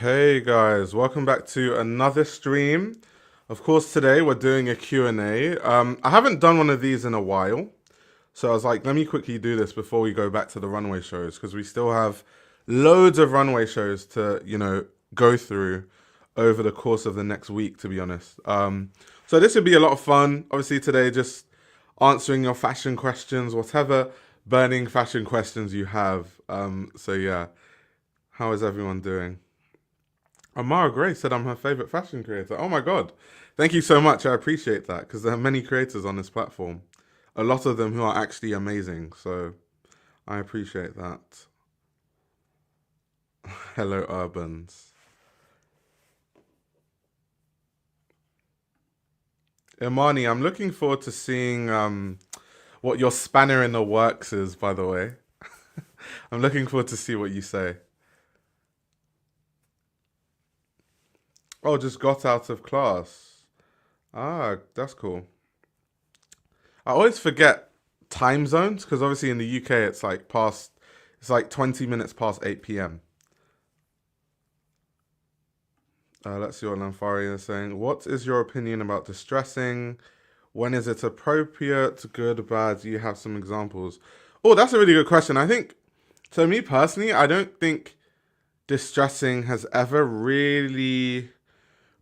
Okay, guys, welcome back to another stream. Of course, today we're doing a Q&A. I haven't done one of these in a while, so I was like, let me quickly do this before we go back to the runway shows because we still have loads of runway shows to, go through over the course of the next week, to be honest. So this would be a lot of fun. Obviously, today just answering your fashion questions, whatever burning fashion questions you have. So yeah, how is everyone doing? Amara Gray said I'm her favorite fashion creator. Oh my god. Thank you so much. I appreciate that because there are many creators on this platform. A lot of them who are actually amazing. So I appreciate that. Hello, Urbans. Imani, I'm looking forward to seeing what your spanner in the works is, by the way. I'm looking forward to see what you say. Oh, just got out of class. Ah, that's cool. I always forget time zones because obviously in the UK it's like 20 minutes past 8 p.m. Let's see what Lamfaria is saying. What is your opinion about distressing? When is it appropriate? Good, bad? Do you have some examples? Oh, that's a really good question. I think, so me personally, I don't think distressing has ever really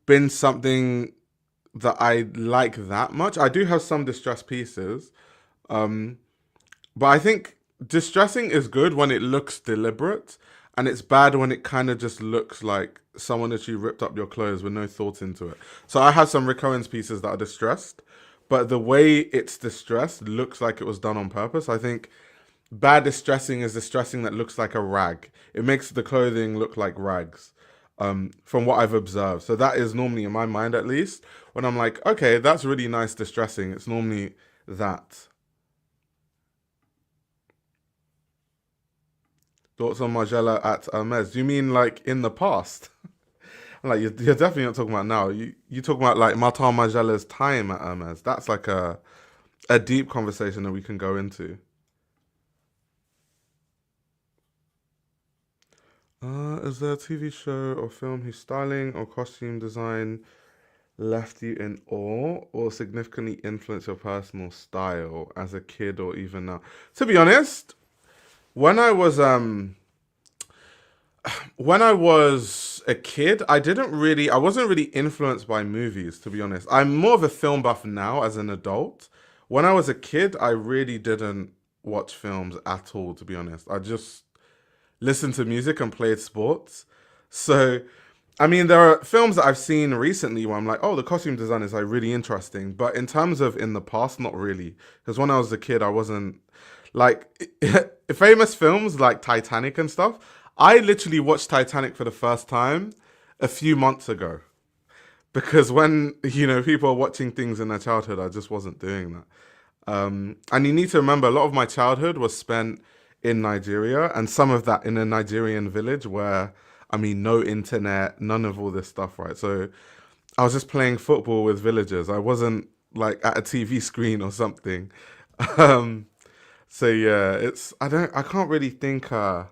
been something that I like that much. I do have some distress pieces, um, but I think distressing is good when it looks deliberate, and it's bad when it kind of just looks like someone actually ripped up your clothes with no thought into it. So I have some Rick Owens pieces that are distressed, but the way it's distressed looks like it was done on purpose. I think bad distressing is distressing that looks like a rag. It makes the clothing look like rags, from what I've observed. So that is normally in my mind, at least, when I'm like, okay, that's really nice distressing. It's normally that. Thoughts on Margiela at Hermes? Do you mean like in the past? Like you're definitely not talking about now. You talking about like Martin Margiela's time at Hermes. That's like a deep conversation that we can go into. Is there a TV show or film whose styling or costume design left you in awe or significantly influenced your personal style as a kid or even now? To be honest, when I was when I was a kid, I wasn't really influenced by movies, to be honest. I'm more of a film buff now as an adult. When I was a kid, I really didn't watch films at all, to be honest. I just listened to music and played sports. So, I mean, there are films that I've seen recently where I'm like, oh, the costume design is like really interesting. But in terms of in the past, not really. Because when I was a kid, I wasn't like famous films like Titanic and stuff. I literally watched Titanic for the first time a few months ago because when people are watching things in their childhood, I just wasn't doing that. And you need to remember, a lot of my childhood was spent in Nigeria, and some of that in a Nigerian village where, I mean, no internet, none of all this stuff, right? So I was just playing football with villagers. I wasn't like at a TV screen or something. Um, so yeah, I can't really think. I'm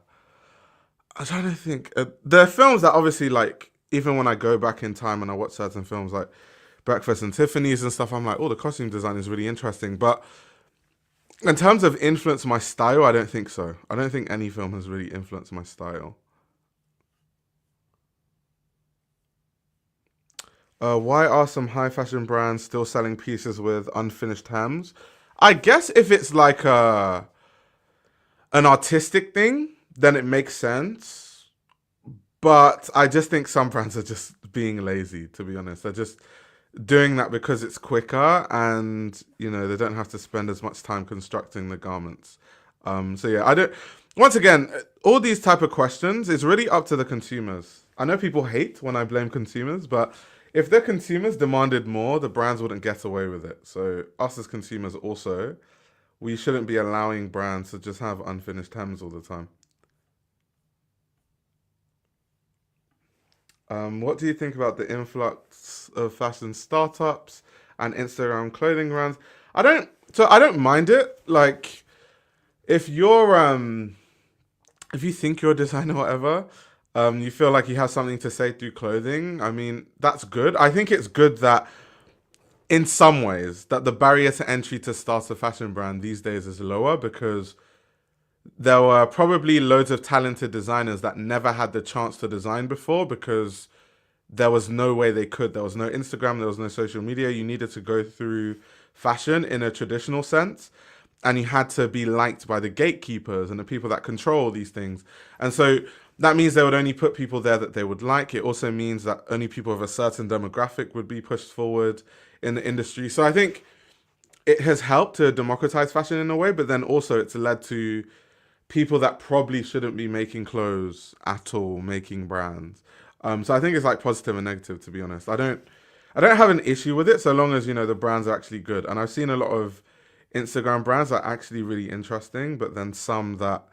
trying to think. There are films that obviously, like, even when I go back in time and I watch certain films like Breakfast and Tiffany's and stuff, I'm like, oh, the costume design is really interesting. But in terms of influence my style, I don't think so. I don't think any film has really influenced my style. Why are some high fashion brands still selling pieces with unfinished hems? I guess if it's like an artistic thing, then it makes sense. But I just think some brands are just being lazy, to be honest. They're just doing that because it's quicker and, they don't have to spend as much time constructing the garments. So yeah, I don't. Once again, all these type of questions is really up to the consumers. I know people hate when I blame consumers, but if the consumers demanded more, the brands wouldn't get away with it. So us as consumers also, we shouldn't be allowing brands to just have unfinished hems all the time. What do you think about the influx of fashion startups and Instagram clothing brands? I don't mind it. Like if you're if you think you're a designer or whatever, You feel like you have something to say through clothing. I mean, that's good. I think it's good that in some ways that the barrier to entry to start a fashion brand these days is lower because there were probably loads of talented designers that never had the chance to design before because there was no way they could. There was no Instagram, there was no social media. You needed to go through fashion in a traditional sense. And you had to be liked by the gatekeepers and the people that control these things. And so that means they would only put people there that they would like. It also means that only people of a certain demographic would be pushed forward in the industry. So I think it has helped to democratize fashion in a way, but then also it's led to people that probably shouldn't be making clothes at all, making brands. So I think it's like positive and negative, to be honest. I don't have an issue with it so long as the brands are actually good. And I've seen a lot of Instagram brands that are actually really interesting, but then some that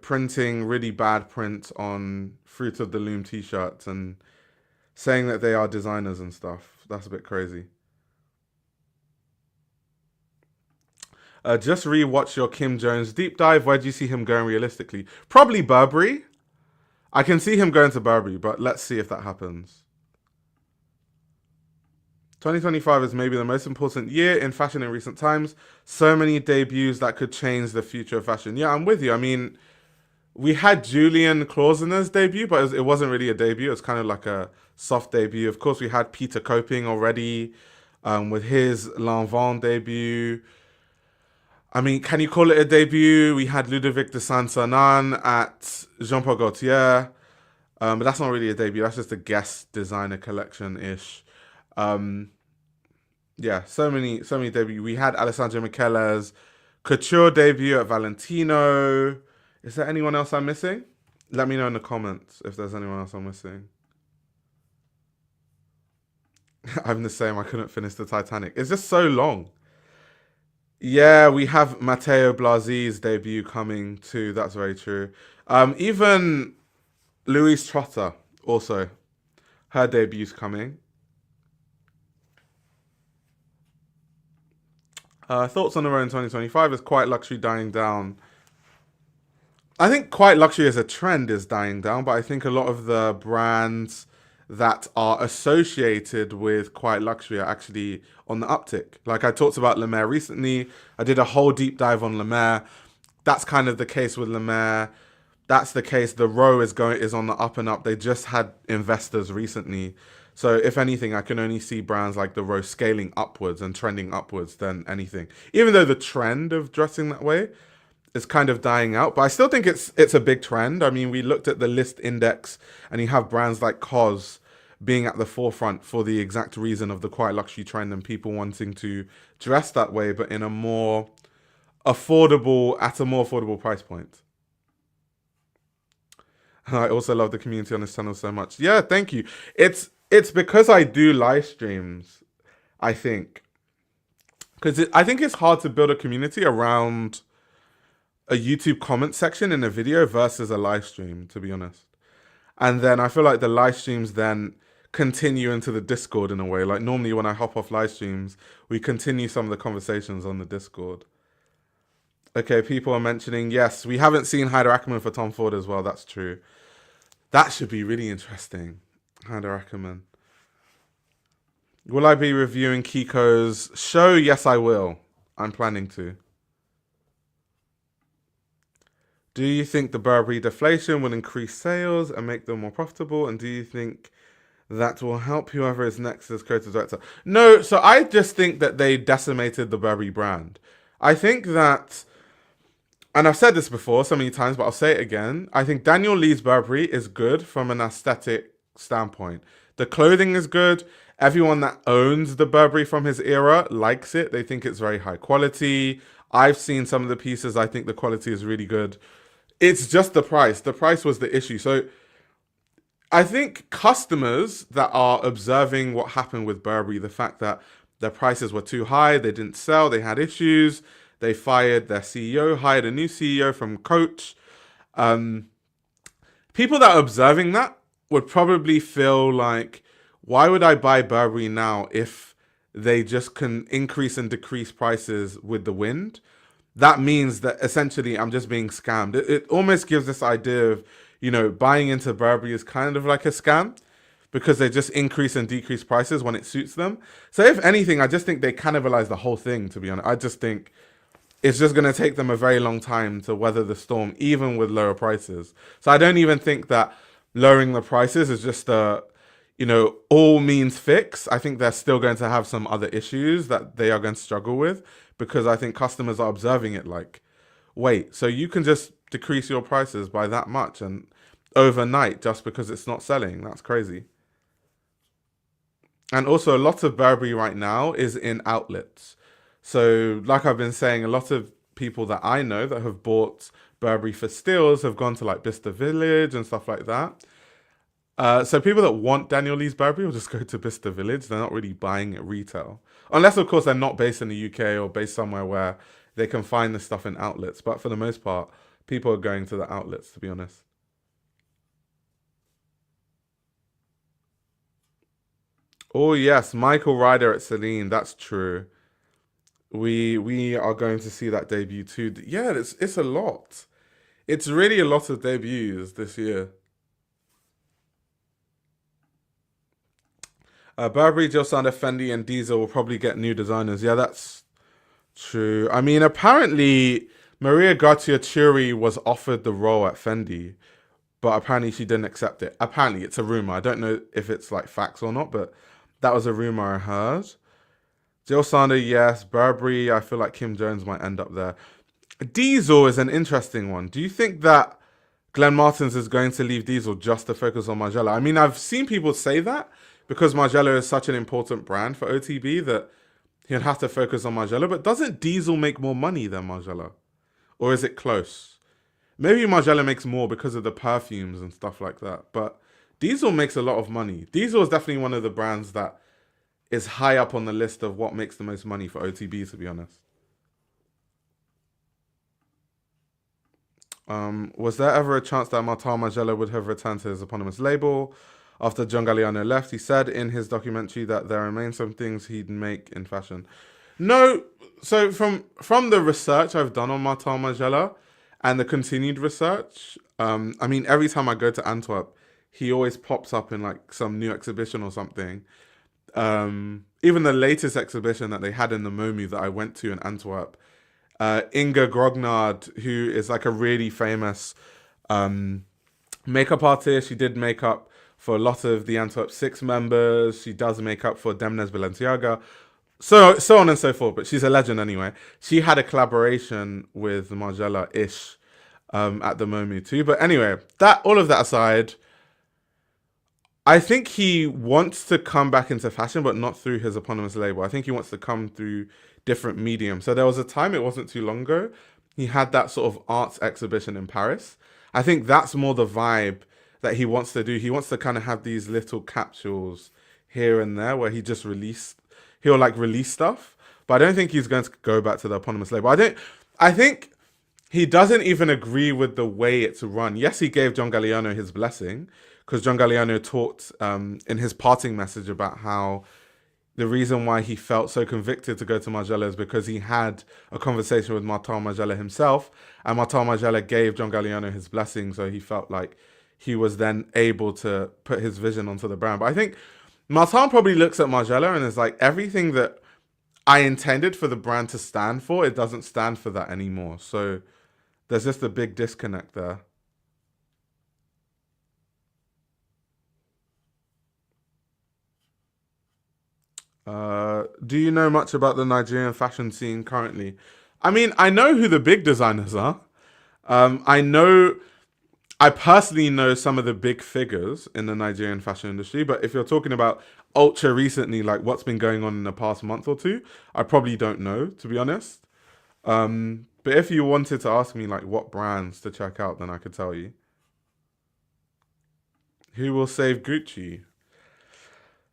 printing really bad print on Fruit of the Loom t-shirts and saying that they are designers and stuff. That's a bit crazy. Just rewatch your Kim Jones deep dive. Where do you see him going realistically? Probably Burberry. I can see him going to Burberry, but let's see if that happens. 2025 is maybe the most important year in fashion in recent times. So many debuts that could change the future of fashion. Yeah, I'm with you. I mean, we had Julian Clausener's debut, but it wasn't really a debut. It was kind of like a soft debut. Of course, we had Peter Coping already with his L'Envant debut. I mean, can you call it a debut? We had Ludovic de Saint-Sernin at Jean Paul Gaultier, but that's not really a debut. That's just a guest designer collection ish. Um, yeah, so many debut. We had Alessandro Michele's couture debut at Valentino. Is there anyone else I'm missing? Let me know in the comments if there's anyone else I'm missing. I'm the same. I couldn't finish the Titanic. It's just so long. Yeah, we have Matteo Blasi's debut coming too. That's very true. Even Louise Trotter also her debut's coming. Thoughts on the road in 2025 is quite luxury dying down. I think quite luxury as a trend is dying down, but I think a lot of the brands that are associated with quite luxury are actually on the uptick. Like I talked about Le Mer recently. I did a whole deep dive on Le Mer. That's kind of the case with Le Mer. That's the case. The row is on the up and up. They just had investors recently. So if anything, I can only see brands like the row scaling upwards and trending upwards than anything. Even though the trend of dressing that way is kind of dying out, but I still think it's a big trend. I mean, we looked at the list index, and you have brands like COS being at the forefront for the exact reason of the quiet luxury trend and people wanting to dress that way, but in a more at a more affordable price point. I also love the community on this channel so much. Yeah, thank you. It's because I do live streams, I think. Because I think it's hard to build a community around a YouTube comment section in a video versus a live stream, to be honest. And then I feel like the live streams then continue into the Discord in a way. Like normally when I hop off live streams, we continue some of the conversations on the Discord. Okay, people are mentioning, yes, we haven't seen Hyder Ackerman for Tom Ford as well. That's true. That should be really interesting. Hyder Ackerman. Will I be reviewing Kiko's show? Yes, I will. I'm planning to. Do you think the Burberry deflation will increase sales and make them more profitable? And do you think that will help whoever is next as creative director? No, so I just think that they decimated the Burberry brand. I think that, and I've said this before so many times, but I'll say it again. I think Daniel Lee's Burberry is good from an aesthetic standpoint. The clothing is good. Everyone that owns the Burberry from his era likes it. They think it's very high quality. I've seen some of the pieces. I think the quality is really good. It's just the price. The price was the issue. So I think customers that are observing what happened with Burberry, the fact that their prices were too high, they didn't sell, they had issues, they fired their CEO, hired a new CEO from Coach. People that are observing that would probably feel like, why would I buy Burberry now if they just can increase and decrease prices with the wind? That means that essentially I'm just being scammed. It almost gives this idea of buying into Burberry is kind of like a scam because they just increase and decrease prices when it suits them. So if anything, I just think they cannibalize the whole thing, to be honest. I just think it's just going to take them a very long time to weather the storm, even with lower prices. So I don't even think that lowering the prices is just all means fix. I think they're still going to have some other issues that they are going to struggle with because I think customers are observing it like, wait, so you can just decrease your prices by that much and overnight just because it's not selling? That's crazy. And also, a lot of Burberry right now is in outlets. So, like I've been saying, a lot of people that I know that have bought Burberry for steals have gone to like Bicester Village and stuff like that. So people that want Daniel Lee's Burberry will just go to Bicester Village. They're not really buying it retail, unless of course they're not based in the UK or based somewhere where they can find the stuff in outlets. But for the most part, people are going to the outlets. To be honest. Oh yes, Michael Ryder at Celine. That's true. We are going to see that debut too. Yeah, it's a lot. It's really a lot of debuts this year. Burberry, Jill Sander, Fendi, and Diesel will probably get new designers. Yeah, that's true. I mean, apparently Maria Garcia Chiuri was offered the role at Fendi, but apparently she didn't accept it. Apparently, it's a rumor. I don't know if it's like facts or not, but that was a rumor I heard. Jill Sander, yes. Burberry, I feel like Kim Jones might end up there. Diesel is an interesting one. Do you think that Glenn Martins is going to leave Diesel just to focus on Margiela? I mean, I've seen people say that because Margiela is such an important brand for OTB that he'd have to focus on Margiela. But doesn't Diesel make more money than Margiela? Or is it close? Maybe Margiela makes more because of the perfumes and stuff like that. But Diesel makes a lot of money. Diesel is definitely one of the brands that is high up on the list of what makes the most money for OTB, to be honest. Was there ever a chance that Martin Margiela would have returned to his eponymous label after John Galliano left? He said in his documentary that there remain some things he'd make in fashion. No, so from the research I've done on Martin Margiela and the continued research, I mean, every time I go to Antwerp, he always pops up in like some new exhibition or something. Even the latest exhibition that they had in the MoMU that I went to in Antwerp, Inga Grognard, who is like a really famous um, makeup artist. She did makeup for a lot of the Antwerp Six members. She does makeup for Demnes Balenciaga. So on and so forth. But she's a legend anyway. She had a collaboration with Margiela Ish at the MoMU too. But anyway, that all of that aside, I think he wants to come back into fashion, but not through his eponymous label. I think he wants to come through different mediums. So there was a time, it wasn't too long ago, he had that sort of arts exhibition in Paris. I think that's more the vibe that he wants to do. He wants to kind of have these little capsules here and there where he'll like release stuff. But I don't think he's going to go back to the eponymous label. I think he doesn't even agree with the way it's run. Yes, he gave John Galliano his blessing because John Galliano talked in his parting message about how the reason why he felt so convicted to go to Margiela is because he had a conversation with Martin Margiela himself, and Martin Margiela gave John Galliano his blessing, so he felt like he was then able to put his vision onto the brand. But I think Martin probably looks at Margiela and is like, everything that I intended for the brand to stand for, it doesn't stand for that anymore. So there's just a big disconnect there. Do you know much about the Nigerian fashion scene currently? I mean, I know who the big designers are. I know, I personally know some of the big figures in the Nigerian fashion industry, but if you're talking about ultra recently, like what's been going on in the past month or two, I probably don't know, to be honest. But if you wanted to ask me like what brands to check out, then I could tell you. Who will save Gucci?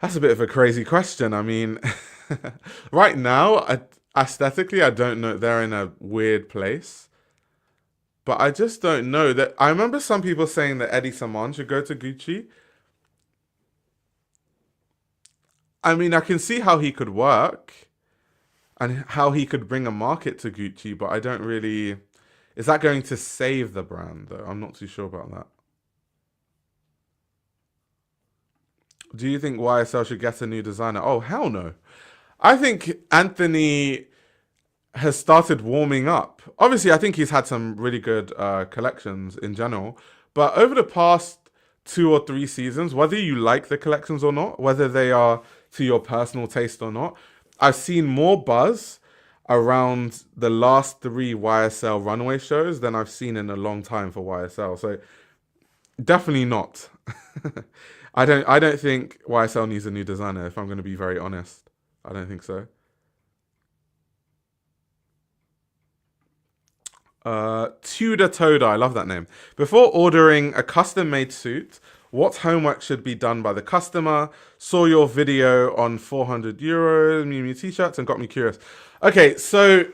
That's a bit of a crazy question. I mean, right now, aesthetically, I don't know. They're in a weird place, but I just don't know that. I remember some people saying that Eddie Saman should go to Gucci. I mean, I can see how he could work and how he could bring a market to Gucci, but I don't really. Is that going to save the brand though? I'm not too sure about that. Do you think YSL should get a new designer? Oh, hell no. I think Anthony has started warming up. Obviously, I think he's had some really good collections in general. But over the past 2 or 3 seasons, whether you like the collections or not, whether they are to your personal taste or not, I've seen more buzz around the last three YSL runway shows than I've seen in a long time for YSL. So definitely not. I don't think YSL needs a new designer, if I'm going to be very honest. I don't think so. Tudor Toda, I love that name. Before ordering a custom made suit, what homework should be done by the customer? Saw your video on 400 euro Miu Miu t-shirts and got me curious. Okay, so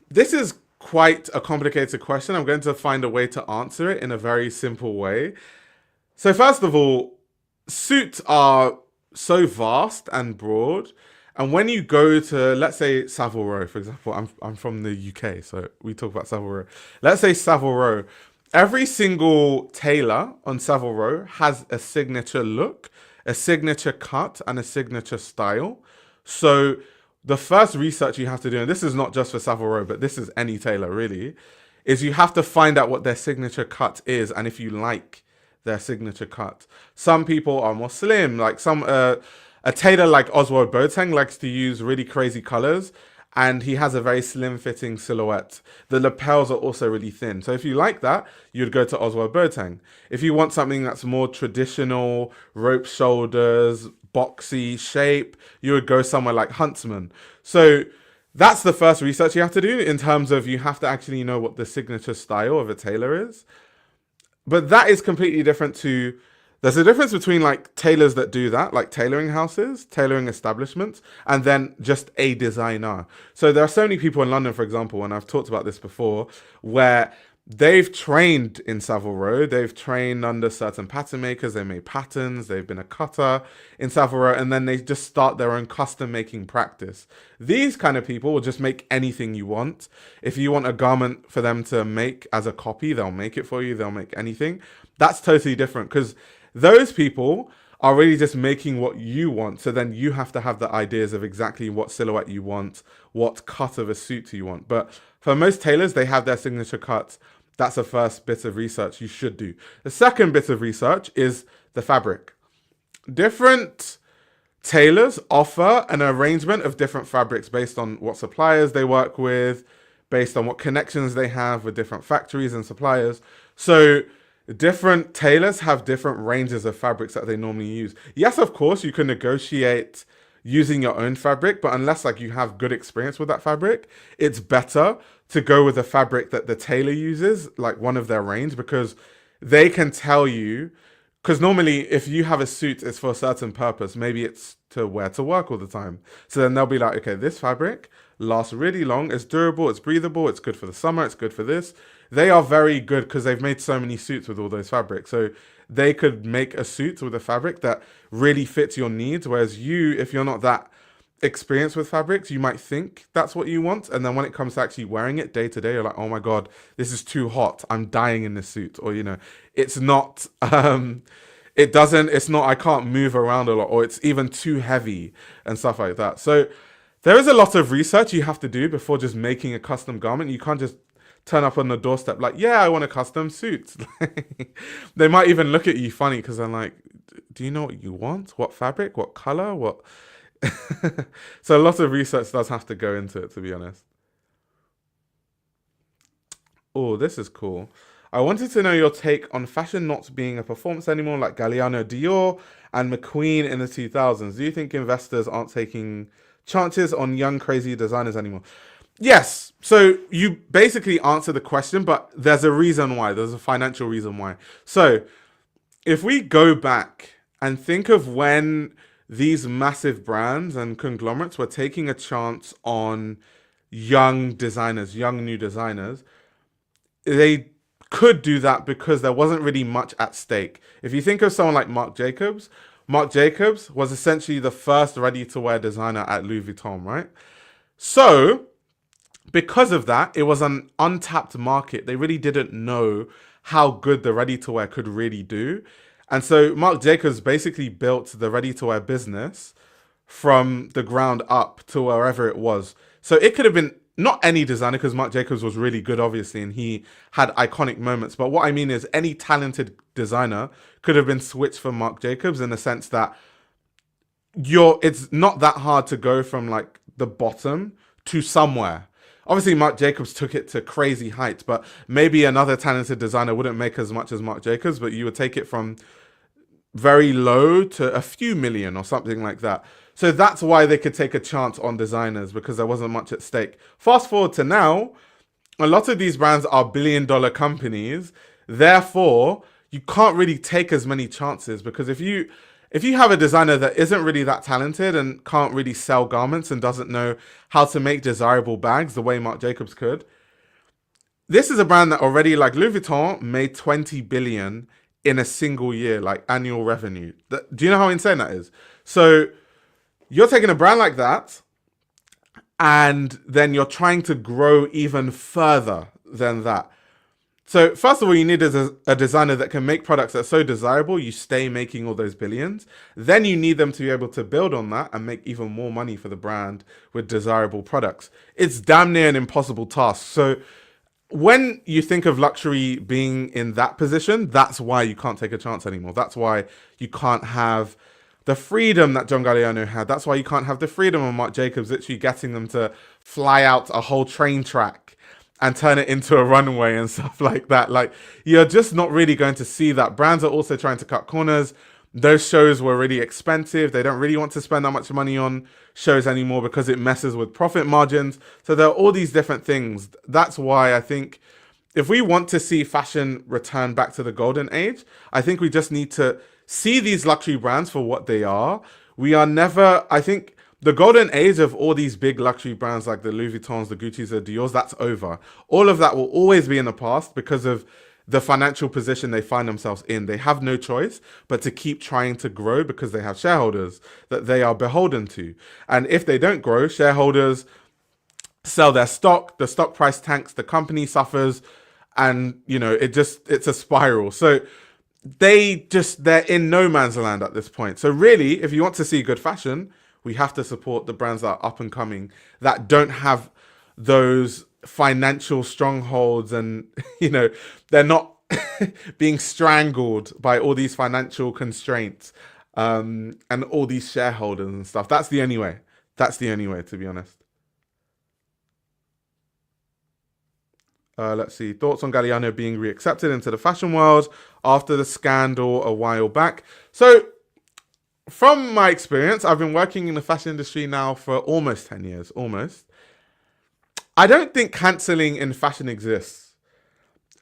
this is quite a complicated question. I'm going to find a way to answer it in a very simple way. So first of all, suits are so vast and broad. And when you go to, let's say, Savile Row, for example, I'm from the UK, so we talk about Savile Row. Let's say Savile Row. Every single tailor on Savile Row has a signature look, a signature cut, and a signature style. So the first research you have to do, and this is not just for Savile Row, but this is any tailor really, is you have to find out what their signature cut is and if you like their signature cut. Some people are more slim, like a tailor like Oswald Boateng likes to use really crazy colors and he has a very slim fitting silhouette. The lapels are also really thin. So if you like that, you'd go to Oswald Boateng. If you want something that's more traditional, rope shoulders, boxy shape, you would go somewhere like Huntsman. So that's the first research you have to do in terms of you have to actually know what the signature style of a tailor is. But that is completely different to, there's a difference between like tailors that do that, like tailoring houses, tailoring establishments, and then just a designer. So there are so many people in London, for example, and I've talked about this before, where they've trained in Savile Row, they've trained under certain pattern makers, they made patterns, they've been a cutter in Savile Row, and then they just start their own custom making practice. These kind of people will just make anything you want. If you want a garment for them to make as a copy, they'll make it for you, they'll make anything. That's totally different because those people are really just making what you want. So then you have to have the ideas of exactly what silhouette you want, what cut of a suit you want. But for most tailors, they have their signature cuts. That's the first bit of research you should do. The second bit of research is the fabric. Different tailors offer an arrangement of different fabrics based on what suppliers they work with, based on what connections they have with different factories and suppliers. So different tailors have different ranges of fabrics that they normally use. Yes, of course, you can negotiate using your own fabric, but unless like you have good experience with that fabric, it's better to go with a fabric that the tailor uses, like one of their range, because they can tell you, because normally if you have a suit, it's for a certain purpose. Maybe it's to wear to work all the time. So then they'll be like, okay, this fabric lasts really long, it's durable, it's breathable, it's good for the summer, it's good for this. They are very good because they've made so many suits with all those fabrics. So they could make a suit with a fabric that really fits your needs. Whereas you, if you're not that experienced with fabrics, you might think that's what you want. And then when it comes to actually wearing it day to day, you're like, oh my God, this is too hot. I'm dying in this suit. Or, it's not, it's not, I can't move around a lot, or it's even too heavy and stuff like that. So there is a lot of research you have to do before just making a custom garment. You can't just turn up on the doorstep like, yeah, I want a custom suit. They might even look at you funny because they're like, do you know what you want? What fabric? What color? What? So a lot of research does have to go into it, to be honest. Oh, this is cool. I wanted to know your take on fashion not being a performance anymore, like Galliano Dior and McQueen in the 2000s. Do you think investors aren't taking chances on young, crazy designers anymore? Yes. So you basically answer the question, but there's a reason why. There's a financial reason why. So if we go back and think of when these massive brands and conglomerates were taking a chance on young designers, young new designers, they could do that because there wasn't really much at stake. If you think of someone like Marc Jacobs was essentially the first ready-to-wear designer at Louis Vuitton, right? So because of that, it was an untapped market. They really didn't know how good the ready-to-wear could really do. And so Marc Jacobs basically built the ready to wear business from the ground up to wherever it was. So it could have been not any designer because Marc Jacobs was really good, obviously, and he had iconic moments. But what I mean is any talented designer could have been switched for Marc Jacobs in the sense that it's not that hard to go from like the bottom to somewhere. Obviously, Marc Jacobs took it to crazy heights, but maybe another talented designer wouldn't make as much as Marc Jacobs, but you would take it from very low to a few million or something like that. So that's why they could take a chance on designers because there wasn't much at stake. Fast forward to now, a lot of these brands are billion-dollar companies. Therefore, you can't really take as many chances because if you have a designer that isn't really that talented and can't really sell garments and doesn't know how to make desirable bags the way Marc Jacobs could, this is a brand that already, like Louis Vuitton, made 20 billion in a single year, like annual revenue. Do you know how insane that is? So you're taking a brand like that and then you're trying to grow even further than that. So first of all, you need a designer that can make products that are so desirable, you stay making all those billions. Then you need them to be able to build on that and make even more money for the brand with desirable products. It's damn near an impossible task. So when you think of luxury being in that position, that's why you can't take a chance anymore. That's why you can't have the freedom that John Galliano had. That's why you can't have the freedom of Marc Jacobs literally getting them to fly out a whole train track and turn it into a runway and stuff like that. Like, you're just not really going to see that. Brands are also trying to cut corners. Those shows were really expensive. They don't really want to spend that much money on shows anymore because it messes with profit margins. So there are all these different things. That's why I think if we want to see fashion return back to the golden age, I think we just need to see these luxury brands for what they are. We are never, I think the golden age of all these big luxury brands like the Louis Vuittons, the Gucci's, the Dior's, that's over. All of that will always be in the past because of the financial position they find themselves in. They have no choice but to keep trying to grow because they have shareholders that they are beholden to. And if they don't grow, shareholders sell their stock, the stock price tanks, the company suffers, and it's a spiral. So they're in no man's land at this point. So really, if you want to see good fashion, we have to support the brands that are up and coming, that don't have those financial strongholds and, they're not being strangled by all these financial constraints and all these shareholders and stuff. That's the only way. That's the only way, to be honest. Let's see. Thoughts on Galliano being reaccepted into the fashion world after the scandal a while back. So, from my experience, I've been working in the fashion industry now for almost 10 years, almost. I don't think cancelling in fashion exists.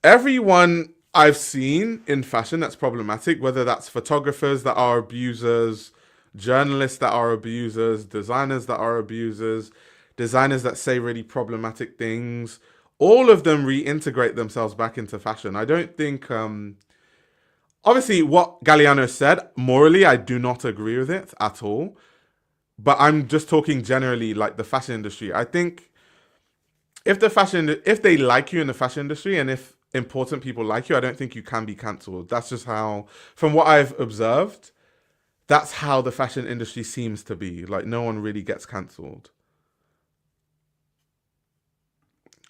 Everyone I've seen in fashion that's problematic, whether that's photographers that are abusers, journalists that are abusers, designers that are abusers, designers that say really problematic things, all of them reintegrate themselves back into fashion. I don't think, obviously, what Galliano said, morally, I do not agree with it at all. But I'm just talking generally, like the fashion industry. I think if they like you in the fashion industry and if important people like you, I don't think you can be cancelled. That's just how, from what I've observed, that's how the fashion industry seems to be. Like, no one really gets cancelled.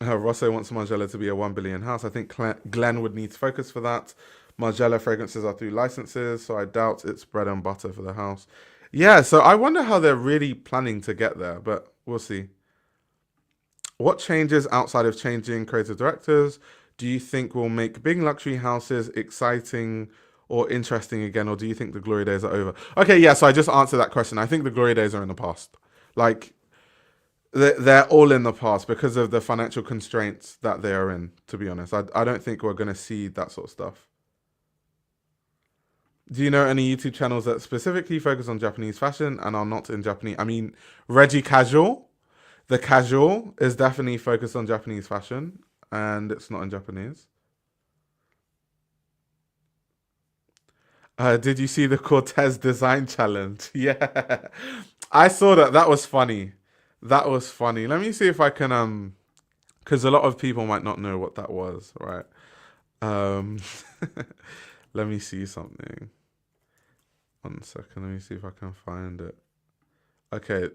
Rosso wants Margiela to be a 1 billion house. I think Glenn would need to focus for that. Margiela fragrances are through licenses, so I doubt it's bread and butter for the house. Yeah, so I wonder how they're really planning to get there, but we'll see. What changes outside of changing creative directors do you think will make big luxury houses exciting or interesting again, or do you think the glory days are over? Okay, yeah, so I just answered that question. I think the glory days are in the past. Like, they're all in the past because of the financial constraints that they are in, to be honest. I don't think we're going to see that sort of stuff. Do you know any YouTube channels that specifically focus on Japanese fashion and are not in Japanese? I mean, Reggie Casual, the casual is definitely focused on Japanese fashion and it's not in Japanese. Did you see the Cortez design challenge? Yeah, I saw that. That was funny. That was funny. Let me see if I can, because a lot of people might not know what that was, right? Um, let me see something. One second, let me see if I can find it. Okay,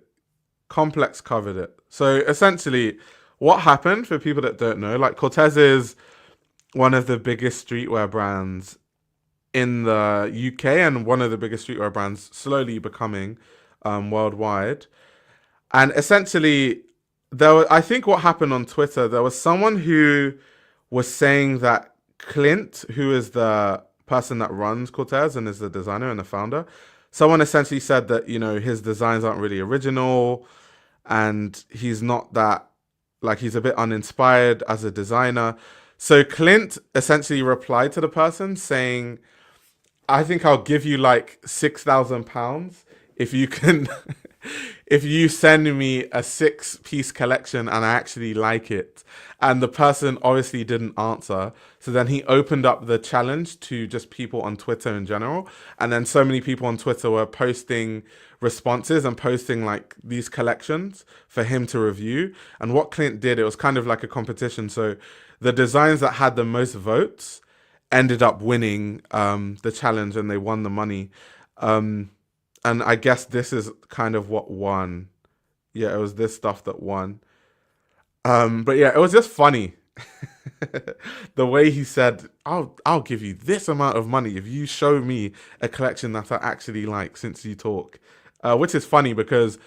Complex covered it. So essentially, what happened for people that don't know, like Cortez is one of the biggest streetwear brands in the UK and one of the biggest streetwear brands slowly becoming worldwide. And essentially, I think what happened on Twitter, there was someone who was saying that Clint, who is the person that runs Cortez and is the designer and the founder, someone essentially said that, his designs aren't really original and he's not that, like, he's a bit uninspired as a designer. So Clint essentially replied to the person saying, I think I'll give you like £6,000 if you can, if you send me a 6-piece collection and I actually like it. And the person obviously didn't answer. So then he opened up the challenge to just people on Twitter in general. And then so many people on Twitter were posting responses and posting like these collections for him to review. And what Clint did, it was kind of like a competition. So the designs that had the most votes ended up winning the challenge and they won the money. And I guess this is kind of what won. Yeah, it was this stuff that won. But yeah, it was just funny. The way he said, I'll give you this amount of money if you show me a collection that I actually like since you talk. Which is funny because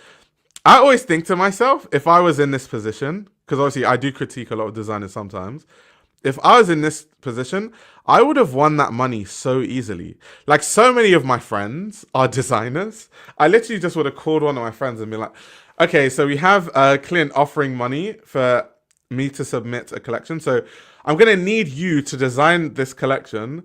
I always think to myself, if I was in this position, because obviously I do critique a lot of designers sometimes, if I was in this position, I would have won that money so easily. Like, so many of my friends are designers. I literally just would have called one of my friends and been like, okay, so we have Clint offering money for me to submit a collection. So I'm going to need you to design this collection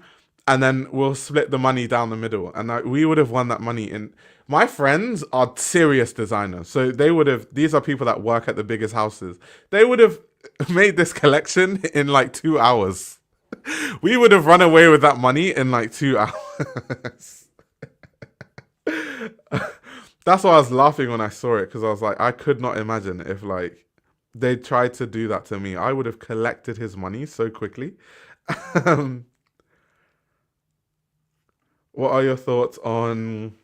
and then we'll split the money down the middle. And we would have won that money in. My friends are serious designers. So these are people that work at the biggest houses. They would have made this collection in like 2 hours. We would have run away with that money in like 2 hours. That's why I was laughing when I saw it, because I was like, I could not imagine if like they tried to do that to me. I would have collected his money so quickly. What are your thoughts on...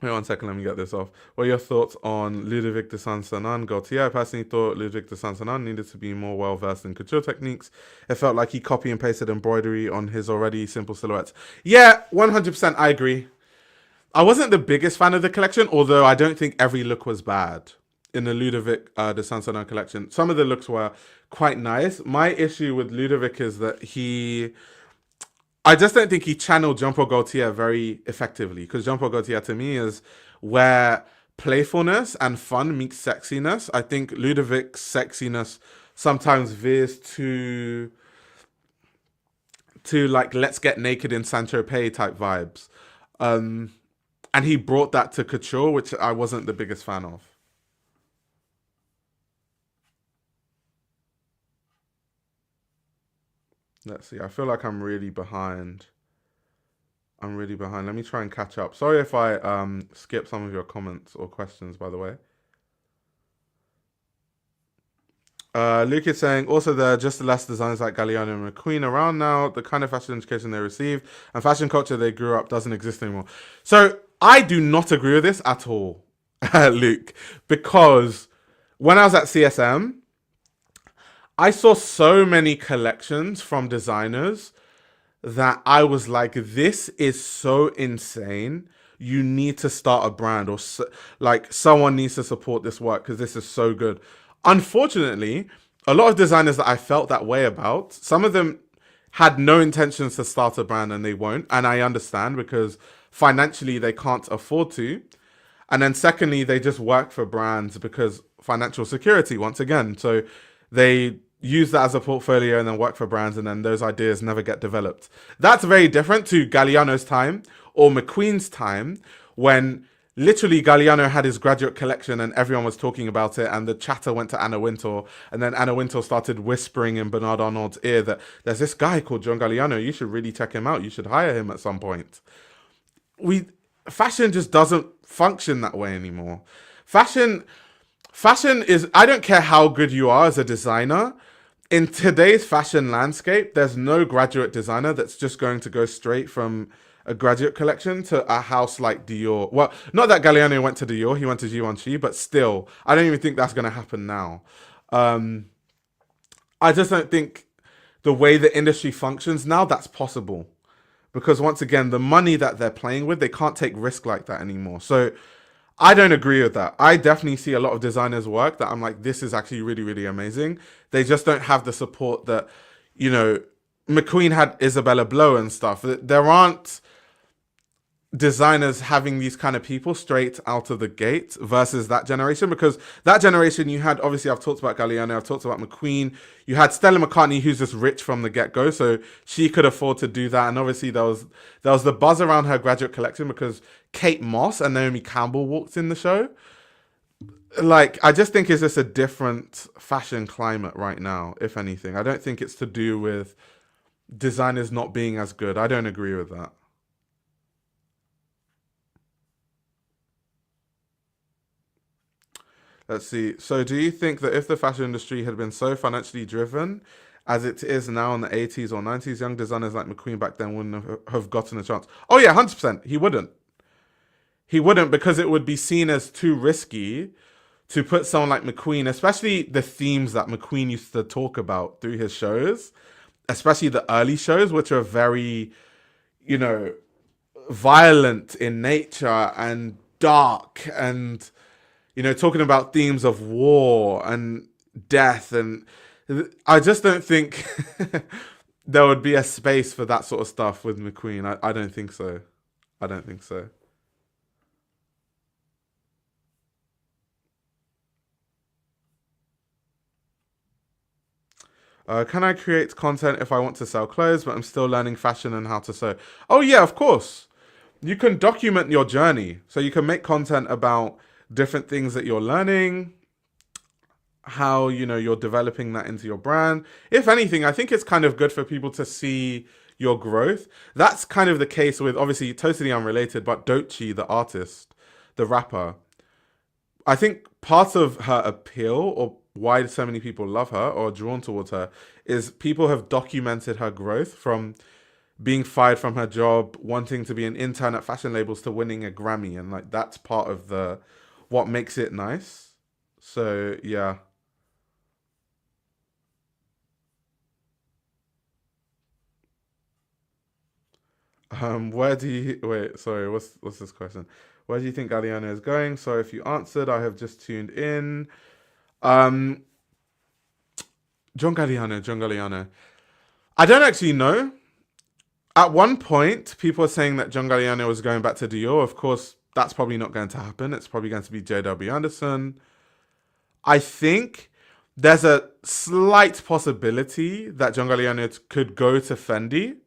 Wait 1 second, let me get this off. What are your thoughts on Ludovic de Saint-Saëns Gaultier? I personally thought Ludovic de Saint-Saëns needed to be more well-versed in couture techniques. It felt like he copy and pasted embroidery on his already simple silhouettes. Yeah, 100% I agree. I wasn't the biggest fan of the collection, although I don't think every look was bad in the Ludovic de Saint-Saëns collection. Some of the looks were quite nice. My issue with Ludovic is that I just don't think he channeled Jean-Paul Gaultier very effectively, because Jean-Paul Gaultier to me is where playfulness and fun meets sexiness. I think Ludovic's sexiness sometimes veers to like let's get naked in Saint-Tropez type vibes. And he brought that to couture, which I wasn't the biggest fan of. Let's see. I feel like I'm really behind. Let me try and catch up. Sorry if I skip some of your comments or questions, by the way. Luke is saying, also there are just less designers like Galliano and McQueen around now. The kind of fashion education they receive and fashion culture they grew up doesn't exist anymore. So I do not agree with this at all, Luke, because when I was at CSM, I saw so many collections from designers that I was like, this is so insane. You need to start a brand, or like someone needs to support this work because this is so good. Unfortunately, a lot of designers that I felt that way about, some of them had no intentions to start a brand and they won't. And I understand, because financially they can't afford to. And then secondly, they just work for brands because financial security, once again. So they use that as a portfolio and then work for brands, and then those ideas never get developed. That's very different to Galliano's time or McQueen's time, when literally Galliano had his graduate collection and everyone was talking about it, and the chatter went to Anna Wintour, and then Anna Wintour started whispering in Bernard Arnault's ear that there's this guy called John Galliano, you should really check him out, you should hire him at some point. Fashion just doesn't function that way anymore. Fashion is, I don't care how good you are as a designer, in today's fashion landscape, there's no graduate designer that's just going to go straight from a graduate collection to a house like Dior. Well, not that Galliano went to Dior, he went to Givenchy, but still, I don't even think that's going to happen now. Um, I just don't think the way the industry functions now, that's possible. Because once again, the money that they're playing with, they can't take risk like that anymore. So I don't agree with that. I definitely see a lot of designers' work that I'm like, this is actually really, really amazing. They just don't have the support that, you know, McQueen had Isabella Blow and stuff. There aren't designers having these kind of people straight out of the gate versus that generation, because that generation you had, obviously I've talked about Galliano, I've talked about McQueen, you had Stella McCartney who's just rich from the get-go, so she could afford to do that. And obviously there was the buzz around her graduate collection because Kate Moss and Naomi Campbell walked in the show. Like, I just think it's just a different fashion climate right now, if anything. I don't think it's to do with designers not being as good. I don't agree with that. Let's see. So, do you think that if the fashion industry had been so financially driven as it is now in the 80s or 90s, young designers like McQueen back then wouldn't have gotten a chance? Oh, yeah, 100%. He wouldn't. He wouldn't, because it would be seen as too risky to put someone like McQueen, especially the themes that McQueen used to talk about through his shows, especially the early shows, which are very, you know, violent in nature and dark and, you know, talking about themes of war and death. And I just don't think there would be a space for that sort of stuff with McQueen. I don't think so. I don't think so. Can I create content if I want to sell clothes, but I'm still learning fashion and how to sew? Oh, yeah, of course. You can document your journey. So you can make content about different things that you're learning, how, you know, you're developing that into your brand. If anything, I think it's kind of good for people to see your growth. That's kind of the case with, obviously totally unrelated, but Doechii, the artist, the rapper. I think part of her appeal, or why so many people love her or are drawn towards her, is people have documented her growth from being fired from her job, wanting to be an intern at fashion labels, to winning a Grammy, and like that's part of the what makes it nice. So yeah. Where do you wait? Sorry, what's this question? Where do you think Galliano is going? Sorry if you answered. I have just tuned in. Um, John Galliano, John Galliano. I don't actually know. At one point, people were saying that John Galliano was going back to Dior. Of course, that's probably not going to happen. It's probably going to be JW Anderson. I think there's a slight possibility that John Galliano could go to Fendi.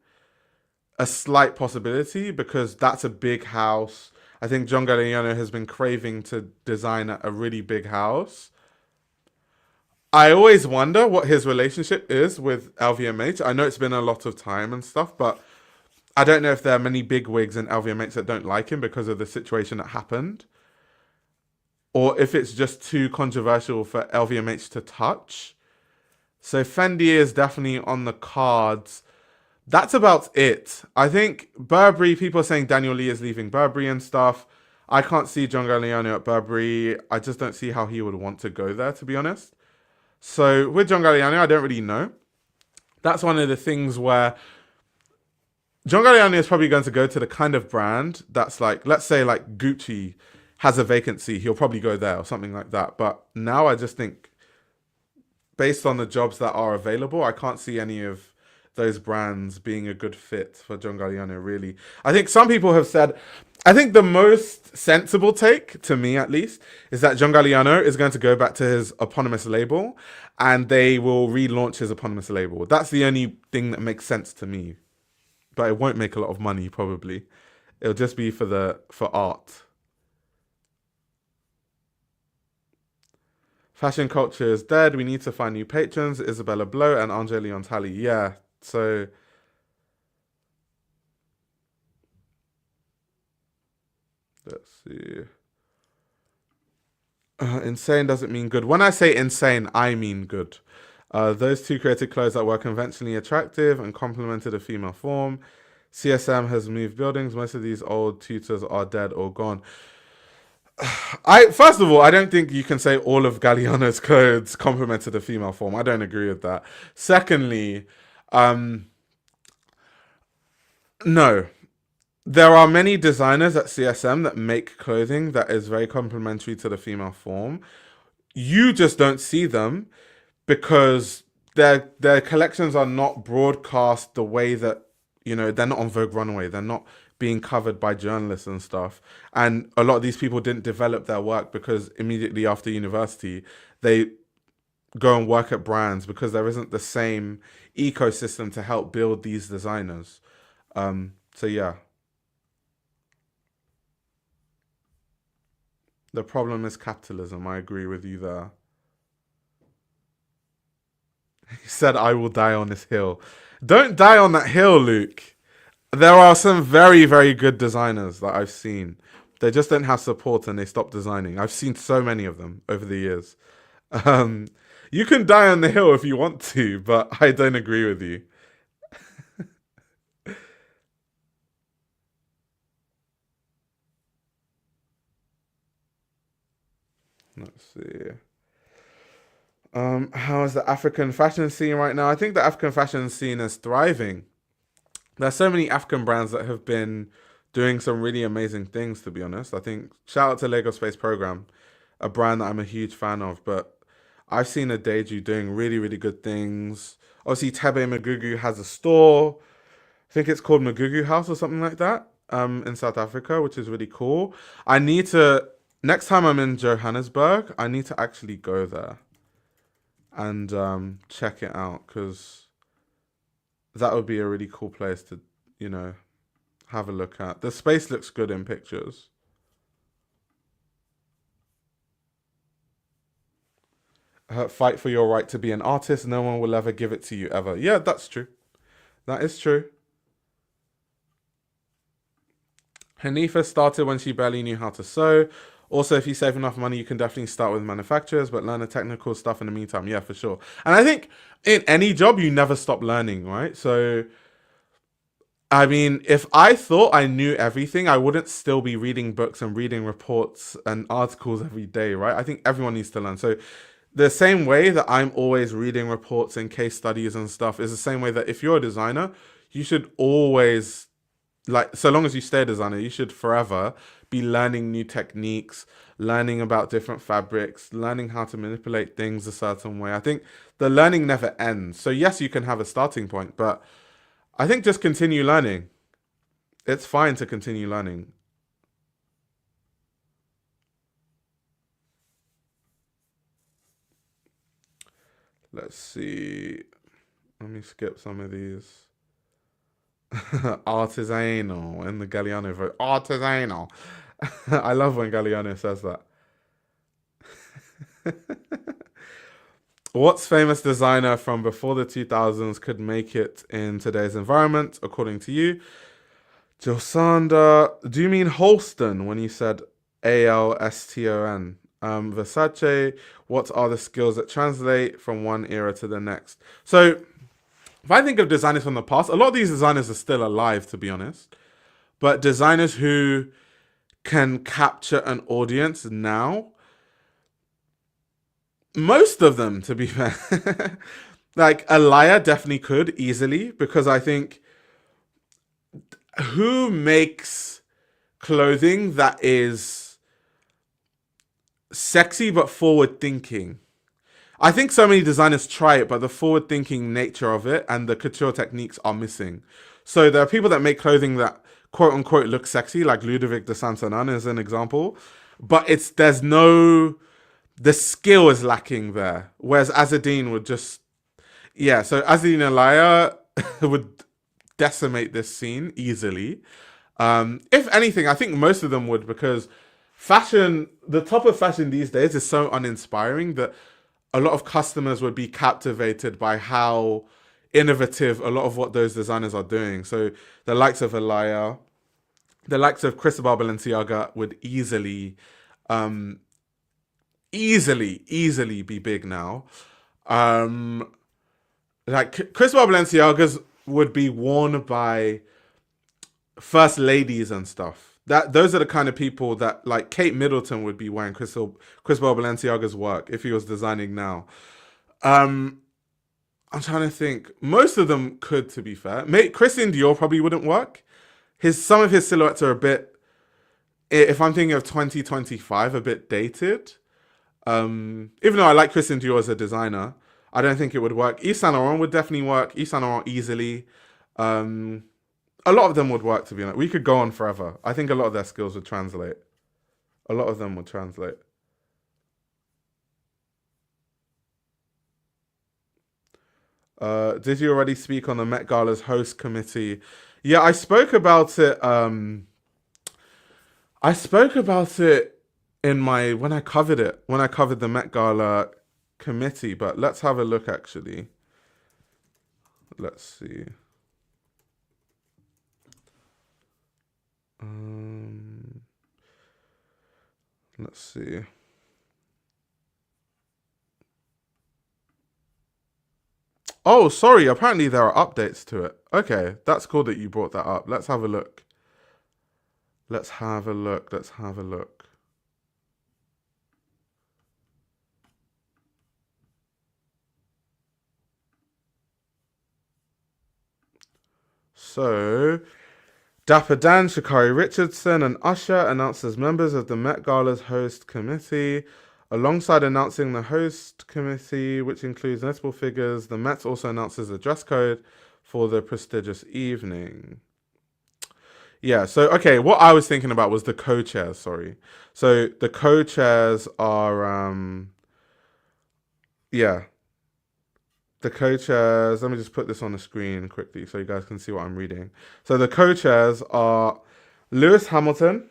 A slight possibility, because that's a big house. I think John Galliano has been craving to design a really big house. I always wonder what his relationship is with LVMH. I know it's been a lot of time and stuff, but I don't know if there are many big wigs in LVMH that don't like him because of the situation that happened, or if it's just too controversial for LVMH to touch. So Fendi is definitely on the cards. That's about it. I think Burberry, people are saying Daniel Lee is leaving Burberry and stuff. I can't see John Galliano at Burberry. I just don't see how he would want to go there, to be honest. So with John Galliano, I don't really know. That's one of the things where John Galliano is probably going to go to the kind of brand that's like, let's say like Gucci has a vacancy, he'll probably go there or something like that. But now I just think, based on the jobs that are available, I can't see any of those brands being a good fit for John Galliano, really. I think some people have said, I think the most sensible take, to me at least, is that John Galliano is going to go back to his eponymous label and they will relaunch his eponymous label. That's the only thing that makes sense to me. But it won't make a lot of money, probably. It'll just be for art. Fashion culture is dead. We need to find new patrons. Isabella Blow and Andre Leon Talley. Yeah. So let's see. Insane doesn't mean good. When I say insane, I mean good. Those two created clothes that were conventionally attractive and complemented a female form. CSM has moved buildings. Most of these old tutors are dead or gone. I first of all, I don't think you can say all of Galliano's codes complemented the female form. I don't agree with that. Secondly, um, no, there are many designers at CSM that make clothing that is very complementary to the female form. You just don't see them because their collections are not broadcast the way that they're not on Vogue Runway. They're not being covered by journalists and stuff. And a lot of these people didn't develop their work because immediately after university they go and work at brands because there isn't the same ecosystem to help build these designers. So yeah, the problem is capitalism. I agree with you there. He said, "I will die on this hill." Don't die on that hill, Luke. There are some very, very good designers that I've seen. They just don't have support and they stop designing. I've seen so many of them over the years. Um, you can die on the hill if you want to, but I don't agree with you. Let's see. How is the African fashion scene right now? I think the African fashion scene is thriving. There's so many African brands that have been doing some really amazing things, to be honest. I think shout out to Lagos Space Program, a brand that I'm a huge fan of, but I've seen Adeju doing really, really good things. Obviously, Tebe Magugu has a store. I think it's called Magugu House or something like that, in South Africa, which is really cool. I need to, next time I'm in Johannesburg, I need to actually go there and check it out because that would be a really cool place to, you know, have a look at. The space looks good in pictures. Fight for your right to be an artist. No one will ever give it to you ever. Yeah, that's true. That is true. Hanifa started when she barely knew how to sew. Also, if you save enough money, you can definitely start with manufacturers, but learn the technical stuff in the meantime. Yeah, for sure. And I think in any job, you never stop learning, right? So, I mean, if I thought I knew everything, I wouldn't still be reading books and reading reports and articles every day, right? I think everyone needs to learn. So, the same way that I'm always reading reports and case studies and stuff is the same way that if you're a designer, you should always, like, so long as you stay a designer, you should forever be learning new techniques, learning about different fabrics, learning how to manipulate things a certain way. I think the learning never ends. So yes, you can have a starting point, but I think just continue learning. It's fine to continue learning. Let's see. Let me skip some of these. Artisanal in the Galliano vote. Artisanal. I love when Galliano says that. What's famous designer from before the 2000s could make it in today's environment, according to you? Josanda, do you mean Holston when you said Alston? Versace, what are the skills that translate from one era to the next? So, if I think of designers from the past, a lot of these designers are still alive, to be honest. But designers who can capture an audience now, most of them, to be fair, like Alaya definitely could easily because I think who makes clothing that is sexy but forward thinking? I think so many designers try it, but the forward thinking nature of it and the couture techniques are missing. So there are people that make clothing that quote unquote look sexy, like Ludovic de Saint-Saëns is an example, but there's no, the skill is lacking there. Whereas Azadine would just, yeah, so Azadine Alaya would decimate this scene easily. If anything, I think most of them would because fashion, the top of fashion these days is so uninspiring that a lot of customers would be captivated by how innovative a lot of what those designers are doing. So the likes of Alaya, the likes of Cristobal Balenciaga would easily be big now. Um, like Cristobal Balenciagas would be worn by first ladies and stuff. That those are the kind of people that like Kate Middleton would be wearing Cristobal Balenciaga's work if he was designing now. Um, I'm trying to think. Most of them could, to be fair. Christian Dior probably wouldn't work. Some of his silhouettes are a bit. If I'm thinking of 2025, a bit dated. Even though I like Christian Dior as a designer, I don't think it would work. Yves Saint Laurent would definitely work. Yves Saint Laurent easily. Um, a lot of them would work, to be honest. We could go on forever. I think a lot of their skills would translate. A lot of them would translate. Did you already speak on the Met Gala's host committee? Yeah, I spoke about it. I spoke about it in my when I covered it when I covered the Met Gala committee. But let's have a look. Actually, let's see. Um, let's see. Oh, sorry. Apparently there are updates to it. Okay, that's cool that you brought that up. Let's have a look. Let's have a look. Let's have a look. So, Dapper Dan, Shakari Richardson, and Usher announced as members of the Met Gala's host committee. Alongside announcing the host committee, which includes notable figures, the Met also announces a dress code for the prestigious evening. Yeah, so okay, what I was thinking about was the co-chairs, sorry. So the co-chairs are yeah, the co-chairs, let me just put this on the screen quickly so you guys can see what I'm reading. So the co-chairs are Lewis Hamilton,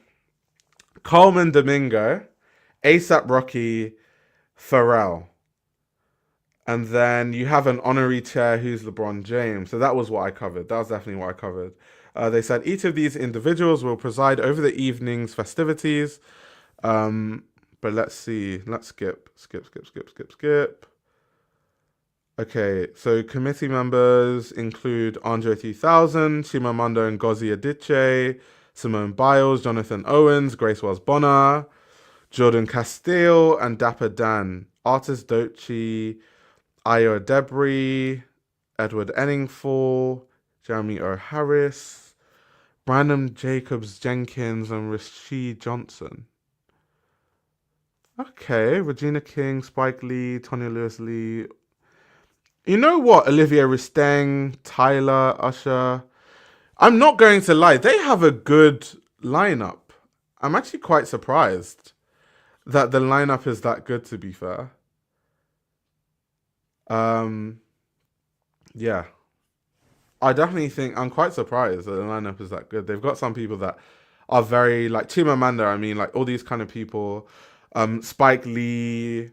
Coleman Domingo, ASAP Rocky, Pharrell. And then you have an honorary chair who's LeBron James. So that was what I covered. That was definitely what I covered. They said each of these individuals will preside over the evening's festivities. But let's see. Let's skip. Okay, so committee members include Andre 3000, Chimamanda Ngozi Adichie, Simone Biles, Jonathan Owens, Grace Wells Bonner, Jordan Castile, and Dapper Dan. Artist Dochi, Ayo Debris, Edward Enningfall, Jeremy O. Harris, Brandon Jacobs Jenkins, and Rasheed Johnson. Okay, Regina King, Spike Lee, Tonya Lewis Lee. You know what? Olivia Risteng, Tyler, Usher. I'm not going to lie, they have a good lineup. I'm actually quite surprised that the lineup is that good, to be fair. Um, yeah. I definitely think I'm quite surprised that the lineup is that good. They've got some people that are very like Chimamanda. I mean, like all these kind of people. Spike Lee.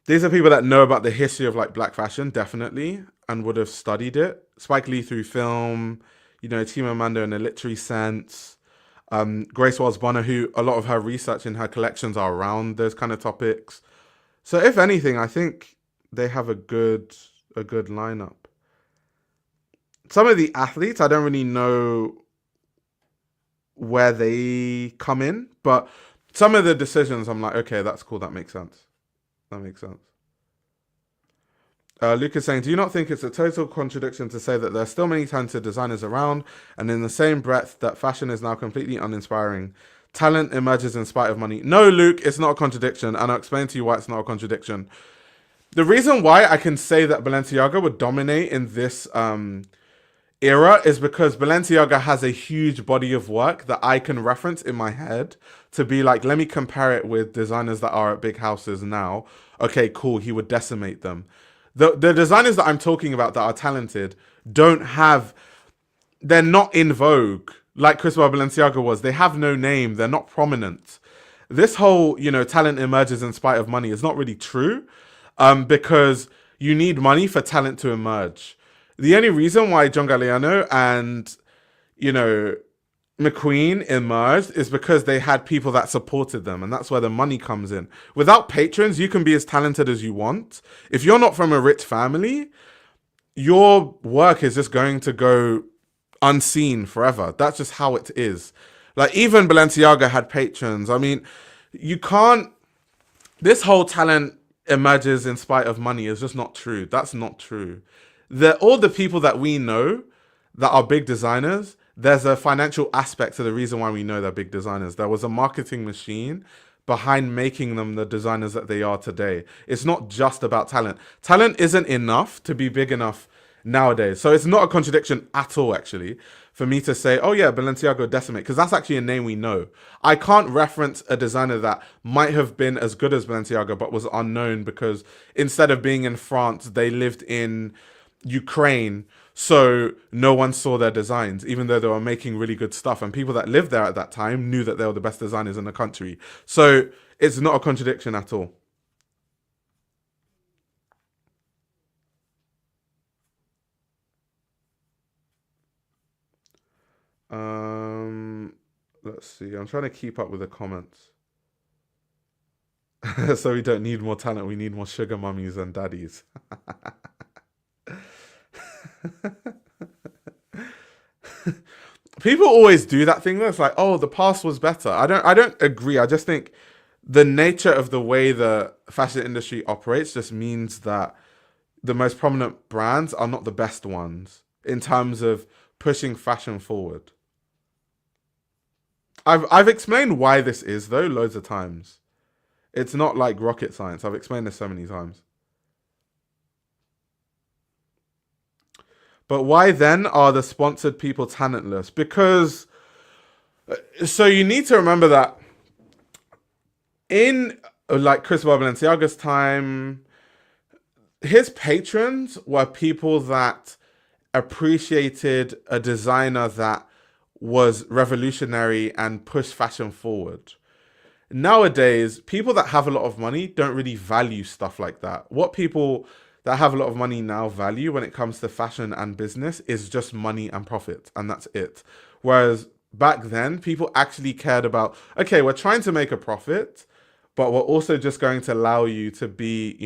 These are people that know about the history of like black fashion, definitely, and would have studied it. Spike Lee through film. Chimamanda in a literary sense. Grace Wells Bonner, who a lot of her research in her collections are around those kind of topics. So if anything, I think they have a good lineup. Some of the athletes, I don't really know where they come in, but some of the decisions, I'm like, okay, that's cool. That makes sense. That makes sense. Lucas saying, do you not think it's a total contradiction to say that there are still many talented designers around, and in the same breath that fashion is now completely uninspiring? Talent emerges in spite of money. No, Luke, it's not a contradiction, and I'll explain to you why it's not a contradiction. The reason why I can say that Balenciaga would dominate in this era is because Balenciaga has a huge body of work that I can reference in my head to be like, let me compare it with designers that are at big houses now. Okay, cool, he would decimate them. The designers that I'm talking about that are talented don't have, they're not in vogue like Cristobal Balenciaga was. They have no name, they're not prominent. This whole, talent emerges in spite of money is not really true, because you need money for talent to emerge. The only reason why John Galliano and, McQueen emerged is because they had people that supported them, and that's where the money comes in. Without patrons, you can be as talented as you want. If you're not from a rich family, your work is just going to go unseen forever. That's just how it is. Like even Balenciaga had patrons. I mean, you can't. This whole talent emerges in spite of money is just not true. That's not true. All the people that we know that are big designers, there's a financial aspect to the reason why we know they're big designers. There was a marketing machine behind making them the designers that they are today. It's not just about talent. Talent isn't enough to be big enough nowadays. So it's not a contradiction at all, actually, for me to say, oh yeah, Balenciaga Decimate, because that's actually a name we know. I can't reference a designer that might have been as good as Balenciaga but was unknown because instead of being in France, they lived in Ukraine. So no one saw their designs, even though they were making really good stuff. And people that lived there at that time knew that they were the best designers in the country. So it's not a contradiction at all. Um, let's see. I'm trying to keep up with the comments. So we don't need more talent. We need more sugar mummies and daddies. People always do that thing. That's like, oh, the past was better. I don't agree. I just think the nature of the way the fashion industry operates just means that the most prominent brands are not the best ones in terms of pushing fashion forward. I've explained why this is though loads of times. It's not like rocket science. I've explained this so many times. But why then are the sponsored people talentless? Because so you need to remember that in like Cristobal Balenciaga's time, his patrons were people that appreciated a designer that was revolutionary and pushed fashion forward. Nowadays, people that have a lot of money don't really value stuff like that. What people that have a lot of money now value when it comes to fashion and business is just money and profit, and that's it. Whereas back then, people actually cared about, okay, we're trying to make a profit, but we're also just going to allow you to be,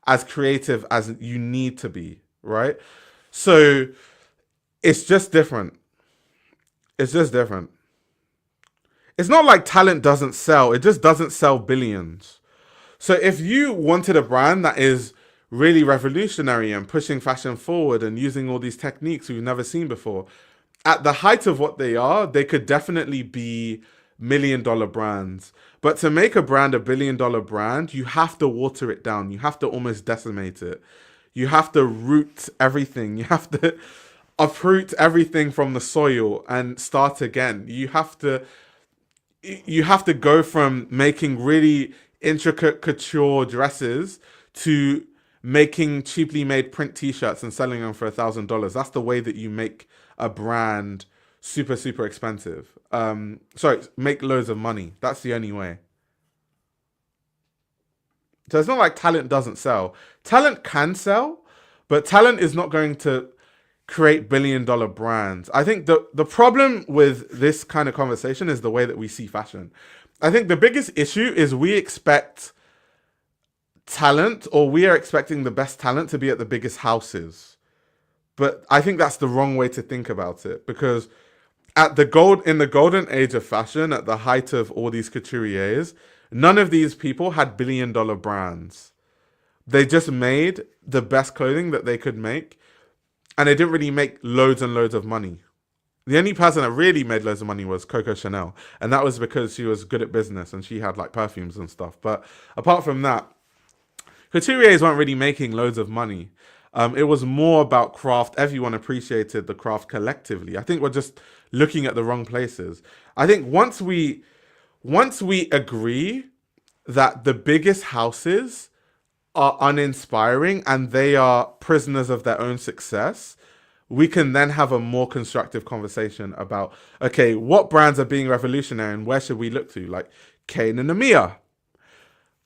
as creative as you need to be, right? So it's just different. It's just different. It's not like talent doesn't sell, it just doesn't sell billions. So if you wanted a brand that is really revolutionary and pushing fashion forward and using all these techniques we've never seen before, at the height of what they are, they could definitely be $1 million brands. But to make a brand $1 billion brand, you have to water it down. You have to almost decimate it. You have to root everything. You have to uproot everything from the soil and start again. You have to go from making really intricate couture dresses to making cheaply made print t-shirts and selling them for $1,000. That's the way that you make a brand super, super expensive. Sorry, make loads of money. That's the only way. So it's not like talent doesn't sell. Talent can sell, but talent is not going to create $1 billion brands. I think the problem with this kind of conversation is the way that we see fashion. I think the biggest issue is we expect talent, or we are expecting the best talent to be at the biggest houses. But I think that's the wrong way to think about it, because in the golden age of fashion, at the height of all these couturiers, none of these people had $1 billion brands. They just made the best clothing that they could make, and they didn't really make loads and loads of money. The only person that really made loads of money was Coco Chanel, and that was because she was good at business and she had like perfumes and stuff. But apart from that, couturiers weren't really making loads of money. It was more about craft. Everyone appreciated the craft collectively. I think we're just looking at the wrong places. I think once we agree that the biggest houses are uninspiring and they are prisoners of their own success, we can then have a more constructive conversation about, okay, what brands are being revolutionary and where should we look to? Like Kane and Amia.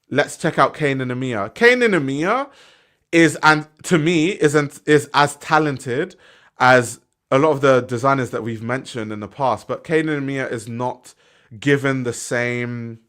Let's check out Kane and Amia. Kane and Amia is, and to me, is as talented as a lot of the designers that we've mentioned in the past. But Kane and Amia is not given the same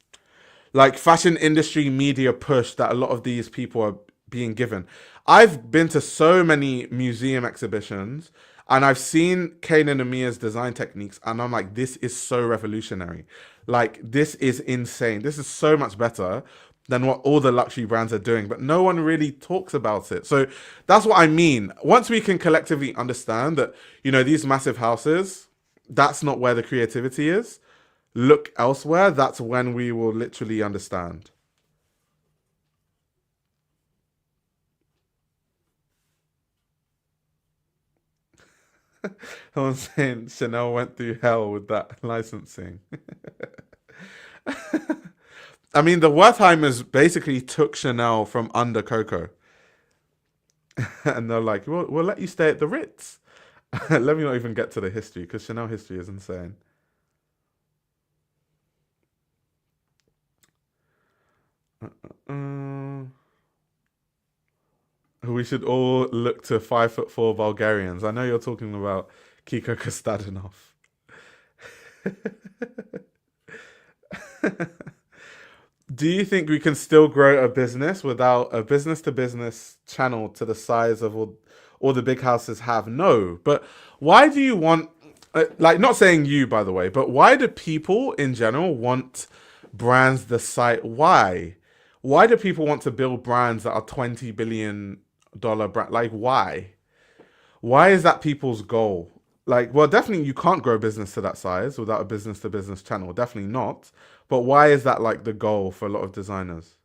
like fashion industry media push that a lot of these people are being given. I've been to so many museum exhibitions. And I've seen Kane and Amia's design techniques, and I'm like, this is so revolutionary. Like, this is insane. This is so much better than what all the luxury brands are doing, but no one really talks about it. So that's what I mean. Once we can collectively understand that, these massive houses, that's not where the creativity is, look elsewhere, that's when we will literally understand. Someone's saying Chanel went through hell with that licensing. I mean, the Wertheimers basically took Chanel from under Coco, and they're like, we'll let you stay at the Ritz." Let me not even get to the history because Chanel history is insane. Um, we should all look to 5'4" Bulgarians. I know you're talking about Kiko Kostadinov. Do you think we can still grow a business without a business to business channel to the size of all the big houses have? No. But why do you want, like, not saying you, by the way, but why do people in general want brands the site? Why? Why do people want to build brands that are $20 billion brand? Like, why? Why is that people's goal? Like, well, definitely you can't grow business to that size without a business to business channel. Definitely not. But why is that like the goal for a lot of designers?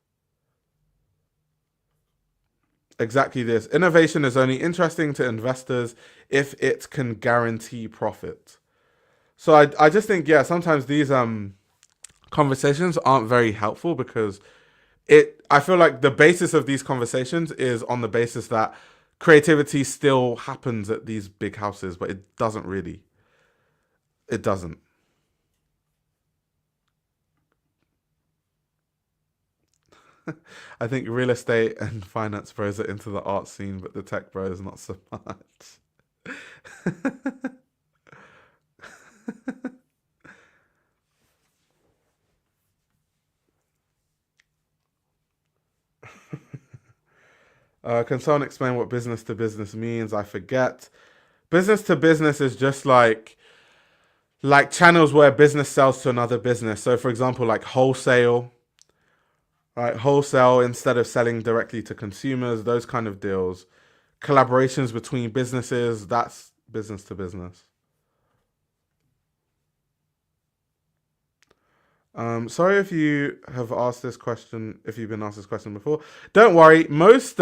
Exactly this. Innovation is only interesting to investors if it can guarantee profit. So I just think, yeah, sometimes these conversations aren't very helpful because I feel like the basis of these conversations is on the basis that creativity still happens at these big houses, but it doesn't really. It doesn't. I think real estate and finance bros are into the art scene, but the tech bros not so much. Can someone explain what business to business means? I forget. Business to business is just like channels where business sells to another business. So for example, like wholesale, right? Wholesale instead of selling directly to consumers, those kind of deals. Collaborations between businesses, that's business to business. Sorry if you have asked this question, if you've been asked this question before. Don't worry, most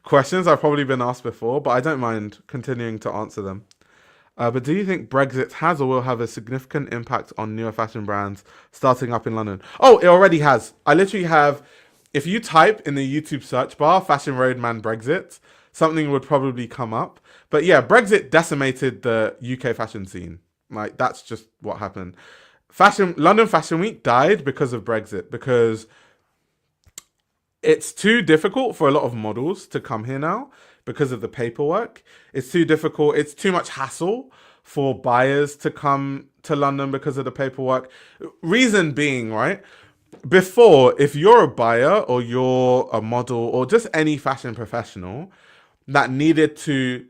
questions I've probably been asked before, but I don't mind continuing to answer them. But do you think Brexit has or will have a significant impact on newer fashion brands starting up in London? Oh, it already has. I literally have, if you type in the YouTube search bar, Fashion Roadman Brexit, something would probably come up. But yeah, Brexit decimated the UK fashion scene. Like, that's just what happened. London Fashion Week died because of Brexit, because it's too difficult for a lot of models to come here now because of the paperwork. It's too difficult. It's too much hassle for buyers to come to London because of the paperwork. Reason being, right? Before, if you're a buyer or you're a model or just any fashion professional that needed to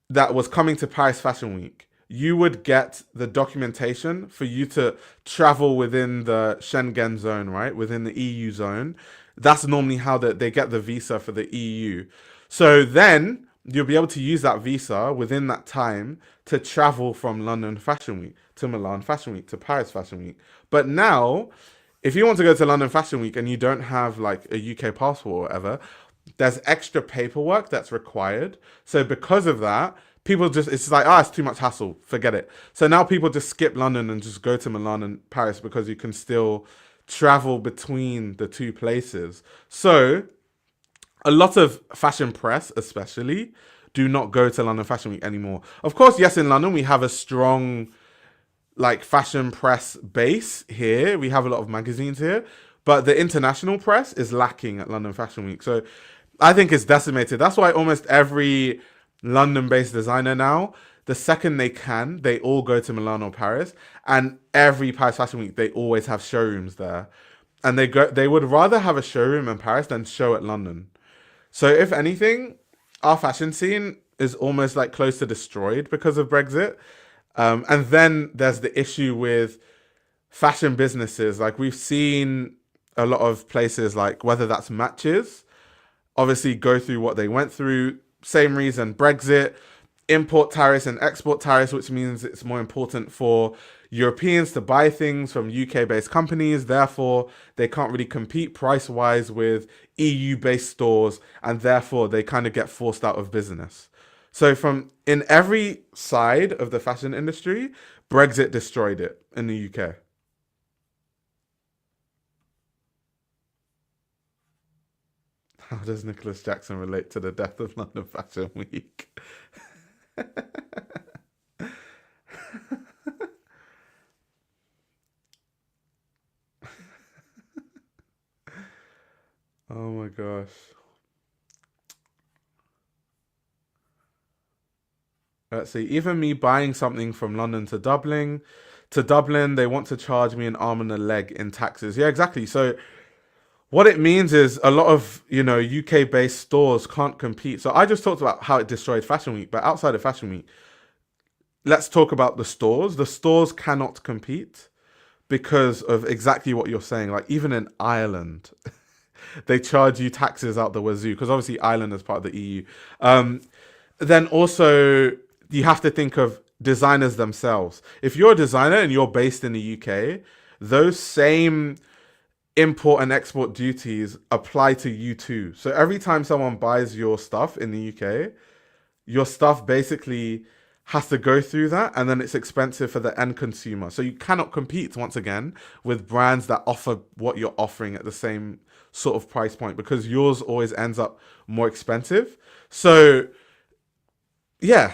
that was coming to Paris Fashion Week, you would get the documentation for you to travel within the Schengen zone, right? Within the EU zone. That's normally how they get the visa for the EU. So then you'll be able to use that visa within that time to travel from London Fashion Week to Milan Fashion Week to Paris Fashion Week. But now, if you want to go to London Fashion Week and you don't have like a UK passport or whatever, there's extra paperwork that's required. So because of that, people just, it's like, it's too much hassle, forget it. So now people just skip London and just go to Milan and Paris because you can still travel between the two places. So a lot of fashion press, especially, do not go to London Fashion Week anymore. Of course, yes, in London we have a strong like fashion press base here. We have a lot of magazines here, but the international press is lacking at London Fashion Week. So I think it's decimated. That's why almost every London-based designer now, the second they can, they all go to Milan or Paris, and every Paris Fashion Week they always have showrooms there, and they would rather have a showroom in Paris than show at London. So if anything, our fashion scene is almost like close to destroyed because of Brexit. And then there's the issue with fashion businesses. Like we've seen a lot of places, like whether that's Matches, obviously go through what they went through. Same reason, Brexit, import tariffs and export tariffs, which means it's more important for Europeans to buy things from UK based companies. Therefore, they can't really compete price wise with EU based stores, and therefore they kind of get forced out of business. So, from in every side of the fashion industry, Brexit destroyed it in the UK. How does Nicholas Jackson relate to the death of London Fashion Week? Oh my gosh. Let's see. Even me buying something from London to Dublin, they want to charge me an arm and a leg in taxes. Yeah, exactly. So what it means is a lot of UK based stores can't compete. So I just talked about how it destroyed Fashion Week, but outside of Fashion Week, let's talk about the stores. The stores cannot compete because of exactly what you're saying. Like even in Ireland, they charge you taxes out the wazoo because obviously Ireland is part of the EU. Then also you have to think of designers themselves. If you're a designer and you're based in the UK, those same import and export duties apply to you too. So every time someone buys your stuff in the UK, your stuff basically has to go through that, and then it's expensive for the end consumer. So you cannot compete once again with brands that offer what you're offering at the same sort of price point because yours always ends up more expensive. So yeah,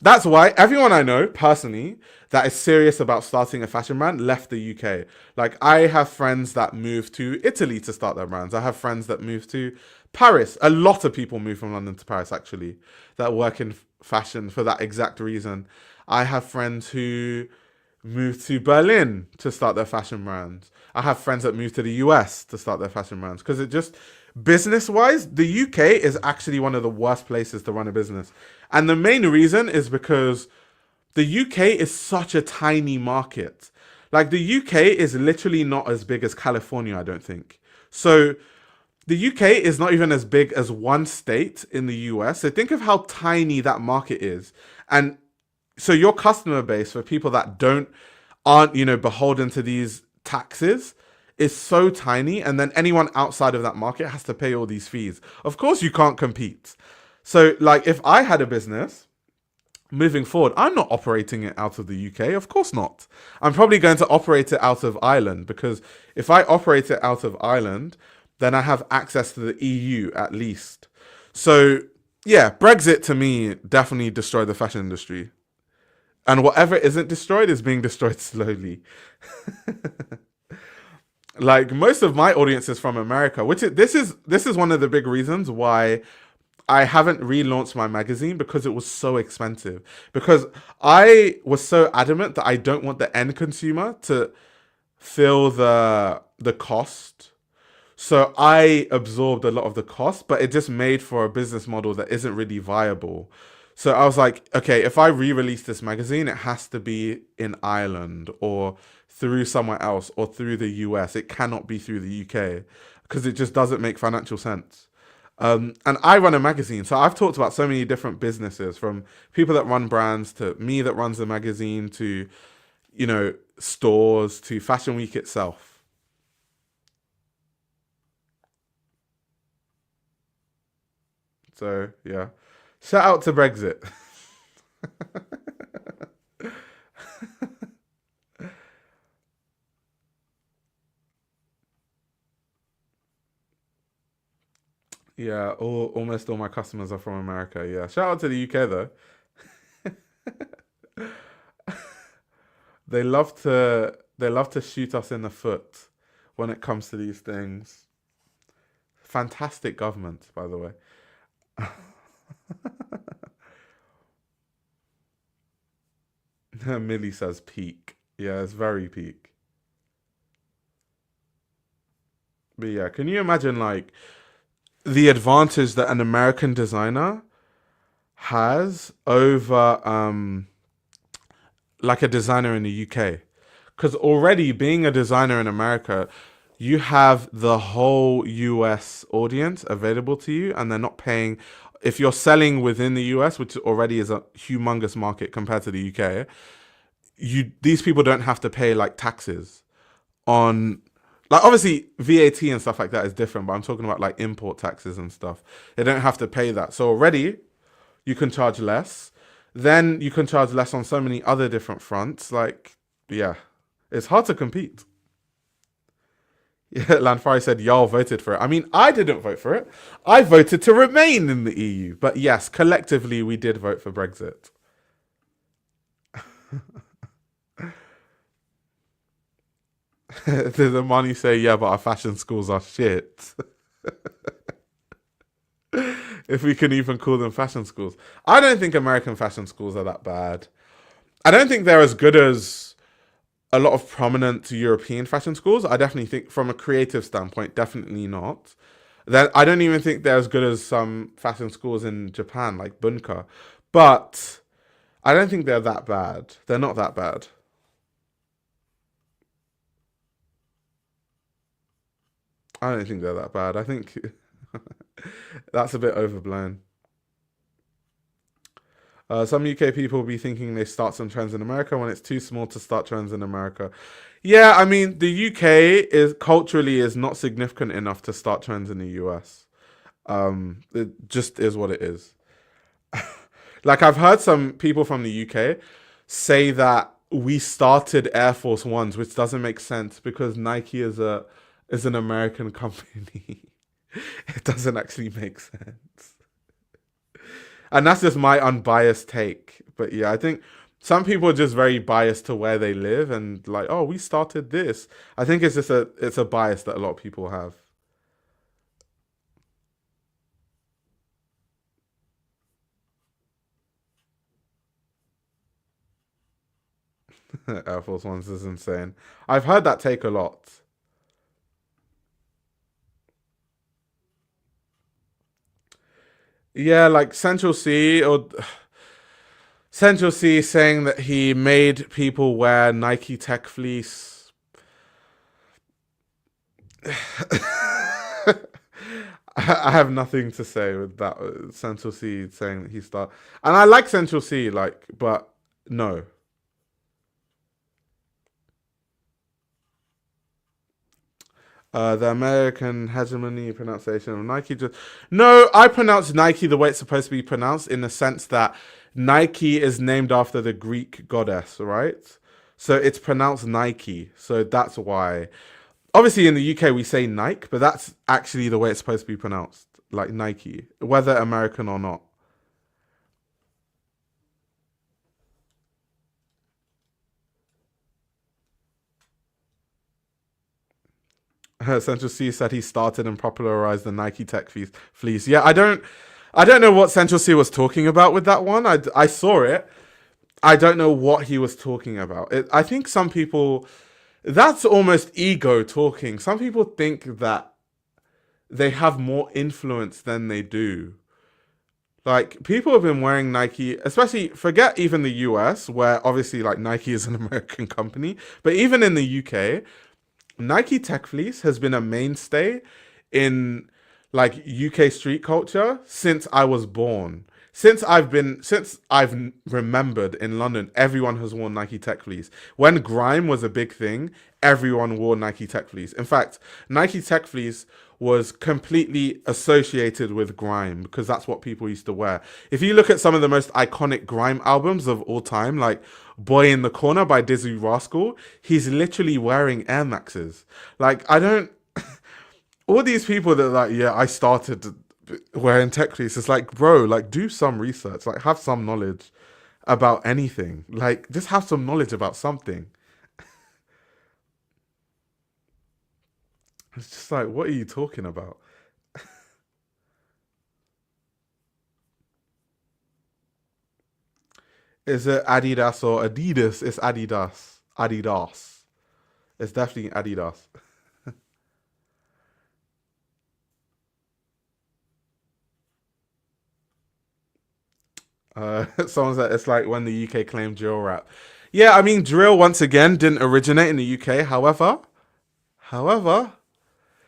that's why everyone I know personally that is serious about starting a fashion brand left the UK. Like I have friends that moved to Italy to start their brands. I have friends that moved to Paris. A lot of people move from London to Paris actually that work in fashion for that exact reason. I have friends who moved to Berlin to start their fashion brands. I have friends that moved to the US to start their fashion brands because it just business wise, the UK is actually one of the worst places to run a business. And the main reason is because the UK is such a tiny market. Like the UK is literally not as big as California, I don't think. So the UK is not even as big as one state in the US. So think of how tiny that market is. And so your customer base for people that aren't beholden to these taxes is so tiny, and then anyone outside of that market has to pay all these fees. Of course you can't compete. So like if I had a business moving forward, I'm not operating it out of the UK, of course not. I'm probably going to operate it out of Ireland, because if I operate it out of Ireland, then I have access to the EU at least. So yeah, Brexit to me definitely destroyed the fashion industry. And whatever isn't destroyed is being destroyed slowly. Like most of my audience is from America, this is one of the big reasons why I haven't relaunched my magazine, because it was so expensive. Because I was so adamant that I don't want the end consumer to feel the cost. So I absorbed a lot of the cost, but it just made for a business model that isn't really viable. So I was like, okay, if I re-release this magazine, it has to be in Ireland or through somewhere else or through the US. It cannot be through the UK because it just doesn't make financial sense. And I run a magazine, so I've talked about so many different businesses, from people that run brands to me that runs the magazine to, stores to Fashion Week itself. So yeah, shout out to Brexit. Yeah, almost all my customers are from America. Yeah, shout out to the UK though. They love to shoot us in the foot when it comes to these things. Fantastic government, by the way. Millie says peak. Yeah, it's very peak. But yeah, can you imagine like the advantage that an American designer has over like a designer in the UK. Because already being a designer in America, you have the whole US audience available to you, and they're not paying. If you're selling within the US, which already is a humongous market compared to the UK, these people don't have to pay like taxes on, like, obviously VAT and stuff like that is different, but I'm talking about like import taxes and stuff. They don't have to pay that. So already you can charge less. Then you can charge less on so many other different fronts. Like, yeah, it's hard to compete. Yeah, Lanfari said y'all voted for it. I mean, I didn't vote for it. I voted to remain in the EU. But yes, collectively we did vote for Brexit. Did the money say, yeah, but our fashion schools are shit? If we can even call them fashion schools. I don't think American fashion schools are that bad. I don't think they're as good as a lot of prominent European fashion schools. I definitely think, from a creative standpoint, definitely not. That I don't even think they're as good as some fashion schools in Japan, like Bunka. But I don't think they're that bad. They're not that bad. I don't think they're that bad. I think that's a bit overblown. Some UK people will be thinking they start some trends in America when it's too small to start trends in America. Yeah, I mean the UK is culturally is not significant enough to start trends in the US. It just is what it is. Like, I've heard some people from the UK say that we started Air Force Ones, which doesn't make sense because Nike is an American company. It doesn't actually make sense. And that's just my unbiased take. But yeah, I think some people are just very biased to where they live and like, oh, we started this. I think it's a bias that a lot of people have. Air Force Ones is insane. I've heard that take a lot. Yeah, like Central C saying that he made people wear Nike Tech Fleece. I have nothing to say with that. Central C saying that he start, and I like Central C, like, but no. The American hegemony pronunciation of Nike. Just no, I pronounce Nike the way it's supposed to be pronounced, in the sense that Nike is named after the Greek goddess, right? So it's pronounced Nike. So that's why. Obviously, in the UK we say Nike, but that's actually the way it's supposed to be pronounced, like Nike, whether American or not. Central C said he started and popularized the Nike Tech fleece. Yeah, I don't know what Central C was talking about with that one. I saw it. I don't know what he was talking about. I think some people, that's almost ego talking. Some people think that they have more influence than they do. Like, people have been wearing Nike, especially, forget even the US, where obviously like Nike is an American company, but even in the UK, Nike Tech Fleece has been a mainstay in like UK street culture since I was born. Since I've remembered in London, everyone has worn Nike Tech Fleece. When grime was a big thing, everyone wore Nike Tech Fleece. In fact, Nike Tech Fleece was completely associated with grime because that's what people used to wear. If you look at some of the most iconic grime albums of all time, like Boy in the Corner by Dizzy Rascal, he's literally wearing Air Maxes. Like, I don't. All these people that are like, yeah, I started wearing tech fleece. It's like, bro, like, do some research, like, have some knowledge about anything. Like, just have some knowledge about something. It's just like, what are you talking about? Is it Adidas or Adidas? It's Adidas. Adidas. It's definitely Adidas. Someone said it's like when the UK claimed drill rap. Yeah, I mean, drill once again didn't originate in the UK. However,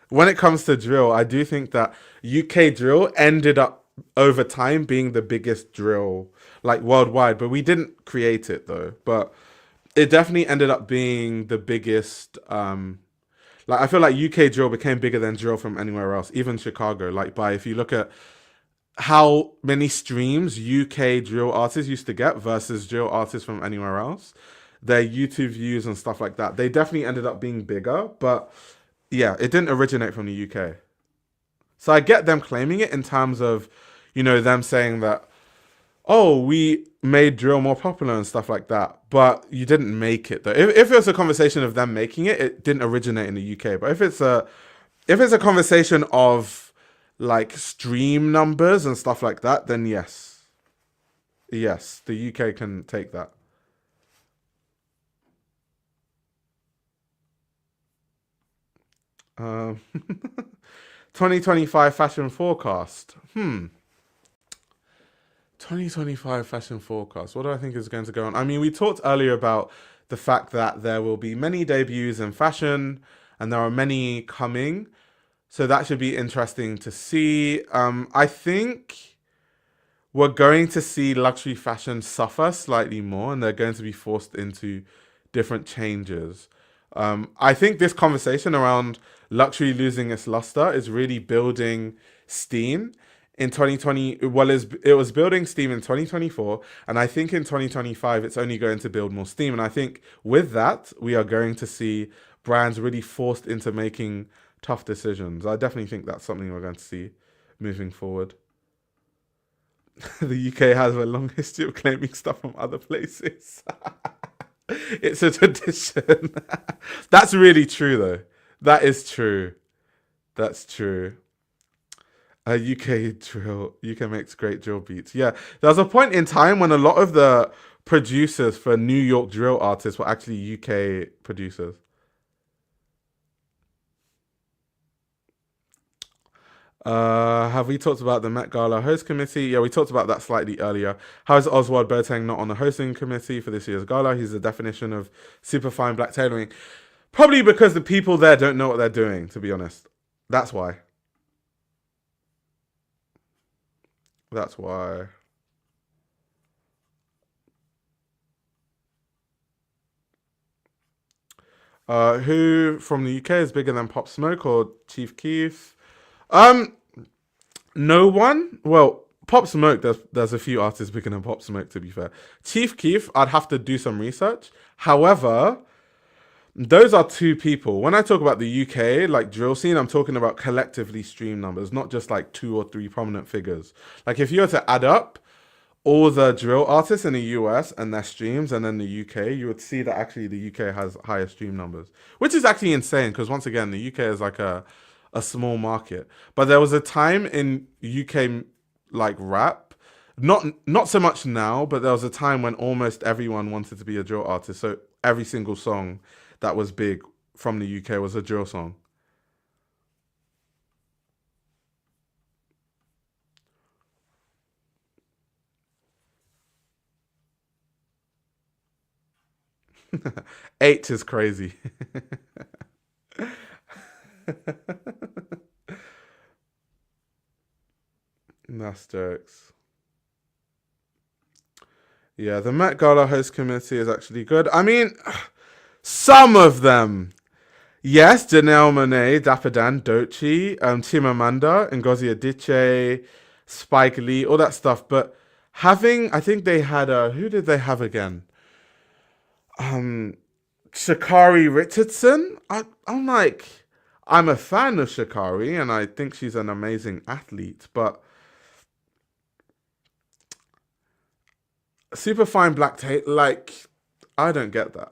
when it comes to drill, I do think that UK drill ended up over time being the biggest drill like worldwide, but we didn't create it though. But it definitely ended up being the biggest. Like I feel like UK drill became bigger than drill from anywhere else, even Chicago. Like by if you look at how many streams UK drill artists used to get versus drill artists from anywhere else, their YouTube views and stuff like that, they definitely ended up being bigger. But yeah, it didn't originate from the UK. So I get them claiming it in terms of, them saying that, oh, we made drill more popular and stuff like that. But you didn't make it though. If it was a conversation of them making it, it didn't originate in the UK. But if it's a conversation of like stream numbers and stuff like that, then yes, the UK can take that. Um, 2025 fashion forecast. 2025 fashion forecast. What do I think is going to go on? I mean, we talked earlier about the fact that there will be many debuts in fashion and there are many coming. So that should be interesting to see. I think we're going to see luxury fashion suffer slightly more and they're going to be forced into different changes. I think this conversation around luxury losing its luster is really building steam in 2020. Well, it was building steam in 2024, and I think in 2025 it's only going to build more steam. And I think with that, we are going to see brands really forced into making tough decisions. I definitely think that's something we're going to see moving forward. The UK has a long history of claiming stuff from other places. It's a tradition. That's really true, though. That is true. That's true. UK drill. UK makes great drill beats. Yeah, there was a point in time when a lot of the producers for New York drill artists were actually UK producers. Have we talked about the Met Gala host committee? Yeah, we talked about that slightly earlier. How is Oswald Boateng not on the hosting committee for this year's gala? He's the definition of superfine black tailoring. Probably because the people there don't know what they're doing, to be honest. That's why. That's why. Who from the UK is bigger than Pop Smoke or Chief Keef? Um, no one. Well, Pop Smoke. There's a few artists bigger than Pop Smoke. To be fair, Chief Keef. I'd have to do some research. However, those are two people. When I talk about the UK, like drill scene, I'm talking about collectively stream numbers, not just like two or three prominent figures. Like if you were to add up all the drill artists in the US and their streams and then the UK, you would see that actually the UK has higher stream numbers, which is actually insane because once again, the UK is like a small market. But there was a time in UK like rap, not so much now, but there was a time when almost everyone wanted to be a drill artist. So every single song that was big from the UK was a drill song. 8 is crazy. That's jokes. Yeah, the Met Gala host committee is actually good. I mean, some of them. Yes, Janelle Monáe, Dapper Dan, Doechii, Chimamanda, Ngozi Adichie, Spike Lee, all that stuff. But I think they had who did they have again? Um, Shakari Richardson. I'm like, I'm a fan of Shakari, and I think she's an amazing athlete. But Superfine Black Tape, like, I don't get that.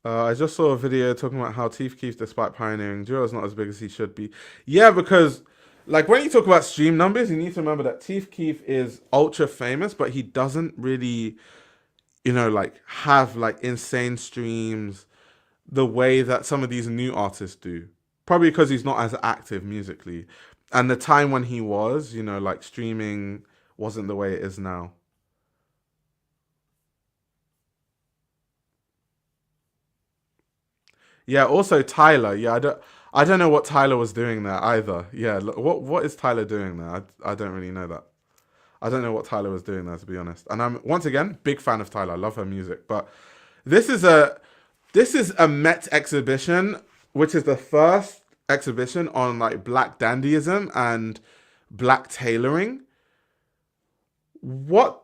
I just saw a video talking about how Chief Keef, despite pioneering drill, is not as big as he should be. Yeah, because like when you talk about stream numbers, you need to remember that Chief Keef is ultra famous, but he doesn't really, like have like insane streams the way that some of these new artists do. Probably because he's not as active musically. And the time when he was, like streaming wasn't the way it is now. Yeah, also Tyler. Yeah, I don't know what Tyler was doing there either. Yeah, what is Tyler doing there? I don't really know that. I don't know what Tyler was doing there, to be honest. And I'm once again big fan of Tyler. I love her music, but this is a this is a Met exhibition, which is the first exhibition on like black dandyism and black tailoring. What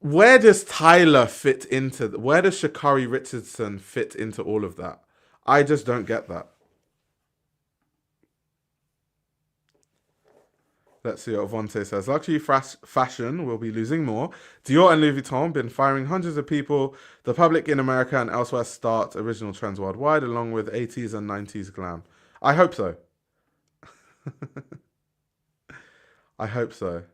Where does Tyler fit into? Where does Shakari Richardson fit into all of that? I just don't get that. Let's see what Vontae says. Luxury fashion will be losing more. Dior and Louis Vuitton been firing hundreds of people. The public in America and elsewhere start original trends worldwide, along with 80s and 90s glam. I hope so. I hope so.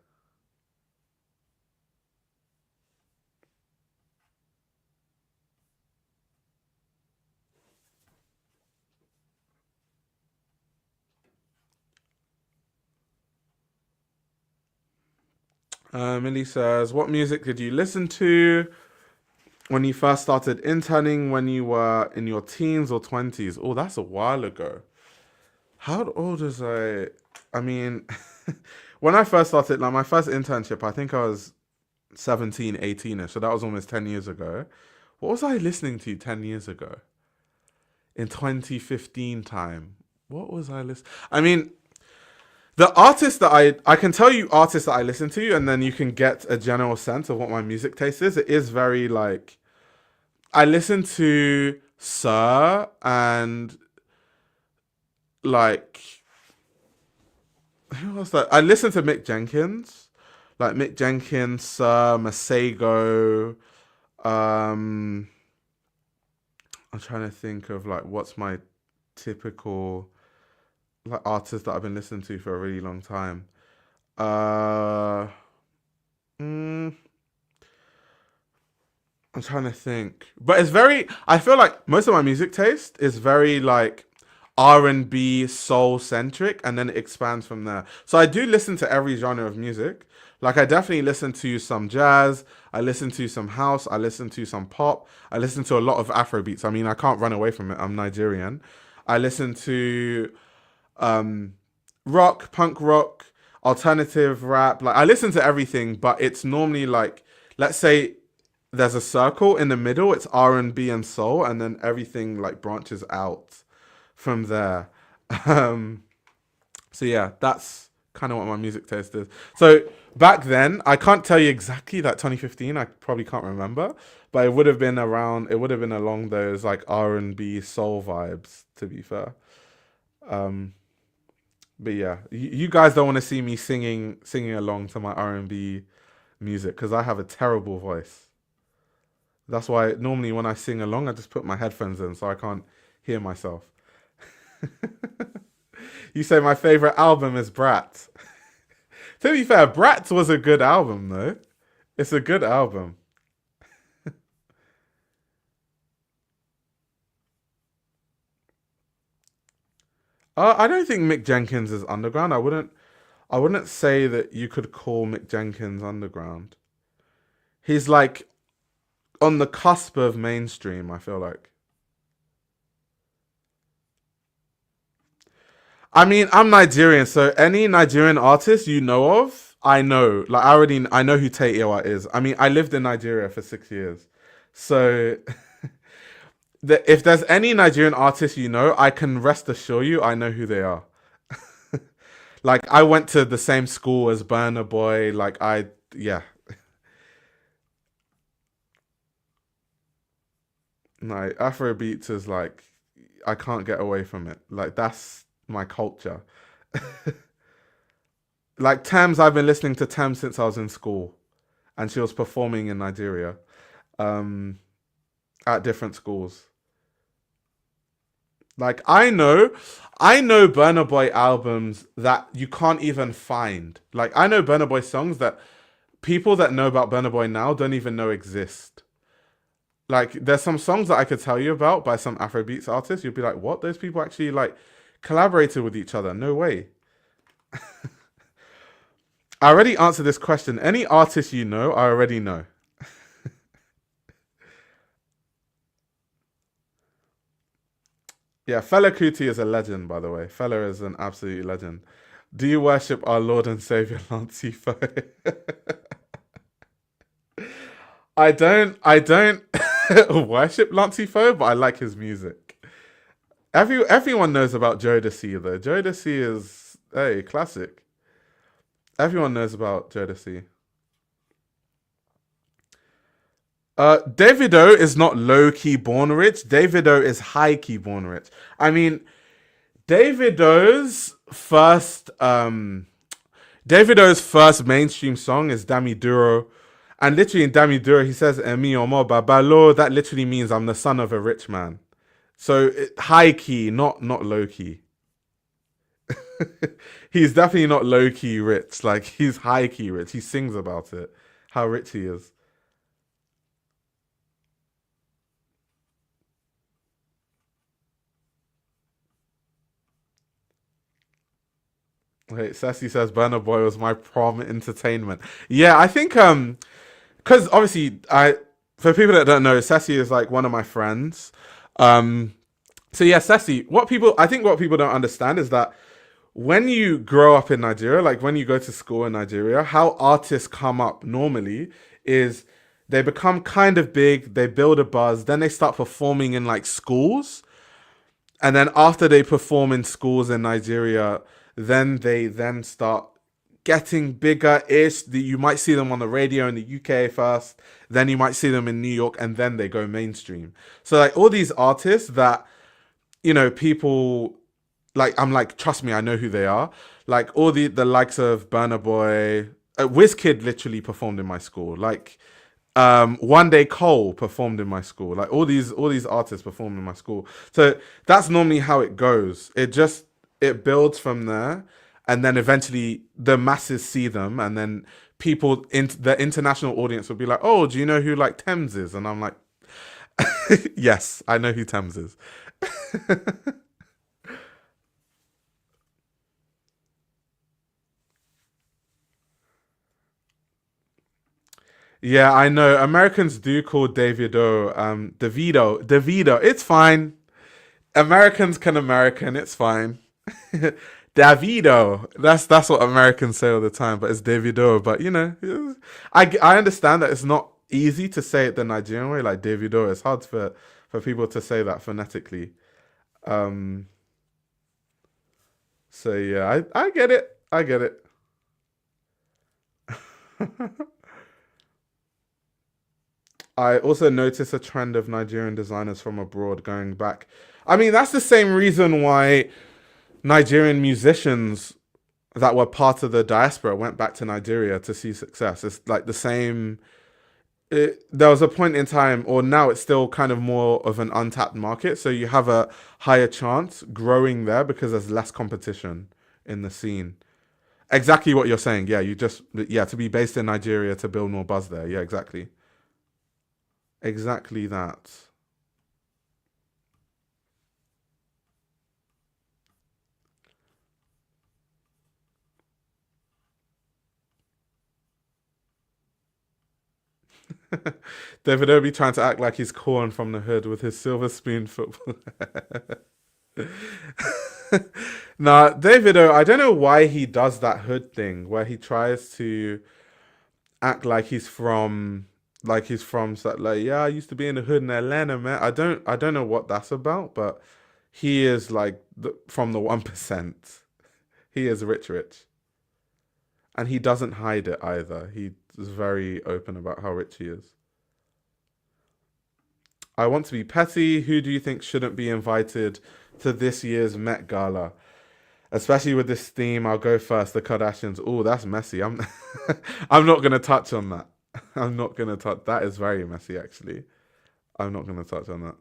Millie says, "What music did you listen to when you first started interning? When you were in your teens or 20s?" Oh, that's a while ago. How old was I? I mean, when I first started, like my first internship, I think I was 17, 18ish. So that was almost 10 years ago. What was I listening to 10 years ago? In 2015 time. What was I listening? I mean, the artists that I can tell you artists that I listen to, and then you can get a general sense of what my music taste is. It is very like I listen to Sir and like who was that? I listen to Mick Jenkins, like Mick Jenkins, Sir Masego. Um, I'm trying to think of like what's my typical like artist that I've been listening to for a really long time. Uh, mm, I'm trying to think, but it's very. I feel like most of my music taste is very like R&B soul centric, and then it expands from there. So I do listen to every genre of music. Like I definitely listen to some jazz. I listen to some house. I listen to some pop. I listen to a lot of Afro beats. I mean, I can't run away from it. I'm Nigerian. I listen to um, rock, punk rock, alternative rap. Like I listen to everything, but it's normally like, let's say there's a circle in the middle. It's R&B and soul, and then everything like branches out from there. Um, so yeah, that's kind of what my music taste is. So back then, I can't tell you exactly that 2015. I probably can't remember, but it would have been around. It would have been along those like R&B soul vibes. To be fair, um, but yeah, you guys don't want to see me singing along to my R&B music because I have a terrible voice. That's why normally when I sing along, I just put my headphones in so I can't hear myself. You say my favorite album is Brat. To be fair, Brat was a good album though. It's a good album. I don't think Mick Jenkins is underground. I wouldn't say that you could call Mick Jenkins underground. He's like on the cusp of mainstream, I feel like. I mean, I'm Nigerian, so any Nigerian artist you know of, I know. Like I know who Tate Iwa is. I mean, I lived in Nigeria for 6 years. So if there's any Nigerian artist you know, I can rest assure you I know who they are. Like I went to the same school as Burna Boy. Yeah, like Afrobeats is like I can't get away from it. Like that's my culture. Like Thames, I've been listening to Thames since I was in school, and she was performing in Nigeria, um, at different schools. Like I know Burna Boy albums that you can't even find. Like I know Burna Boy songs that people that know about Burna Boy now don't even know exist. Like there's some songs that I could tell you about by some Afrobeats artists. You'd be like, what? Those people actually like collaborated with each other. No way. I already answered this question. Any artist you know, I already know. Yeah, Fela Kuti is a legend, by the way. Fela is an absolute legend. Do you worship our Lord and Savior Lancifo? I don't worship Lancifo, but I like his music. Everyone knows about Jodeci though. Jodeci is a classic. Everyone knows about Jodeci. Davido is not low key born rich. Davido is high key born rich. I mean, Davido's first Davido's first mainstream song is Dami Duro. And literally in Dami Duro, he says, Emi Omo Babalo. That literally means I'm the son of a rich man. So high key, not low key. He's definitely not low key rich. Like he's high key rich. He sings about it, how rich he is. Wait, Sassy says Burner Boy was my prom entertainment. Yeah, I think because obviously I for people that don't know, Sassy is like one of my friends. Um, so yeah, Sassy. What people don't understand is that when you grow up in Nigeria, like when you go to school in Nigeria, how artists come up normally is they become kind of big, they build a buzz, then they start performing in like schools, and then after they perform in schools in Nigeria, then they then start getting bigger ish. You might see them on the radio in the UK first, then you might see them in New York, and then they go mainstream. So like all these artists that people like, I'm like, trust me, I know who they are. Like all the likes of Burna Boy, Wizkid literally performed in my school. Like One Day Cole performed in my school. Like all these artists performed in my school. So that's normally how it goes. It builds from there, and then eventually the masses see them, and then people in the international audience will be like, "Oh, do you know who like Thames is?" And I'm like, "Yes, I know who Thames is." Yeah, I know. Americans do call Davido Davido. It's fine. Americans can American. It's fine. Davido. That's what Americans say all the time, but it's Davido. But I understand that it's not easy to say it the Nigerian way, like Davido. It's hard for people to say that phonetically. Um. So yeah, I get it. I get it. I also notice a trend of Nigerian designers from abroad going back. I mean, that's the same reason why Nigerian musicians that were part of the diaspora went back to Nigeria to see success. It's like the same. There was a point in time, or now it's still kind of more of an untapped market. So you have a higher chance growing there because there's less competition in the scene. Exactly what you're saying. Yeah, yeah, to be based in Nigeria to build more buzz there. Yeah, exactly. Exactly that. David Obi trying to act like he's corn from the hood with his silver spoon football. Nah, David O, I don't know why he does that hood thing where he tries to act like yeah, I used to be in the hood in Atlanta, man. I don't know what that's about, but he is like from the 1%. He is rich rich. And he doesn't hide it either. He is very open about how rich he is. I want to be petty. Who do you think shouldn't be invited to this year's Met Gala? Especially with this theme, I'll go first. The Kardashians. Oh, that's messy. I'm not gonna touch on that. I'm not gonna touch. That is very messy, actually. I'm not gonna touch on that.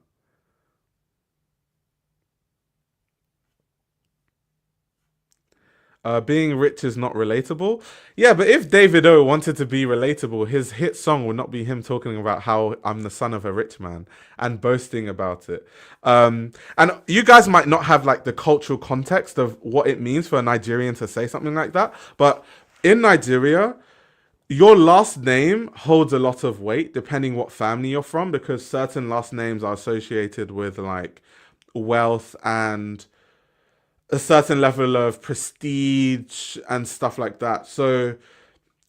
Being rich is not relatable. Yeah, but if David O wanted to be relatable, his hit song would not be him talking about how I'm the son of a rich man and boasting about it. And you guys might not have like the cultural context of what it means for a Nigerian to say something like that, but in Nigeria, your last name holds a lot of weight depending what family you're from, because certain last names are associated with like wealth and a certain level of prestige and stuff like that. So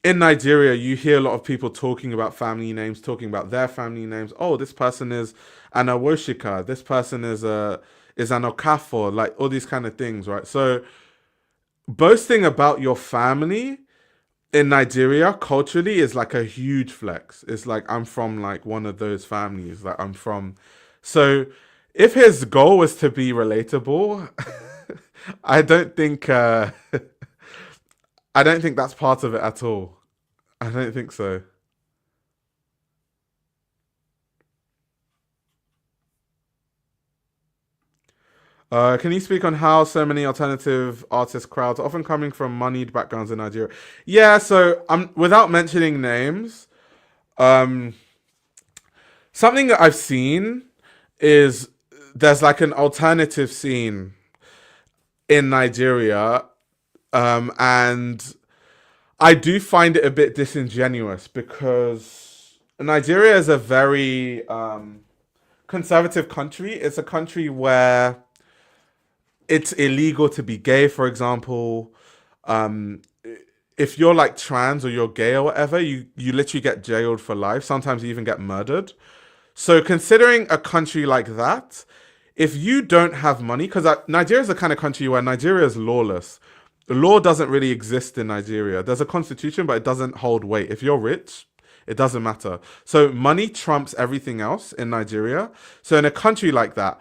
in Nigeria, you hear a lot of people talking about family names, talking about their family names. Oh, this person is an Awoshika. This person is an Okafor. Like all these kind of things, right? So boasting about your family in Nigeria culturally is like a huge flex. It's like I'm from like one of those families. Like I'm from. So if his goal was to be relatable, I don't think I don't think that's part of it at all. I don't think so. Can you speak on how so many alternative artist crowds, often coming from moneyed backgrounds in Nigeria? Yeah, so without mentioning names, um, something that I've seen is there's like an alternative scene in Nigeria, and I do find it a bit disingenuous because Nigeria is a very conservative country. It's a country where it's illegal to be gay, for example. Um, if you're like trans or you're gay or whatever, you literally get jailed for life. Sometimes you even get murdered. So considering a country like that, if you don't have money, because Nigeria is the kind of country where Nigeria is lawless. The law doesn't really exist in Nigeria. There's a constitution, but it doesn't hold weight. If you're rich, it doesn't matter. So money trumps everything else in Nigeria. So in a country like that,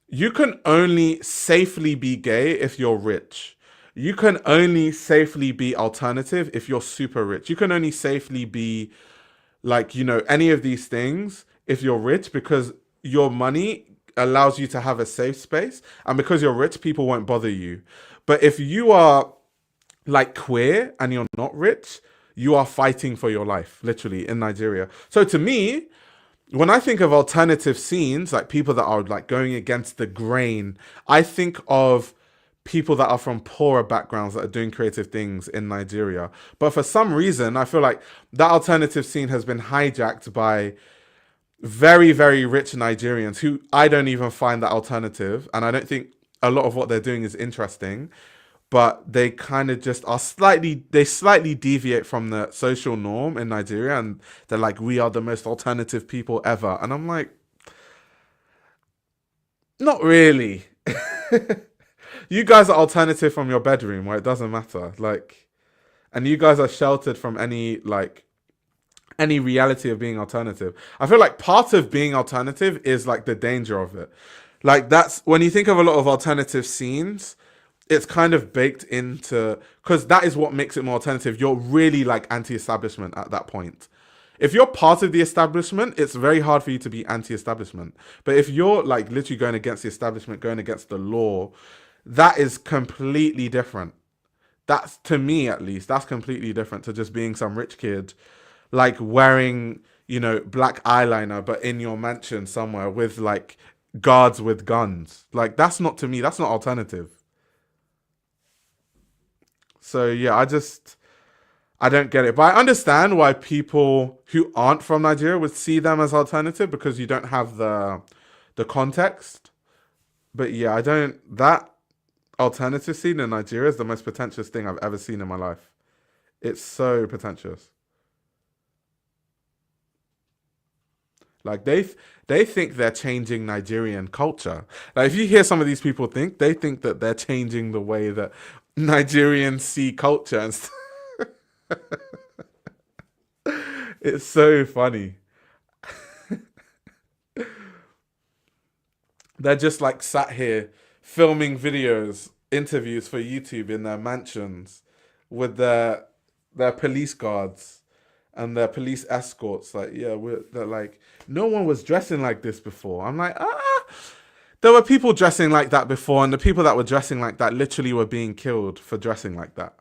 you can only safely be gay if you're rich. You can only safely be alternative if you're super rich. You can only safely be like, any of these things if you're rich because your money allows you to have a safe space. And because you're rich, people won't bother you. But if you are like queer and you're not rich, you are fighting for your life, literally, in Nigeria. So to me, when I think of alternative scenes, like people that are like going against the grain, I think of people that are from poorer backgrounds that are doing creative things in Nigeria. But for some reason, I feel like that alternative scene has been hijacked by very, very rich Nigerians who I don't even find that alternative. And I don't think a lot of what they're doing is interesting, but they kind of just are they slightly deviate from the social norm in Nigeria, and they're like, we are the most alternative people ever. And I'm like, not really. You guys are alternative from your bedroom where it doesn't matter. Like, and you guys are sheltered from any reality of being alternative. I feel like part of being alternative is like the danger of it. Like that's when you think of a lot of alternative scenes, it's kind of baked into because that is what makes it more alternative. You're really like anti-establishment at that point. If you're part of the establishment, it's very hard for you to be anti-establishment. But if you're like literally going against the establishment, going against the law, that is completely different. That's to me at least, that's completely different to just being some rich kid like wearing, black eyeliner but in your mansion somewhere with like guards with guns. Like that's not to me, that's not alternative. So yeah, I don't get it. But I understand why people who aren't from Nigeria would see them as alternative because you don't have the context. But yeah, I don't that alternative scene in Nigeria is the most pretentious thing I've ever seen in my life. It's so pretentious. Like they think they're changing Nigerian culture. Like if you hear some of these people think, they think that they're changing the way that Nigerians see culture and it's so funny. They're just like sat here filming videos, interviews for YouTube in their mansions with their police guards and their police escorts. Like, yeah, they're like, no one was dressing like this before. I'm like, ah. There were people dressing like that before, and the people that were dressing like that literally were being killed for dressing like that.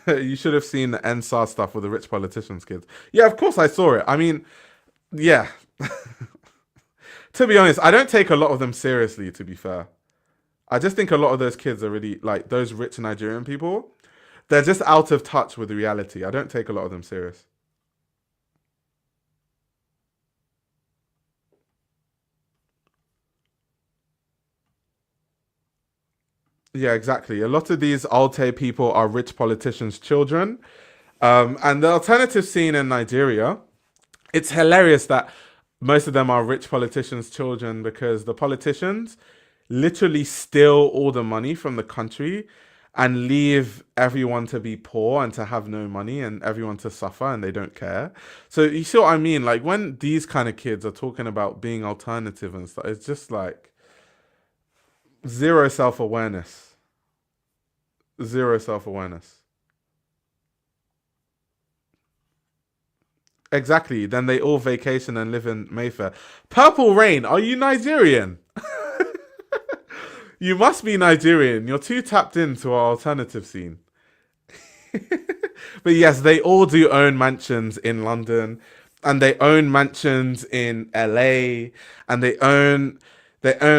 You should have seen the NSAR stuff with the rich politicians' kids. Yeah, of course I saw it. I mean, yeah. To be honest, I don't take a lot of them seriously, to be fair. I just think a lot of those kids are really, like, those rich Nigerian people, they're just out of touch with reality. I don't take a lot of them serious. Yeah, exactly. A lot of these Alte people are rich politicians' children. And the alternative scene in Nigeria, it's hilarious that most of them are rich politicians' children because the politicians literally steal all the money from the country and leave everyone to be poor and to have no money and everyone to suffer and they don't care. So you see what I mean? Like when these kind of kids are talking about being alternative and stuff, it's just like zero self awareness. Zero self awareness. Exactly. Then they all vacation and live in Mayfair. Purple Rain, are you Nigerian? You must be Nigerian. You're too tapped into our alternative scene. But yes, they all do own mansions in London, and they own mansions in LA, and they own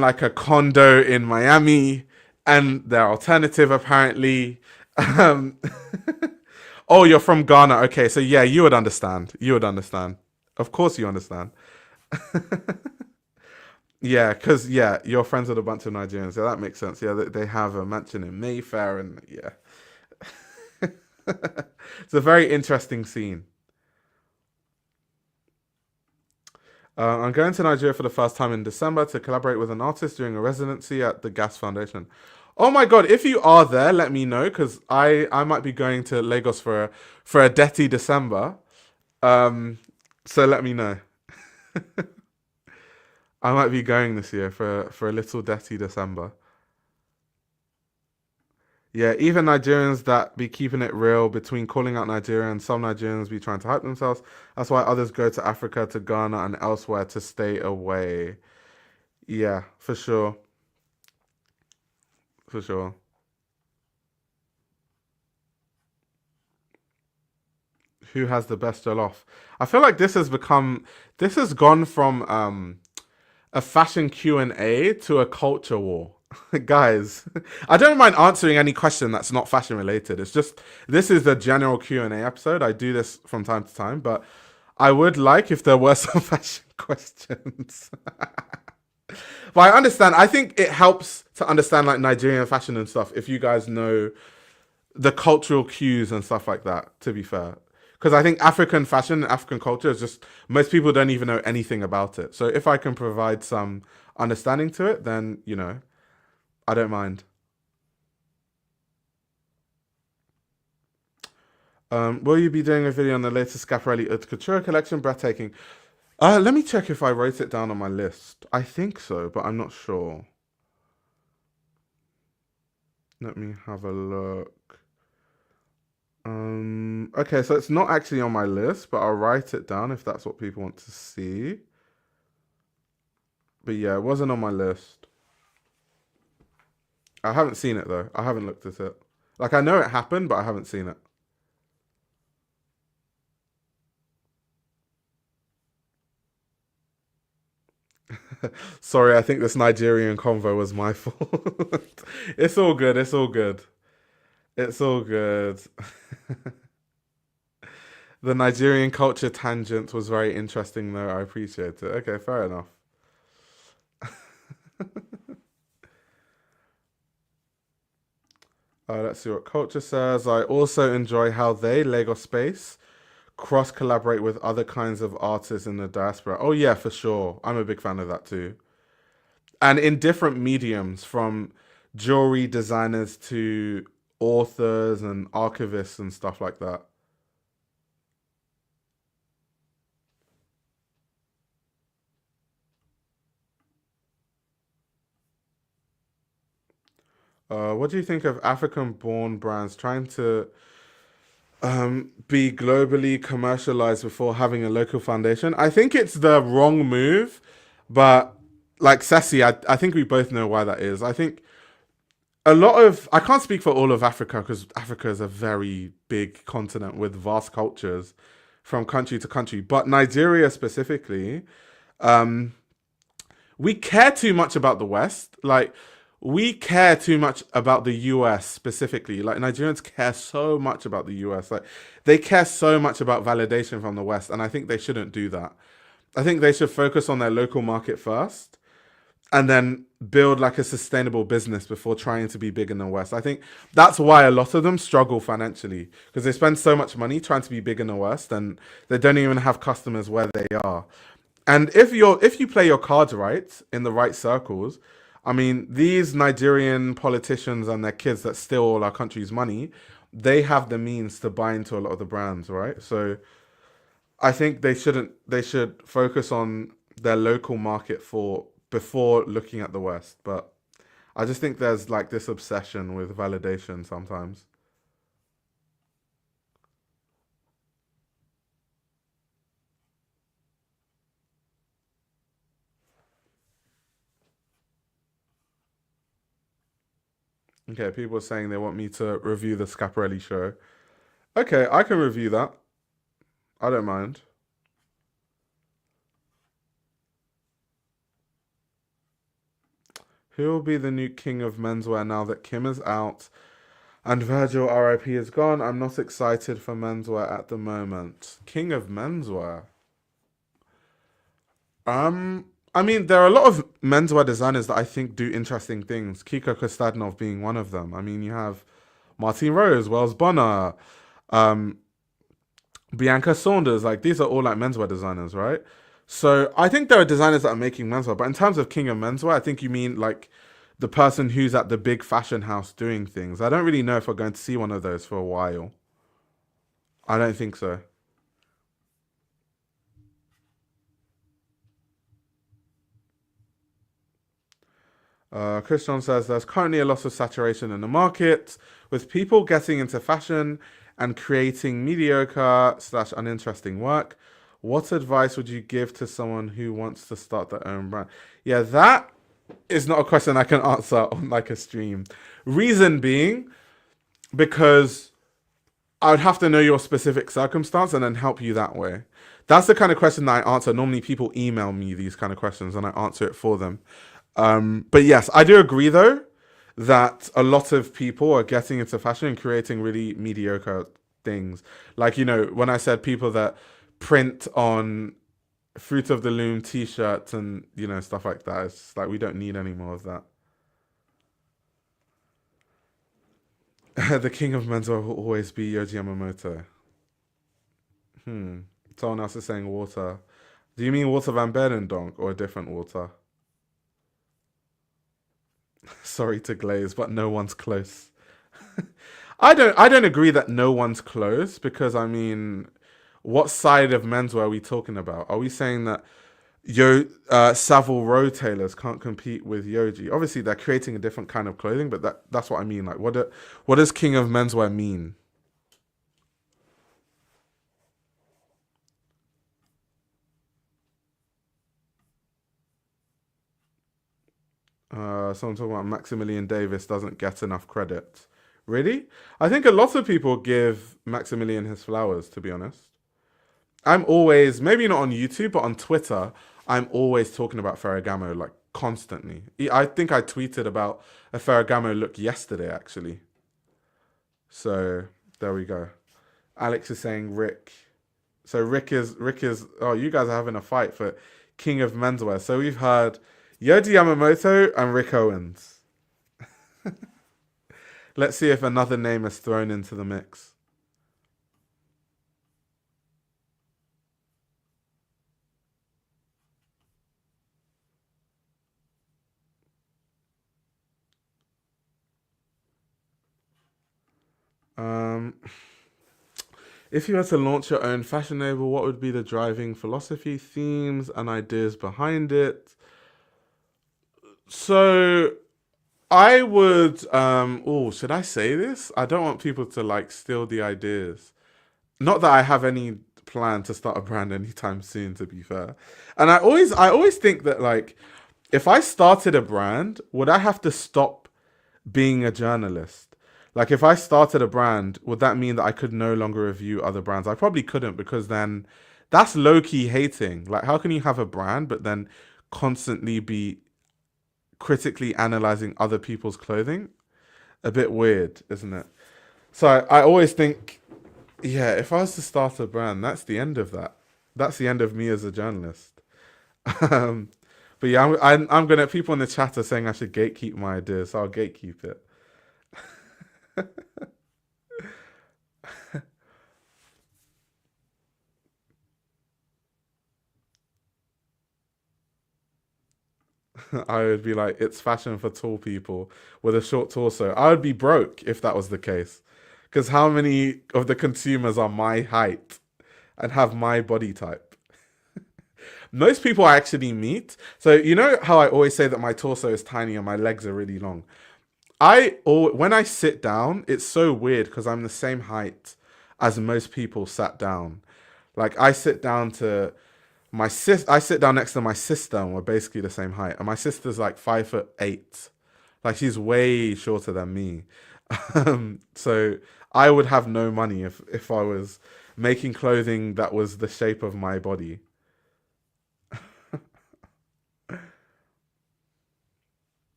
like a condo in Miami, and they're alternative apparently. Um, oh, you're from Ghana. Okay, so yeah, you would understand. You would understand. Of course, you understand. Yeah, because yeah, you're friends with a bunch of Nigerians. Yeah, that makes sense. Yeah, they have a mansion in Mayfair, and yeah, it's a very interesting scene. I'm going to Nigeria for the first time in December to collaborate with an artist during a residency at the Gas Foundation. Oh my god! If you are there, let me know because I might be going to Lagos for a Detty December. Um, so let me know. I might be going this year for a little Detty December. Yeah, even Nigerians that be keeping it real between calling out Nigeria and some Nigerians be trying to hype themselves. That's why others go to Africa, to Ghana, and elsewhere to stay away. Yeah, for sure. For sure. Who has the best jollof? I feel like this has gone from a fashion Q&A to a culture war. Guys, I don't mind answering any question that's not fashion related. It's just this is the general Q&A episode. I do this from time to time, but I would like if there were some fashion questions. But I understand. I think it helps to understand like Nigerian fashion and stuff if you guys know the cultural cues and stuff like that, to be fair. Because I think African fashion and African culture is just, most people don't even know anything about it. So if I can provide some understanding to it, then, I don't mind. Will you be doing a video on the latest Scaparelli Haute Couture collection? Breathtaking. Let me check if I wrote it down on my list. I think so, but I'm not sure. Let me have a look. Okay, so it's not actually on my list, but I'll write it down if that's what people want to see. But yeah, it wasn't on my list. I haven't seen it though. I haven't looked at it. Like I know it happened, but I haven't seen it. Sorry, I think this Nigerian convo was my fault. It's all good. It's all good. It's all good. The Nigerian culture tangent was very interesting though. I appreciate it. Okay, fair enough. Let's see what culture says. I also enjoy how they, Lego Space, cross collaborate with other kinds of artists in the diaspora. Oh yeah, for sure. I'm a big fan of that too. And in different mediums, from jewelry designers to authors and archivists and stuff like that. What do you think of African-born brands trying to Be globally commercialized before having a local foundation. I think it's the wrong move, but like Ceci, I think we both know why that is. I think a lot of I can't speak for all of Africa because Africa is a very big continent with vast cultures from country to country. But Nigeria specifically, um, we care too much about the West. Like we care too much about the US specifically. Like Nigerians care so much about the US. Like they care so much about validation from the West, and I think they shouldn't do that. I think they should focus on their local market first and then build like a sustainable business before trying to be big in the West. I think that's why a lot of them struggle financially because they spend so much money trying to be big in the West and they don't even have customers where they are. And if you play your cards right in the right circles, I mean, these Nigerian politicians and their kids that steal all our country's money, they have the means to buy into a lot of the brands, right? So I think they should focus on their local market for before looking at the West. But I just think there's like this obsession with validation sometimes. Okay, people are saying they want me to review the Scaparelli show. Okay, I can review that. I don't mind. Who will be the new king of menswear now that Kim is out and Virgil RIP is gone? I'm not excited for menswear at the moment. King of menswear. Um, I mean, there are a lot of menswear designers that I think do interesting things. Kiko Kostadinov being one of them. I mean, you have Martin Rose, Wells Bonner, um, Bianca Saunders. Like these are all like menswear designers, right? So I think there are designers that are making menswear, but in terms of king of menswear, I think you mean like the person who's at the big fashion house doing things. I don't really know if we're going to see one of those for a while. I don't think so. Christian says there's currently a lot of saturation in the market with people getting into fashion and creating mediocre slash uninteresting work. What advice would you give to someone who wants to start their own brand? Yeah, that is not a question I can answer on like a stream. Reason being, because I would have to know your specific circumstance and then help you that way. That's the kind of question that I answer. Normally, people email me these kind of questions and I answer it for them. But yes, I do agree though that a lot of people are getting into fashion and creating really mediocre things. Like, you know, when I said people that print on Fruit of the Loom t-shirts and, you know, stuff like that, it's just like we don't need any more of that. The king of menswear will always be Yoji Yamamoto. Hmm. Someone else is saying water. Do you mean Water Van Beirendonk or a different water? Sorry to glaze, but no one's close. I don't agree that no one's close because I mean, what side of menswear are we talking about? Are we saying that Savile Row tailors can't compete with Yoji? Obviously, they're creating a different kind of clothing, but that's what I mean. Like, what does King of Menswear mean? Someone talking about Maximilian Davis doesn't get enough credit. Really? I think a lot of people give Maximilian his flowers, to be honest. I'm always, maybe not on YouTube, but on Twitter, I'm always talking about Ferragamo, like constantly. I think I tweeted about a Ferragamo look yesterday, actually. So there we go. Alex is saying Rick. So Rick is. Oh, you guys are having a fight for King of Menswear. So we've heard Yoji Yamamoto and Rick Owens. Let's see if another name is thrown into the mix. Um, if you had to launch your own fashion label, what would be the driving philosophy, themes, and ideas behind it? So I would. Oh, should I say this? I don't want people to like steal the ideas. Not that I have any plan to start a brand anytime soon, to be fair. And I always think that, like, if I started a brand, would I have to stop being a journalist? Like, if I started a brand, would that mean that I could no longer review other brands? I probably couldn't, because then that's low key hating. Like, how can you have a brand but then constantly be critically analyzing other people's clothing? A bit weird, isn't it? So I always think, yeah, if I was to start a brand, that's the end of that. That's the end of me as a journalist. Um, but yeah, I'm gonna. People in the chat are saying I should gatekeep my ideas, so I'll gatekeep it. I would be like, it's fashion for tall people with a short torso. I would be broke if that was the case, because how many of the consumers are my height and have my body type? Most people I actually meet. So you know how I always say that my torso is tiny and my legs are really long. When I sit down, it's so weird because I'm the same height as most people sat down. Like I sit down next to my sister and we're basically the same height. And my sister's like 5'8". Like, she's way shorter than me. So I would have no money if I was making clothing that was the shape of my body.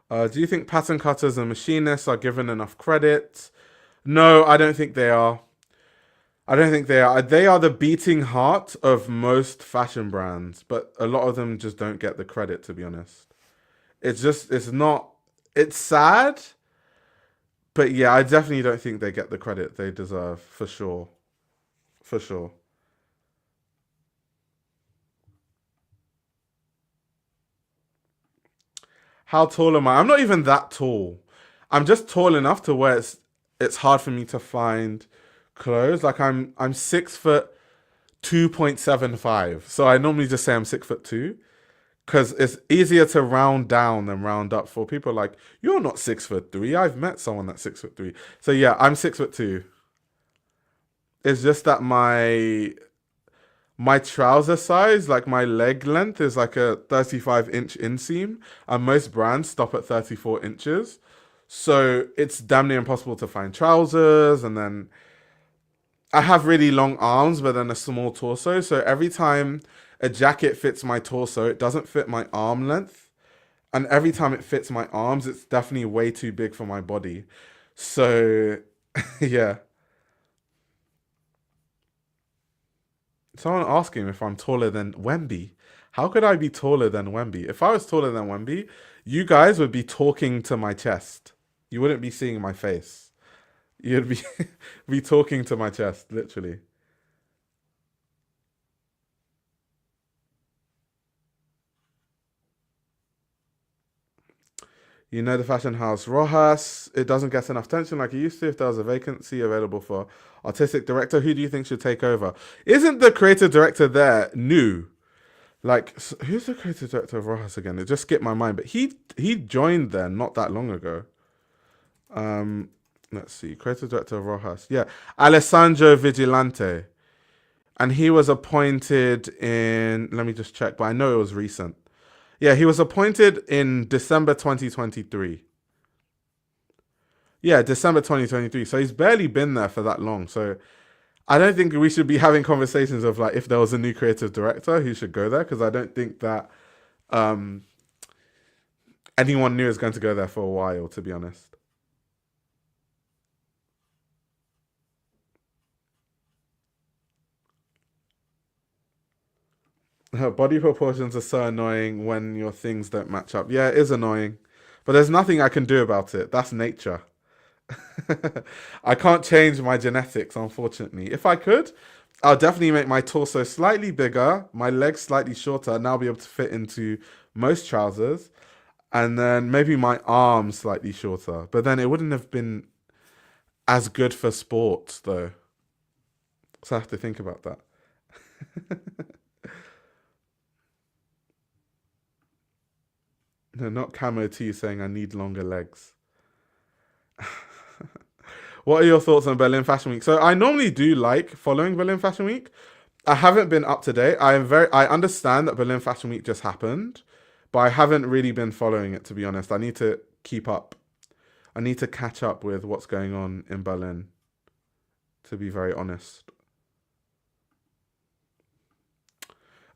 Do you think pattern cutters and machinists are given enough credit? No, I don't think they are. I don't think they are. They are the beating heart of most fashion brands, but a lot of them just don't get the credit, to be honest. It's not, it's sad, but yeah, I definitely don't think they get the credit they deserve, for sure. For sure. How tall am I? I'm not even that tall. I'm just tall enough to where it's hard for me to find clothes. Like, I'm 6 foot 2.75. So I normally just say I'm 6 foot two, because it's easier to round down than round up. For people like, you're not 6 foot three. I've met someone that's 6 foot three. So yeah, I'm 6 foot two. It's just that my trouser size, like my leg length, is like a 35-inch inseam, and most brands stop at 34 inches. So it's damn near impossible to find trousers. And then I have really long arms, but then a small torso. So every time a jacket fits my torso, it doesn't fit my arm length. And every time it fits my arms, it's definitely way too big for my body. So yeah. Someone asking if I'm taller than Wemby. How could I be taller than Wemby? If I was taller than Wemby, you guys would be talking to my chest. You wouldn't be seeing my face. You'd be be talking to my chest, literally. You know the fashion house Rojas. It doesn't get enough attention like it used to. If there was a vacancy available for artistic director, who do you think should take over? Isn't the creative director there new? Like, who's the creative director of Rojas again? It just skipped my mind, but he joined there not that long ago. Um, let's see, creative director of Rojas. Yeah, Alessandro Vigilante, and he was appointed in. Let me just check, but I know it was recent. Yeah, he was appointed in December 2023. Yeah, December 2023. So he's barely been there for that long. So I don't think we should be having conversations of like, if there was a new creative director who should go there, because I don't think that um, anyone new is going to go there for a while, to be honest. Her body proportions are so annoying when your things don't match up. Yeah, it is annoying. But there's nothing I can do about it. That's nature. I can't change my genetics, unfortunately. If I could, I'll definitely make my torso slightly bigger, my legs slightly shorter, and I'll be able to fit into most trousers, and then maybe my arms slightly shorter. But then it wouldn't have been as good for sports, though. So I have to think about that. No, not Camo T saying I need longer legs. What are your thoughts on Berlin Fashion Week? So I normally do like following Berlin Fashion Week. I haven't been up to date. I understand that Berlin Fashion Week just happened, but I haven't really been following it, to be honest. I need to keep up. I need to catch up with what's going on in Berlin, to be very honest.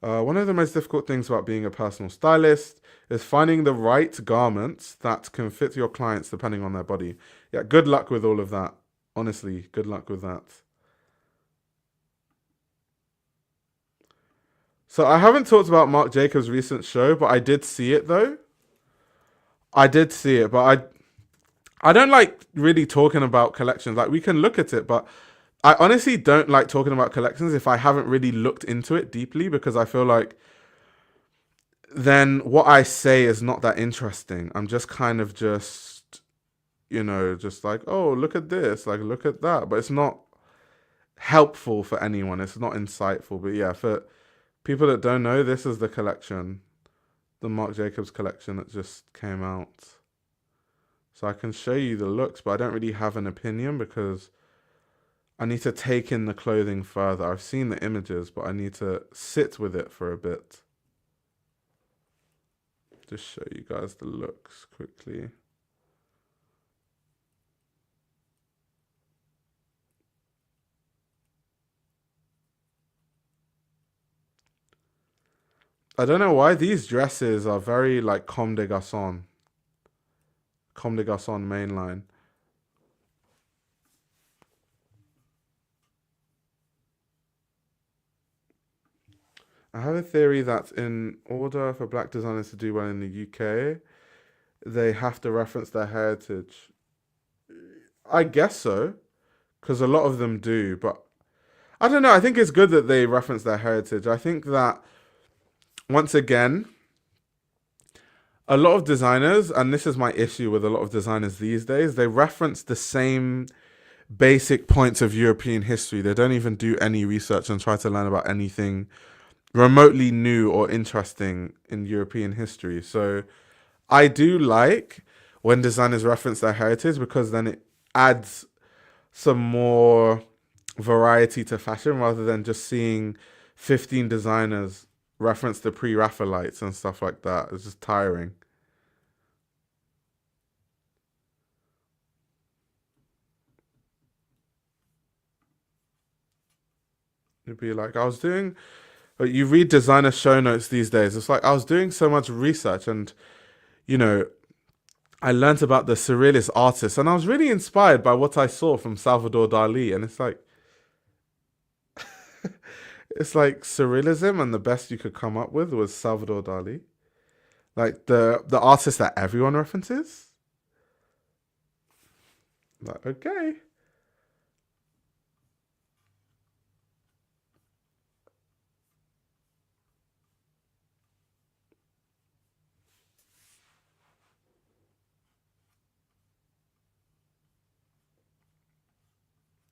One of the most difficult things about being a personal stylist is finding the right garments that can fit your clients depending on their body. Yeah, good luck with all of that. Honestly, good luck with that. So I haven't talked about Marc Jacobs' recent show, but I did see it though. I did see it, but I don't like really talking about collections. Like we can look at it, but I honestly don't like talking about collections if I haven't really looked into it deeply because I feel like then what I say is not that interesting. I'm just kind of just, just like, oh, look at this, like, look at that. But it's not helpful for anyone. It's not insightful. But yeah, for people that don't know, this is the collection, the Marc Jacobs collection that just came out. So I can show you the looks, but I don't really have an opinion because I need to take in the clothing further. I've seen the images, but I need to sit with it for a bit. Just show you guys the looks quickly. I don't know why these dresses are very like Comme des Garçons mainline. I have a theory that in order for black designers to do well in the UK, they have to reference their heritage. I guess so, because a lot of them do, but I don't know. I think it's good that they reference their heritage. I think that once again, a lot of designers, and this is my issue with a lot of designers these days, they reference the same basic points of European history. They don't even do any research and try to learn about anything remotely new or interesting in European history. So I do like when designers reference their heritage because then it adds some more variety to fashion rather than just seeing 15 designers reference the pre-Raphaelites and stuff like that. It's just tiring. It'd be like, you read designer show notes these days. It's like I was doing so much research and, you know, I learnt about the surrealist artists and I was really inspired by what I saw from Salvador Dali. And it's like surrealism and the best you could come up with was Salvador Dali. Like the artist that everyone references. Like, okay.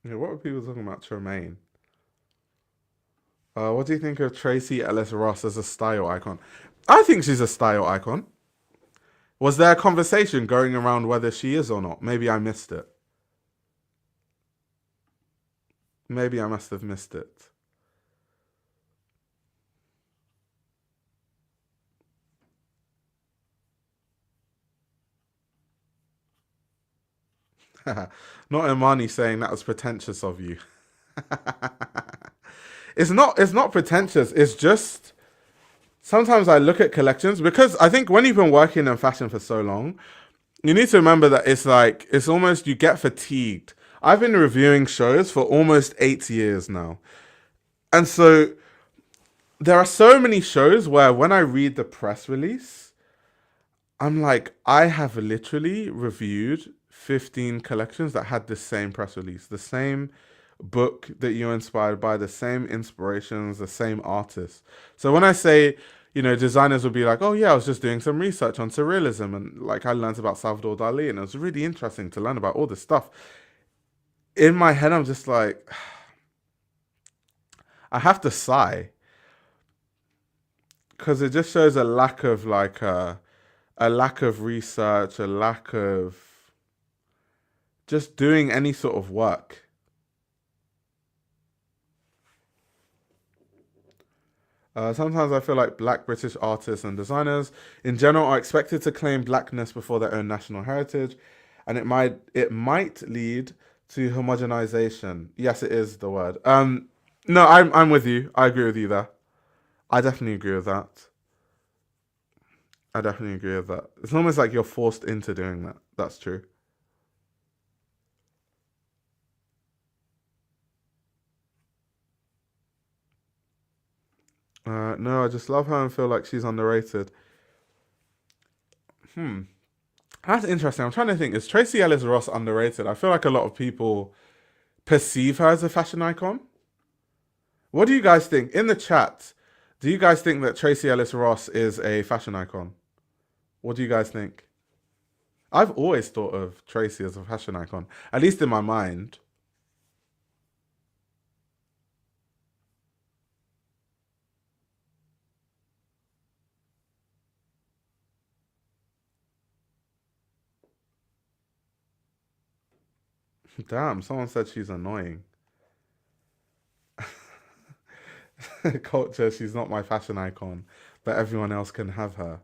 Yeah, what were people talking about? Tremaine. What do you think of Tracy Ellis Ross as a style icon? I think she's a style icon. Was there a conversation going around whether she is or not? Maybe I missed it. Maybe I must have missed it. Not Imani saying that was pretentious of you. It's not pretentious. It's just sometimes I look at collections because I think when you've been working in fashion for so long, you need to remember that it's almost you get fatigued. I've been reviewing shows for almost 8 years now. And so there are so many shows where when I read the press release, I'm like, I have literally reviewed 15 collections that had the same press release, the same book that you're inspired by, the same inspirations, the same artists. So when I say, designers will be like, oh yeah, I was just doing some research on surrealism and like I learned about Salvador Dali and it was really interesting to learn about all this stuff. In my head, I'm just like, I have to sigh because it just shows a lack of a lack of research, a lack of just doing any sort of work. Sometimes I feel like black British artists and designers in general are expected to claim blackness before their own national heritage, and it might lead to homogenization. Yes, it is the word. No, I'm with you. I agree with you there. I definitely agree with that. I definitely agree with that. It's almost like you're forced into doing that. That's true. No, I just love her and feel like she's underrated. Hmm. That's interesting. I'm trying to think. Is Tracy Ellis Ross underrated? I feel like a lot of people perceive her as a fashion icon. What do you guys think? In the chat, do you guys think that Tracy Ellis Ross is a fashion icon? What do you guys think? I've always thought of Tracy as a fashion icon, at least in my mind. Damn, someone said she's annoying. Culture, she's not my fashion icon, but everyone else can have her.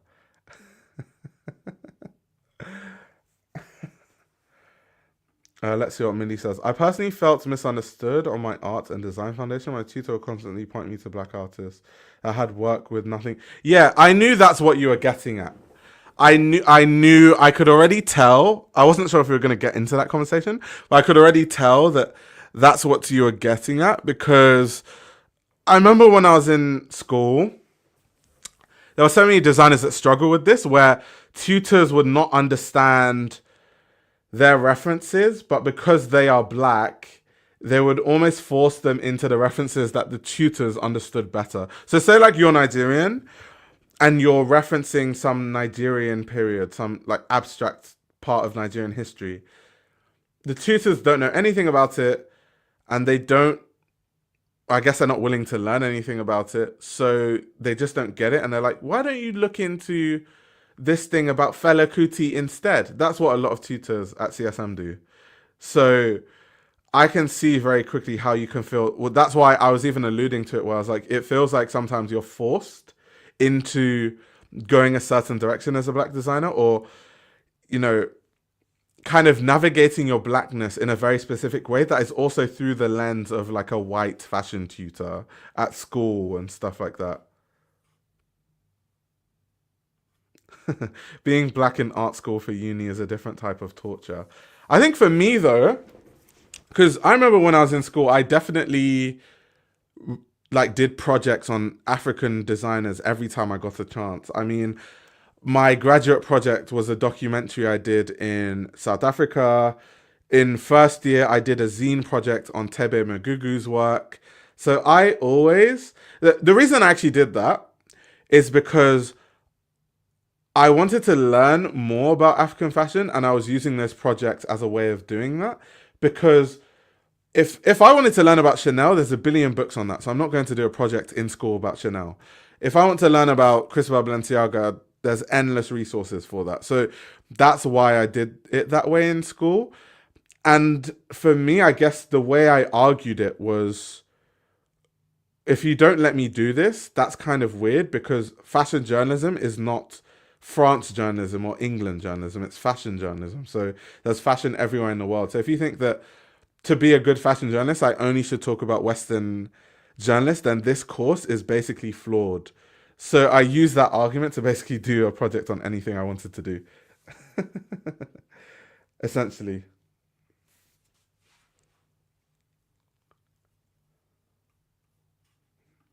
Let's see what Mindy says. I personally felt misunderstood on my art and design foundation. My tutor would constantly point me to black artists that had work with nothing. Yeah, I knew that's what you were getting at. I knew, I could already tell. I wasn't sure if we were going to get into that conversation, but I could already tell that that's what you were getting at because I remember when I was in school, there were so many designers that struggle with this where tutors would not understand their references, but because they are black, they would almost force them into the references that the tutors understood better. So, say like you're Nigerian and you're referencing some Nigerian period, some like abstract part of Nigerian history. The tutors don't know anything about it, and they don't. I guess they're not willing to learn anything about it, so they just don't get it, and they're like, "Why don't you look into this thing about Fela Kuti instead?" That's what a lot of tutors at CSM do. So I can see very quickly how you can feel. Well, that's why I was even alluding to it, where I was like, it feels like sometimes you're forced into going a certain direction as a black designer, or you know, kind of navigating your blackness in a very specific way that is also through the lens of like a white fashion tutor at school and stuff like that. Being black in art school for uni is a different type of torture. I think for me though, because I remember when I was in school, I definitely like did projects on African designers every time I got a chance. I mean, my graduate project was a documentary I did in South Africa. In first year, I did a zine project on Tebe Magugu's work. So I always, the reason I actually did that is because I wanted to learn more about African fashion and I was using this project as a way of doing that. Because if I wanted to learn about Chanel, there's a billion books on that. So I'm not going to do a project in school about Chanel. If I want to learn about Cristobal Balenciaga, there's endless resources for that. So that's why I did it that way in school. And for me, I guess the way I argued it was if you don't let me do this, that's kind of weird because fashion journalism is not France journalism or England journalism, it's fashion journalism. So there's fashion everywhere in the world. So if you think that to be a good fashion journalist, I only should talk about Western journalists, then this course is basically flawed. So I use that argument to basically do a project on anything I wanted to do, essentially.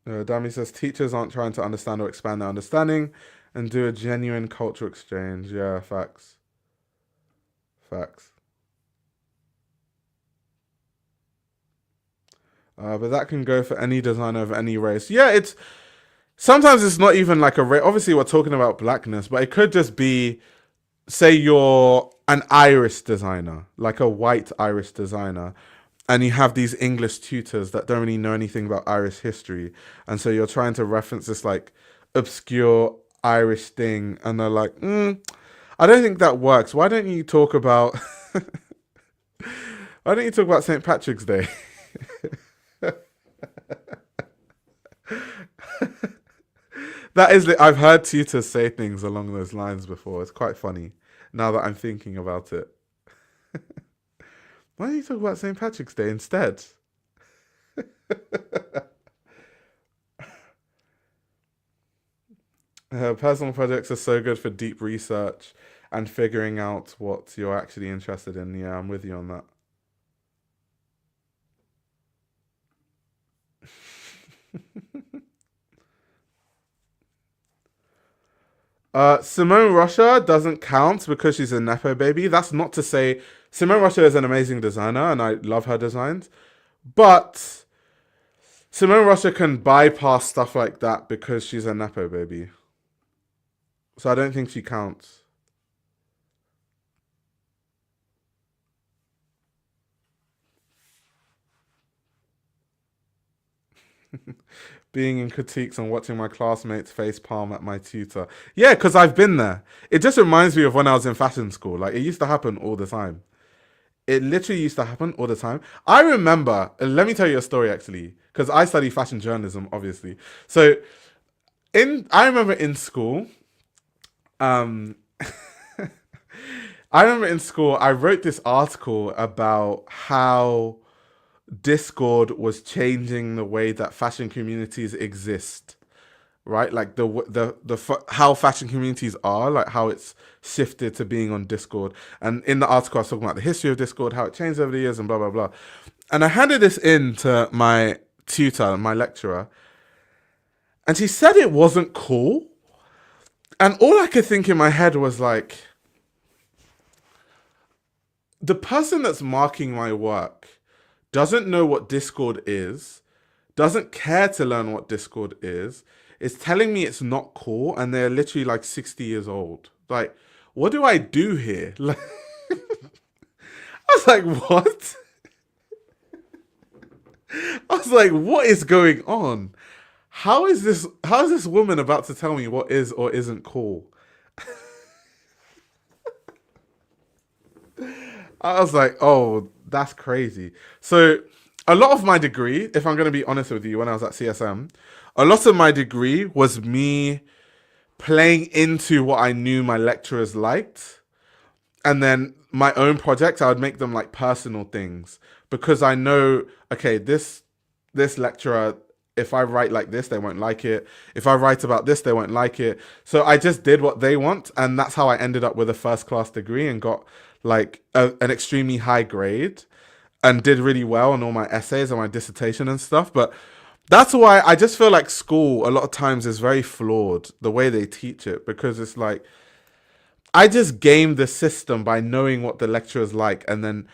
Dami says teachers aren't trying to understand or expand their understanding and do a genuine cultural exchange. Yeah, facts. Facts. But that can go for any designer of any race. Yeah, it's sometimes it's not even like a race. Obviously, we're talking about blackness, but it could just be say you're an Irish designer, like a white Irish designer, and you have these English tutors that don't really know anything about Irish history, and so you're trying to reference this like obscure Irish thing, and they're like, I don't think that works. Why don't you talk about Why don't you talk about St. Patrick's Day? That is, I've heard tutors say things along those lines before. It's quite funny now that I'm thinking about it. Why don't you talk about St. Patrick's Day instead? Personal projects are so good for deep research and figuring out what you're actually interested in. Yeah, I'm with you on that. Simone Rocha doesn't count because she's a Nepo baby. That's not to say Simone Rocha is an amazing designer and I love her designs. But Simone Rocha can bypass stuff like that because she's a Nepo baby. So I don't think she counts. Being in critiques and watching my classmates face palm at my tutor. Yeah, because I've been there. It just reminds me of when I was in fashion school. Like, it used to happen all the time. It literally used to happen all the time. I remember, let me tell you a story actually, because I study fashion journalism, obviously. So, I remember in school, um, I remember in school, I wrote this article about how Discord was changing the way that fashion communities exist, right? Like how fashion communities are, like how it's shifted to being on Discord. And in the article, I was talking about the history of Discord, how it changed over the years, and blah blah blah. And I handed this in to my tutor, my lecturer, and she said it wasn't cool. And all I could think in my head was like, the person that's marking my work doesn't know what Discord doesn't care to learn what Discord is telling me it's not cool, and they're literally like 60 years old. Like, what do I do here? Like, I was like, what? I was like, what is going on? How is this woman about to tell me what is or isn't cool? I was like, oh, that's crazy. So, a lot of my degree, if I'm going to be honest with you, when I was at CSM, a lot of my degree was me playing into what I knew my lecturers liked. And then my own projects, I would make them like personal things because I know, okay, this lecturer, if I write like this, they won't like it. If I write about this, they won't like it. So I just did what they want, and that's how I ended up with a first class degree and got like an extremely high grade and did really well on all my essays and my dissertation and stuff. But that's why I just feel like school a lot of times is very flawed the way they teach it, because it's like I just game the system by knowing what the lecturers like and then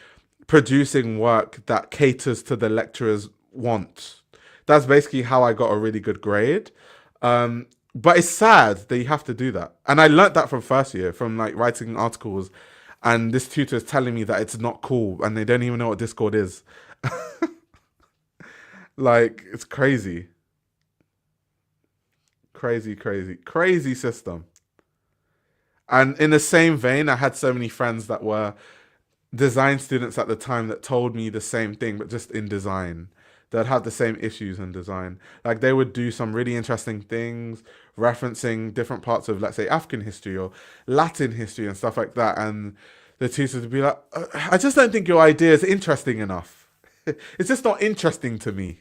producing work that caters to the lecturer's wants. That's basically how I got a really good grade. But it's sad that you have to do that. And I learnt that from first year, from like writing articles. And this tutor is telling me that it's not cool and they don't even know what Discord is. Like, it's crazy. Crazy, crazy, crazy system. And in the same vein, I had so many friends that were design students at the time that told me the same thing, but just in design. That had the same issues in design. Like they would do some really interesting things, referencing different parts of, let's say, African history or Latin history and stuff like that. And the teachers would be like, I just don't think your idea is interesting enough. It's just not interesting to me.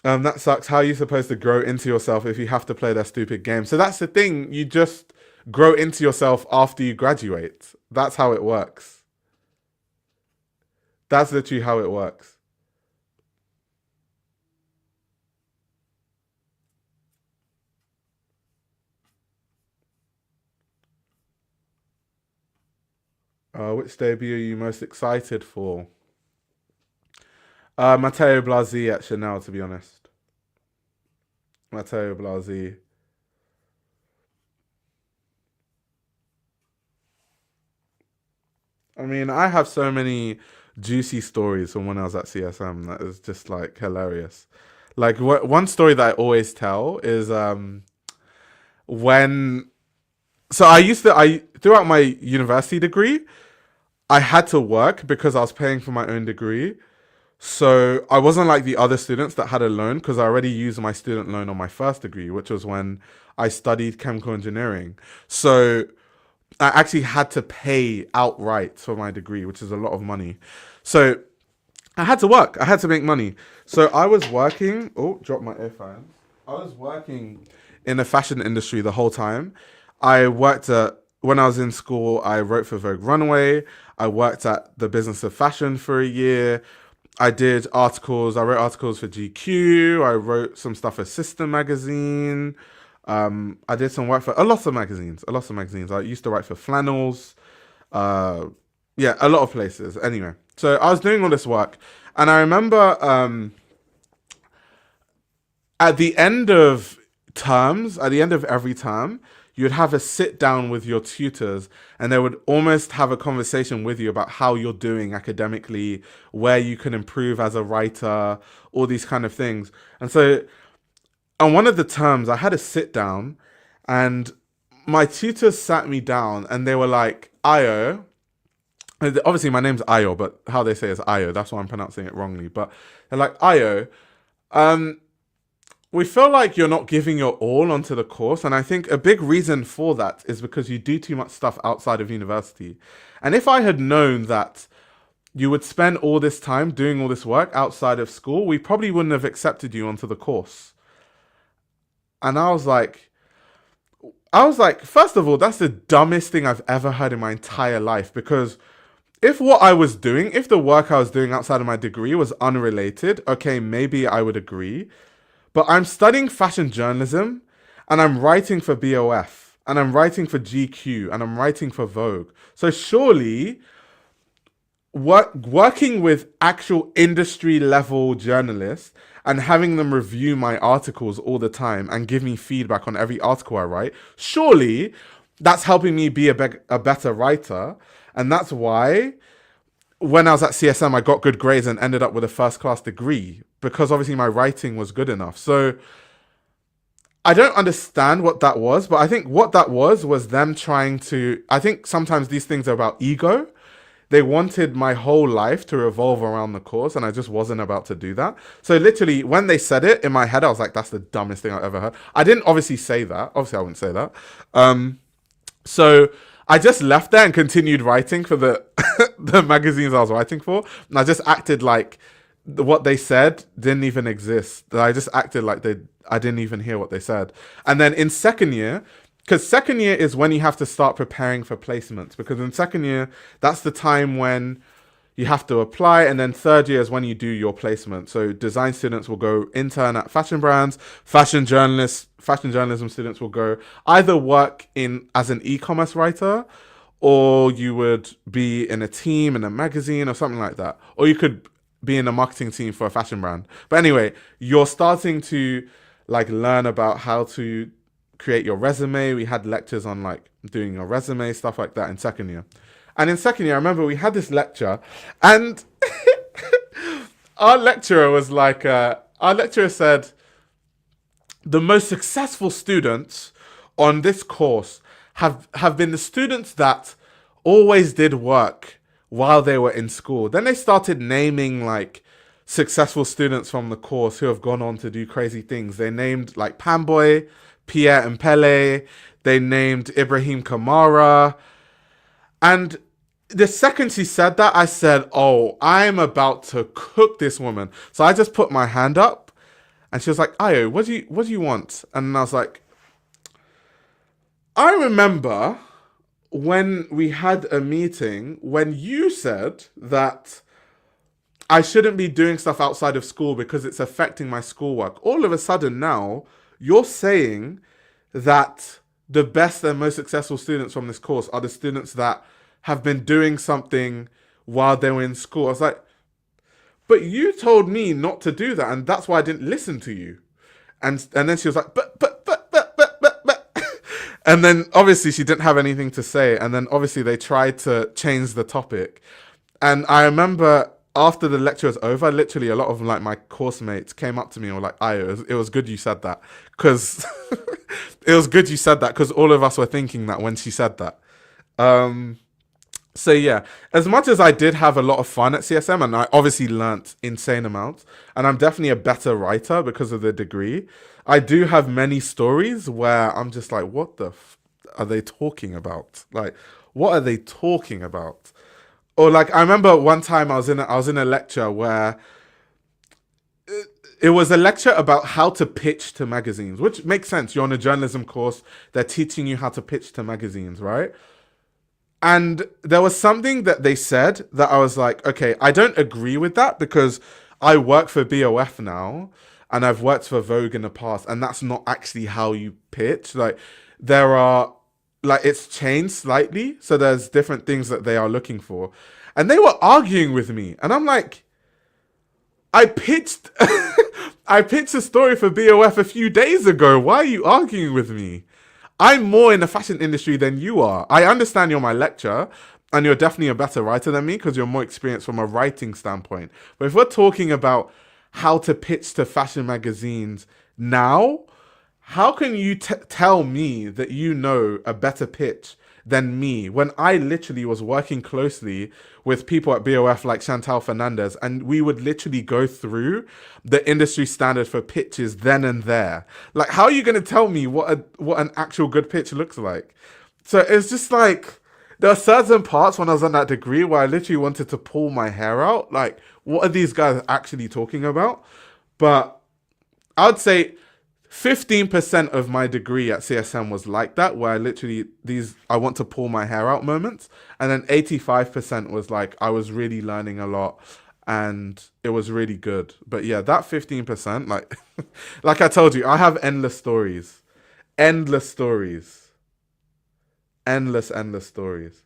That sucks. How are you supposed to grow into yourself if you have to play that stupid game? So that's the thing. You just grow into yourself after you graduate. That's how it works. That's literally how it works. Which debut are you most excited for? Matteo Blasi at Chanel, to be honest. Matteo Blasi. I mean, I have so many juicy stories from when I was at CSM that is just like hilarious. Like one story that I always tell is when so I used to I throughout my university degree, I had to work because I was paying for my own degree. So I wasn't like the other students that had a loan because I already used my student loan on my first degree, which was when I studied chemical engineering. So I actually had to pay outright for my degree, which is a lot of money. So I had to work. I had to make money. So I was working. Oh, dropped my earphones. I was working in the fashion industry the whole time. I worked at when I was in school. I wrote for Vogue Runway. I worked at the business of fashion for a year. I did articles. I wrote articles for GQ. I wrote some stuff for Sister Magazine. I did some work for a lot of magazines. A lot of magazines. I used to write for Flannels. Uh, yeah, a lot of places. Anyway, so I was doing all this work, and I remember at the end of terms, at the end of every term, you'd have a sit down with your tutors and they would almost have a conversation with you about how you're doing academically, where you can improve as a writer, all these kind of things. And so on one of the terms, I had a sit down and my tutors sat me down and they were like, Io, obviously my name's Io, but how they say is Io. That's why I'm pronouncing it wrongly. But they're like, Io, um, we feel like you're not giving your all onto the course. And I think a big reason for that is because you do too much stuff outside of university. And if I had known that you would spend all this time doing all this work outside of school, we probably wouldn't have accepted you onto the course. And I was like, first of all, that's the dumbest thing I've ever heard in my entire life because if the work I was doing outside of my degree was unrelated, okay, maybe I would agree. But I'm studying fashion journalism and I'm writing for BOF and I'm writing for GQ and I'm writing for Vogue. So surely working with actual industry level journalists and having them review my articles all the time and give me feedback on every article I write, surely that's helping me be a better writer. And that's why when I was at CSM, I got good grades and ended up with a first class degree because obviously my writing was good enough. So I don't understand what that was, but I think what that was them trying to. I think sometimes these things are about ego. They wanted my whole life to revolve around the course, and I just wasn't about to do that. So literally, when they said it in my head, I was like, "That's the dumbest thing I've ever heard." I didn't obviously say that. Obviously, I wouldn't say that. So I just left there and continued writing for the the magazines I was writing for, and I just acted like what they said didn't even exist. I just acted like I didn't even hear what they said. And then in second year, because second year is when you have to start preparing for placements. Because in second year, that's the time when you have to apply, and then third year is when you do your placement. So design students will go intern at fashion brands, fashion journalism students will go either work in as an e-commerce writer, or you would be in a team in a magazine or something like that, or you could be in a marketing team for a fashion brand. But anyway, you're starting to like learn about how to create your resume. We had lectures on like doing your resume, stuff like that in second year. And in second year, I remember we had this lecture, and our lecturer was like, our lecturer said, the most successful students on this course have been the students that always did work while they were in school. Then they started naming like successful students from the course who have gone on to do crazy things. They named like Pamboy, Pierre and Pele. They named Ibrahim Kamara. And the second she said that, I said, oh, I'm about to cook this woman. So I just put my hand up and she was like, Ayo, what do you want? And I was like, I remember when we had a meeting when you said that I shouldn't be doing stuff outside of school because it's affecting my schoolwork. All of a sudden now, you're saying that the best and most successful students from this course are the students that have been doing something while they were in school. I was like, but you told me not to do that, and that's why I didn't listen to you. And then she was like, but. And then obviously she didn't have anything to say. And then obviously they tried to change the topic. And I remember after the lecture was over, literally a lot of like my course mates came up to me and were like, "Ayo, it was good you said that," because it was good you said that because all of us were thinking that when she said that. Um, so yeah, as much as I did have a lot of fun at CSM, and I obviously learnt insane amounts, and I'm definitely a better writer because of the degree. I do have many stories where I'm just like, what the are they talking about? Like, what are they talking about? Or like, I remember one time I was in a lecture where it was a lecture about how to pitch to magazines, which makes sense. You're on a journalism course; they're teaching you how to pitch to magazines, right? And there was something that they said that I was like, okay, I don't agree with that because I work for BOF now and I've worked for Vogue in the past, and that's not actually how you pitch. Like, there are, like, it's changed slightly. So there's different things that they are looking for. And they were arguing with me. And I'm like, I pitched, I pitched a story for BOF a few days ago. Why are you arguing with me? I'm more in the fashion industry than you are. I understand you're my lecturer and you're definitely a better writer than me because you're more experienced from a writing standpoint. But if we're talking about how to pitch to fashion magazines now, how can you tell me that you know a better pitch than me when I literally was working closely with people at BOF like Chantal Fernandez, and we would literally go through the industry standard for pitches then and there? Like, how are you going to tell me what an actual good pitch looks like? So it's just like there are certain parts when I was on that degree where I literally wanted to pull my hair out. Like, what are these guys actually talking about? But I would say 15% of my degree at CSM was like that, where I literally these I want to pull my hair out moments, and then 85% was like I was really learning a lot and it was really good. But yeah, that 15%, like like I told you, I have endless stories. Endless stories. Endless stories.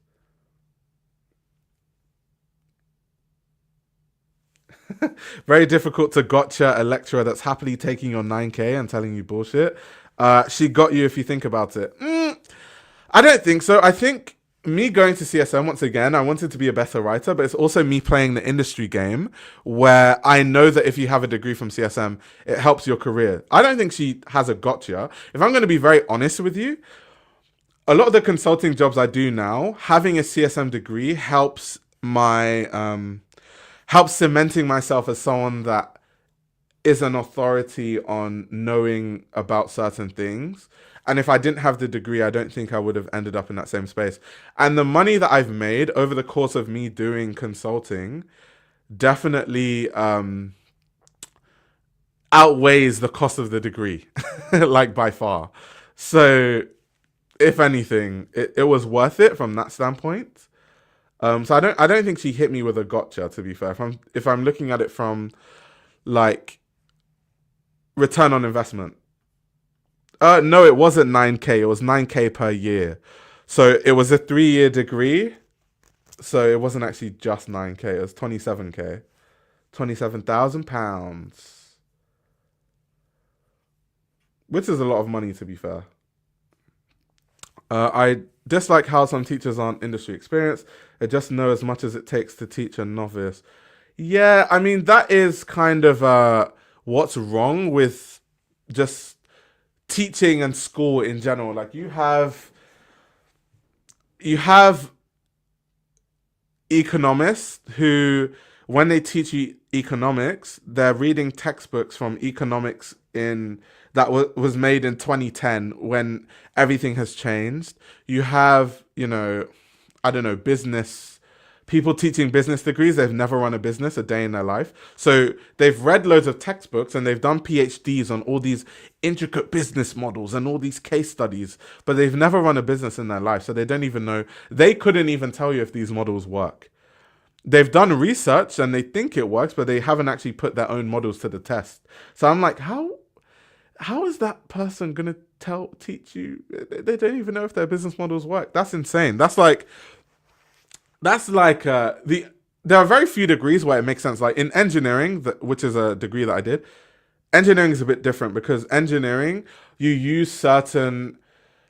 Very difficult to gotcha a lecturer that's happily taking your 9K and telling you bullshit. She got you if you think about it. I don't think so. I think me going to CSM once again, I wanted to be a better writer, but it's also me playing the industry game where I know that if you have a degree from CSM, it helps your career. I don't think she has a gotcha. If I'm going to be very honest with you, a lot of the consulting jobs I do now, having a CSM degree helps cementing myself as someone that is an authority on knowing about certain things. And if I didn't have the degree, I don't think I would have ended up in that same space. And the money that I've made over the course of me doing consulting definitely outweighs the cost of the degree, like by far. So, if anything, it was worth it from that standpoint. So I don't think she hit me with a gotcha. To be fair, if I'm looking at it from like return on investment, no, it wasn't 9K. It was 9K per year. So it was a 3-year degree. So it wasn't actually just 9K. It was 27K, £27,000, which is a lot of money to be fair. I dislike how some teachers aren't industry experienced. They just know as much as it takes to teach a novice. Yeah, I mean that is kind of what's wrong with just teaching and school in general. Like you have economists who, when they teach you economics, they're reading textbooks from economics in that was made in 2010 when everything has changed. You have, I don't know, business people teaching business degrees. They've never run a business a day in their life. So they've read loads of textbooks and they've done PhDs on all these intricate business models and all these case studies, but they've never run a business in their life. So they don't even know, they couldn't even tell you if these models work. They've done research and they think it works, but they haven't actually put their own models to the test. So I'm like, how is that person gonna teach you? They don't even know if their business models work. That's insane. The there are very few degrees where it makes sense. Like in engineering, which is a degree that I did, engineering is a bit different because engineering, you use certain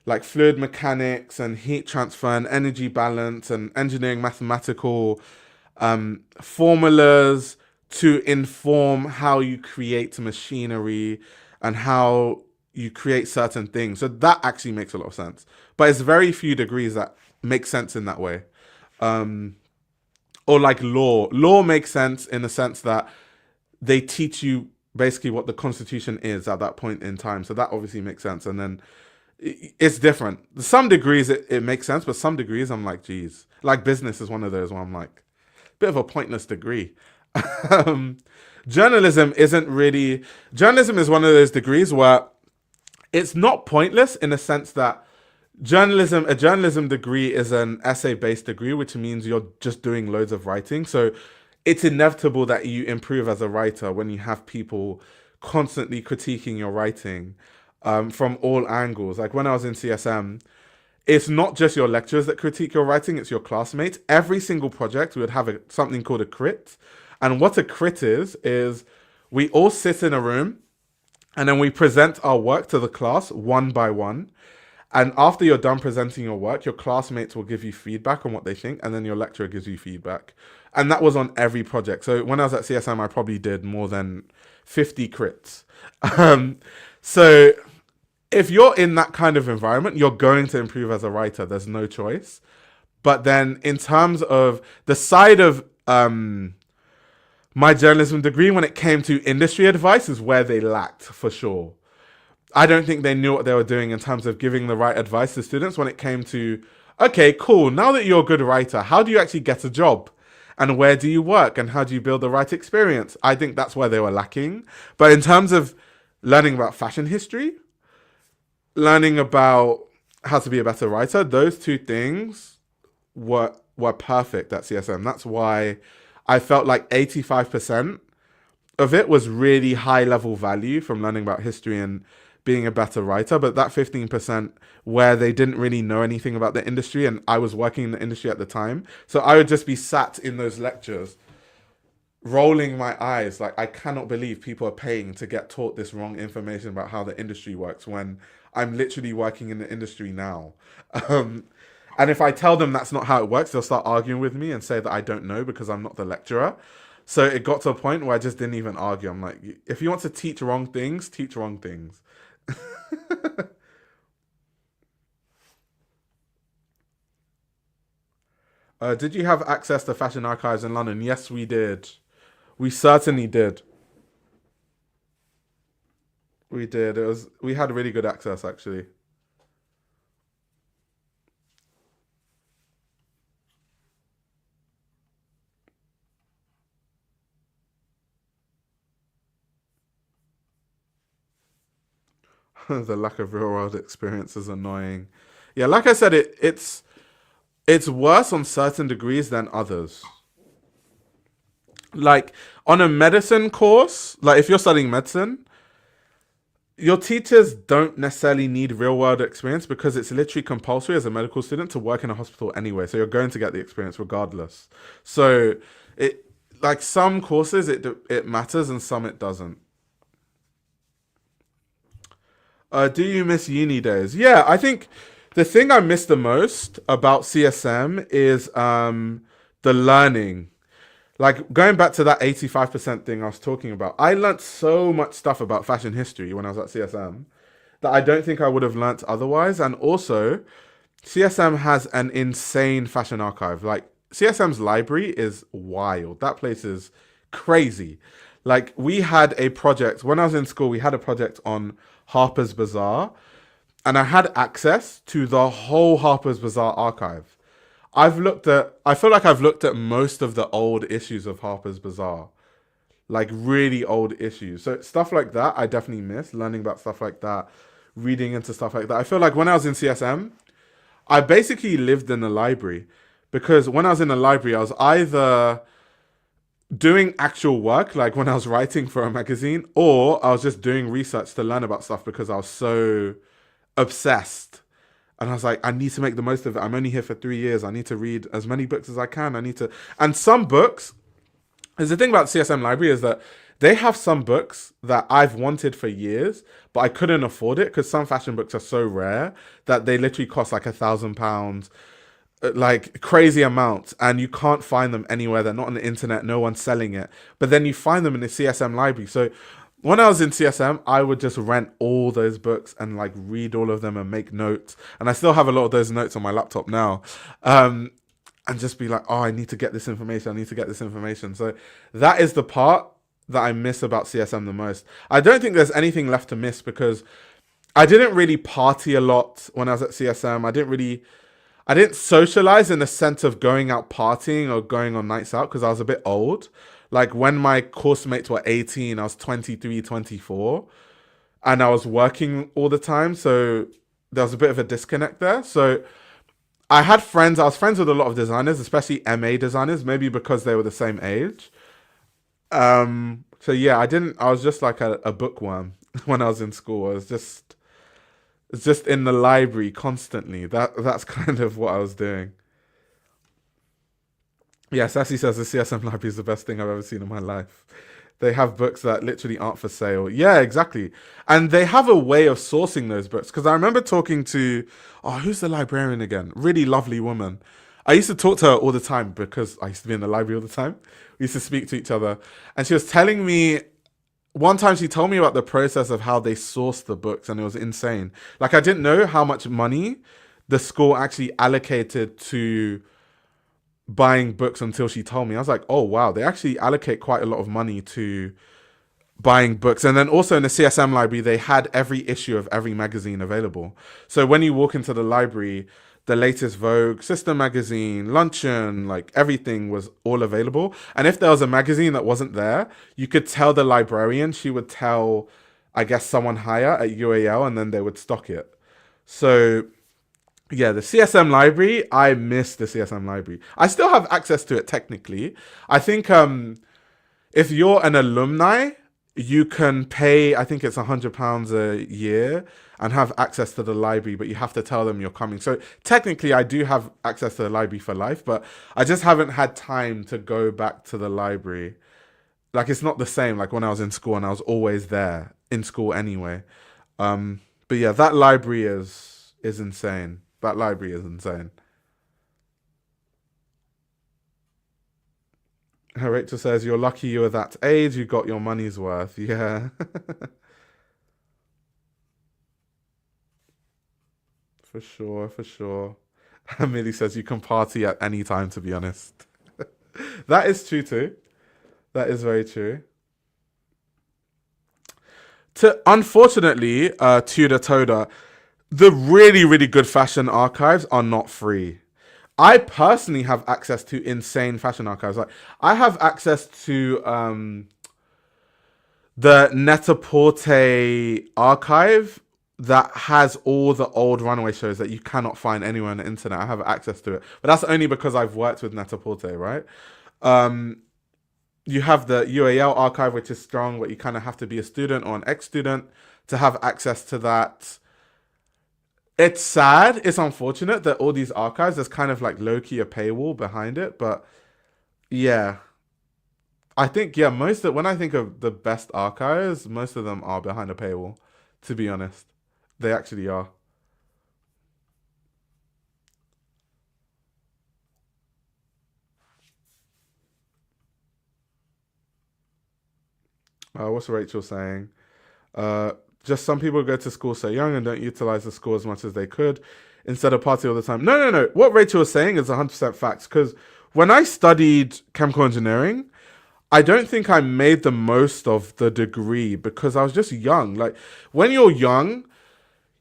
like fluid mechanics and heat transfer and energy balance and engineering mathematical formulas to inform how you create machinery and how you create certain things. So that actually makes a lot of sense. But it's very few degrees that make sense in that way. Um, or like law. Law makes sense in the sense that they teach you basically what the constitution is at that point in time. So that obviously makes sense. And then it's different. Some degrees it makes sense, but some degrees I'm like, geez. Like business is one of those where I'm like, bit of a pointless degree. um, journalism isn't really. Journalism is one of those degrees where it's not pointless in the sense that a journalism degree is an essay based degree, which means you're just doing loads of writing. So it's inevitable that you improve as a writer when you have people constantly critiquing your writing from all angles. Like when I was in CSM, it's not just your lecturers that critique your writing, it's your classmates. Every single project we would have something called a crit. And what a crit is we all sit in a room and then we present our work to the class one by one. And after you're done presenting your work, your classmates will give you feedback on what they think, and then your lecturer gives you feedback. And that was on every project. So when I was at CSM, I probably did more than 50 crits. Um, so if you're in that kind of environment, you're going to improve as a writer. There's no choice. But then in terms of the side of my journalism degree, when it came to industry advice, is where they lacked for sure. I don't think they knew what they were doing in terms of giving the right advice to students when it came to, okay, cool, now that you're a good writer, how do you actually get a job? And where do you work? And how do you build the right experience? I think that's where they were lacking. But in terms of learning about fashion history, learning about how to be a better writer, those two things were perfect at CSM. That's why I felt like 85% of it was really high level value from learning about history and being a better writer. But that 15% where they didn't really know anything about the industry, and I was working in the industry at the time, so I would just be sat in those lectures rolling my eyes like, I cannot believe people are paying to get taught this wrong information about how the industry works when I'm literally working in the industry now. um, and if I tell them that's not how it works, they'll start arguing with me and say that I don't know because I'm not the lecturer. So it got to a point where I just didn't even argue. I'm like, if you want to teach wrong things, teach wrong things. Did you have access to fashion archives in London? Yes, we did. We certainly did. We did. We had really good access actually. The lack of real world experience is annoying. Yeah, like I said, it's worse on certain degrees than others. Like on a medicine course, like if you're studying medicine, your teachers don't necessarily need real world experience because it's literally compulsory as a medical student to work in a hospital anyway. So you're going to get the experience regardless. So it like some courses it matters and some it doesn't. Do you miss uni days? Yeah, I think the thing I miss the most about CSM is the learning. Like going back to that 85% thing I was talking about, I learnt so much stuff about fashion history when I was at CSM that I don't think I would have learnt otherwise. And also, CSM has an insane fashion archive. Like CSM's library is wild. That place is crazy. Like we had a project when I was in school. We had a project on Harper's Bazaar, and I had access to the whole Harper's Bazaar archive. I feel like I've looked at most of the old issues of Harper's Bazaar, like really old issues. So stuff like that, I definitely miss learning about stuff like that, reading into stuff like that. I feel like when I was in CSM, I basically lived in the library because when I was in the library, I was either doing actual work, like when I was writing for a magazine, or I was just doing research to learn about stuff because I was so obsessed. And I was like, I need to make the most of it. I'm only here for 3 years. I need to read as many books as I can. I need to. And some books, because the thing about CSM Library is that they have some books that I've wanted for years, but I couldn't afford it because some fashion books are so rare that they literally cost like £1,000. like crazy amounts, and you can't find them anywhere. They're not on the internet. No one's selling it. But then you find them in the CSM library. So when I was in CSM, I would just rent all those books and like read all of them and make notes. And I still have a lot of those notes on my laptop now. Um, and just be like, oh, I need to get this information. I need to get this information. So that is the part that I miss about CSM the most. I don't think there's anything left to miss because I didn't really party a lot when I was at CSM. I didn't socialize in the sense of going out partying or going on nights out because I was a bit old. Like when my course mates were 18, I was 23, 24, and I was working all the time. So there was a bit of a disconnect there. So I was friends with a lot of designers, especially MA designers, maybe because they were the same age. So yeah, I was just like a bookworm when I was in school. It's just in the library constantly. That's kind of what I was doing. Yeah, Sassy says the CSM library is the best thing I've ever seen in my life. They have books that literally aren't for sale. Yeah, exactly. And they have a way of sourcing those books. Because I remember talking to, oh, who's the librarian again? Really lovely woman. I used to talk to her all the time because I used to be in the library all the time. We used to speak to each other. And she was telling me, one time she told me about the process of how they sourced the books, and it was insane. Like, I didn't know how much money the school actually allocated to buying books until she told me. I was like, oh wow, they actually allocate quite a lot of money to buying books. And then also in the CSM library, they had every issue of every magazine available. So when you walk into the library, the latest Vogue, Sister Magazine, Luncheon, like everything was all available. And if there was a magazine that wasn't there, you could tell the librarian, she would tell, I guess, someone higher at UAL, and then they would stock it. So yeah, the CSM library, I miss the CSM library. I still have access to it technically. I think if you're an alumni, you can pay, I think it's £100 a year and have access to the library, but you have to tell them you're coming. So technically I do have access to the library for life, but I just haven't had time to go back to the library. Like it's not the same like when I was in school and I was always there in school anyway. But yeah, that library is insane. That library is insane. Rachel says, you're lucky you were that age, you got your money's worth. Yeah. For sure, for sure. Millie says you can party at any time, to be honest. That is true too. That is very true. To unfortunately, Tudor Toda, the really, really good fashion archives are not free. I personally have access to insane fashion archives. Like I have access to the Net-a-Porter archive that has all the old runway shows that you cannot find anywhere on the internet. I have access to it, but that's only because I've worked with Net-a-Porter, right? Um, you have the UAL archive, which is strong, but you kind of have to be a student or an ex-student to have access to that. It's sad. It's unfortunate that all these archives, there's kind of like low-key a paywall behind it, but yeah. I think, yeah, when I think of the best archives, most of them are behind a paywall, to be honest. They actually are. What's Rachel saying? Uh, just some people go to school so young and don't utilize the school as much as they could instead of party all the time. No, no, no. What Rachel was saying is 100% facts because when I studied chemical engineering, I don't think I made the most of the degree because I was just young. Like when you're young,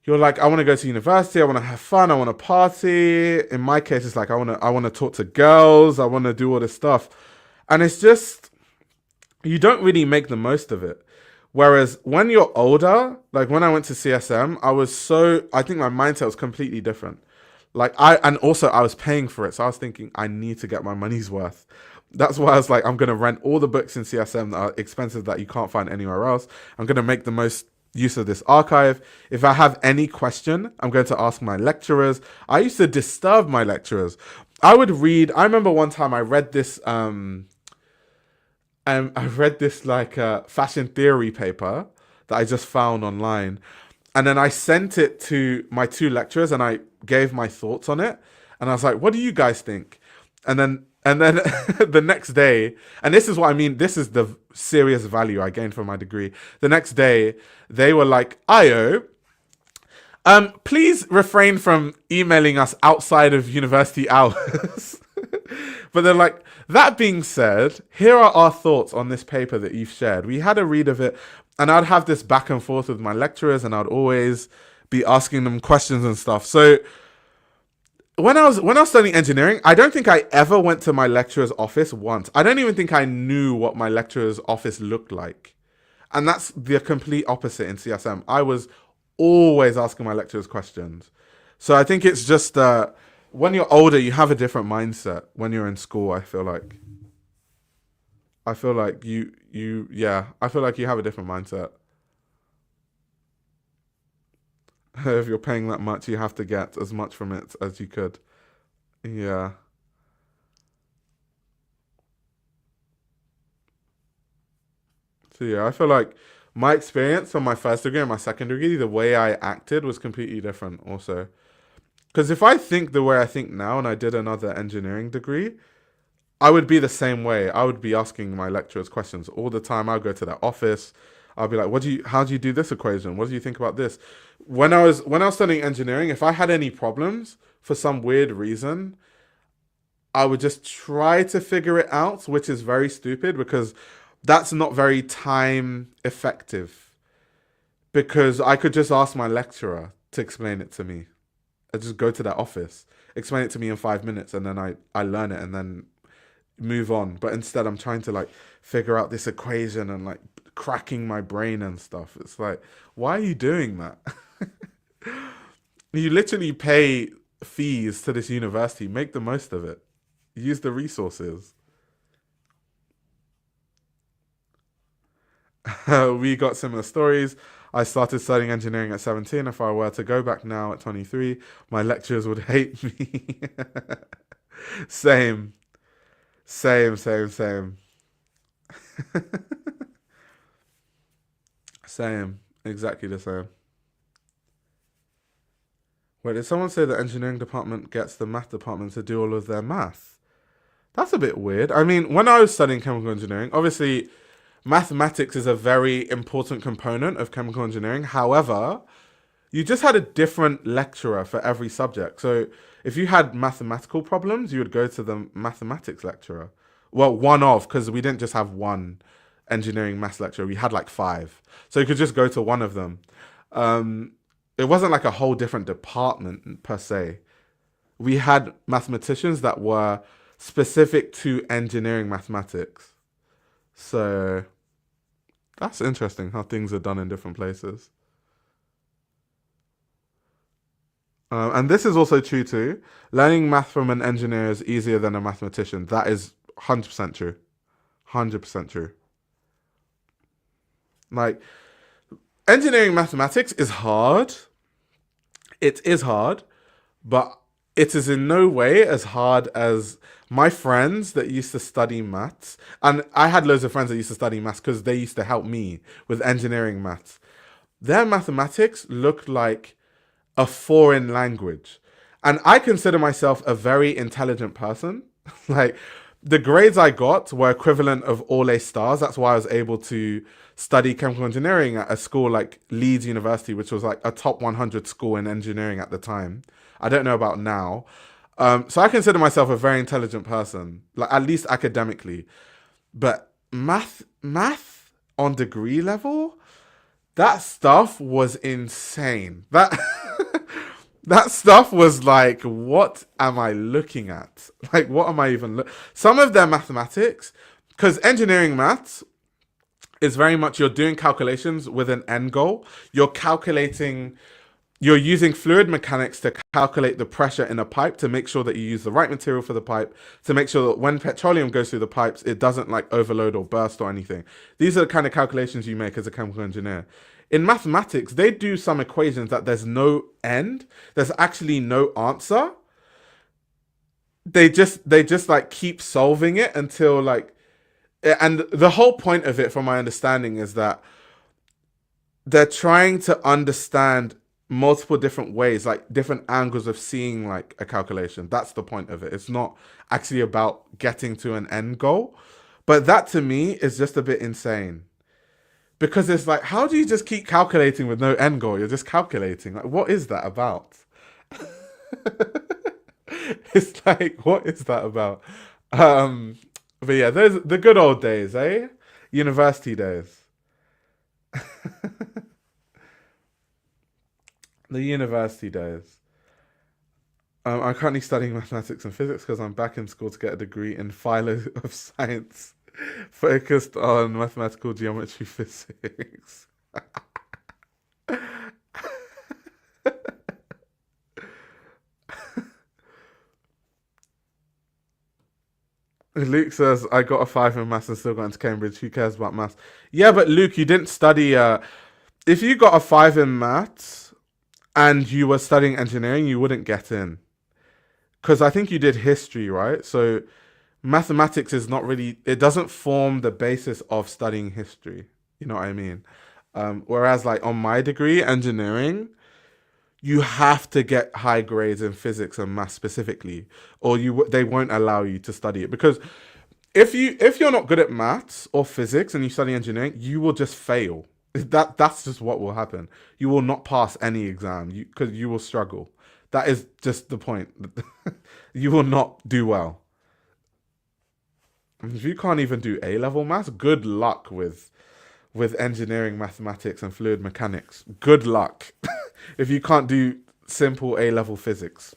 you're like, I want to go to university, I want to have fun, I want to party. In my case, it's like I want to talk to girls, I want to do all this stuff. And it's just you don't really make the most of it. Whereas when you're older, like when I went to CSM, I think my mindset was completely different. And also I was paying for it. So I was thinking, I need to get my money's worth. That's why I was like, I'm going to rent all the books in CSM that are expensive that you can't find anywhere else. I'm going to make the most use of this archive. If I have any question, I'm going to ask my lecturers. I used to disturb my lecturers. I remember one time I read this, I read this like fashion theory paper that I just found online. And then I sent it to my two lecturers and I gave my thoughts on it. And I was like, what do you guys think? And then the next day, and this is what I mean, this is the serious value I gained from my degree. The next day, they were like, Io, please refrain from emailing us outside of university hours. But they're like, that being said, here are our thoughts on this paper that you've shared. We had a read of it, and I'd have this back and forth with my lecturers, and I'd always be asking them questions and stuff. So when I was studying engineering, I don't think I ever went to my lecturer's office once. I don't even think I knew what my lecturer's office looked like. And that's the complete opposite in CSM. I was always asking my lecturers questions. So I think it's just when you're older, you have a different mindset when you're in school. I feel like I feel like you have a different mindset. If you're paying that much, you have to get as much from it as you could. Yeah. So yeah, I feel like my experience from my first degree and my second degree, the way I acted was completely different also. Because if I think the way I think now and I did another engineering degree, I would be the same way. I would be asking my lecturers questions all the time. I'll go to their office. I'll be like, how do you do this equation? What do you think about this? When I was studying engineering, if I had any problems for some weird reason, I would just try to figure it out, which is very stupid because that's not very time effective. Because I could just ask my lecturer to explain it to me. I just go to their office, explain it to me in 5 minutes, and then I learn it and then move on. But instead, I'm trying to like figure out this equation and like cracking my brain and stuff. It's like, why are you doing that? You literally pay fees to this university. Make the most of it. Use the resources. We got similar stories. I started studying engineering at 17. If I were to go back now at 23, my lecturers would hate me. Same, same. Same, exactly the same. Wait, did someone say the engineering department gets the math department to do all of their math? That's a bit weird. I mean, when I was studying chemical engineering, obviously mathematics is a very important component of chemical engineering. However, you just had a different lecturer for every subject. So if you had mathematical problems, you would go to the mathematics lecturer. Well, one of, because we didn't just have one engineering maths lecturer, we had like five. So you could just go to one of them. Um, it wasn't like a whole different department per se. We had mathematicians that were specific to engineering mathematics. So that's interesting how things are done in different places. And this is also true too. Learning math from an engineer is easier than a mathematician. That is 100% true. 100% true. Like, engineering mathematics is hard. It is hard, but it is in no way as hard as my friends that used to study maths. And I had loads of friends that used to study maths because they used to help me with engineering maths. Their mathematics looked like a foreign language. And I consider myself a very intelligent person. Like, the grades I got were equivalent of all A stars. That's why I was able to study chemical engineering at a school like Leeds University, which was like a top 100 school in engineering at the time. I don't know about now. So I consider myself a very intelligent person, like at least academically. But math on degree level, that stuff was insane. That that stuff was like, what am I looking at? Like, what am I even some of their mathematics, because engineering maths is very much you're doing calculations with an end goal. You're using fluid mechanics to calculate the pressure in a pipe to make sure that you use the right material for the pipe, to make sure that when petroleum goes through the pipes, it doesn't like overload or burst or anything. These are the kind of calculations you make as a chemical engineer. In mathematics, they do some equations that there's no end, there's actually no answer. They just like keep solving it until like, and the whole point of it, from my understanding, is that they're trying to understand multiple different ways, like different angles of seeing like a calculation. That's the point of it. It's not actually about getting to an end goal. But that to me is just a bit insane. Because it's like, how do you just keep calculating with no end goal? You're just calculating. Like, what is that about? It's like, what is that about? Um, but yeah, those the good old days, eh? University days. The university days. I'm currently studying mathematics and physics because I'm back in school to get a degree in philo of science, focused on mathematical geometry physics. Luke says, I got a five in maths and still got into Cambridge. Who cares about maths? Yeah, but Luke, you didn't study. If you got a five in maths and you were studying engineering, you wouldn't get in. Because I think you did history, right? So mathematics is not really, it doesn't form the basis of studying history. You know what I mean? Whereas, like, on my degree, engineering, you have to get high grades in physics and math specifically, or they won't allow you to study it because if you're not good at maths or physics and you study engineering, you will just fail. That's just what will happen. You will not pass any exam because you will struggle. That is just the point. You will not do well. If you can't even do A level maths, good luck with engineering, mathematics, and fluid mechanics. Good luck. If you can't do simple A level physics,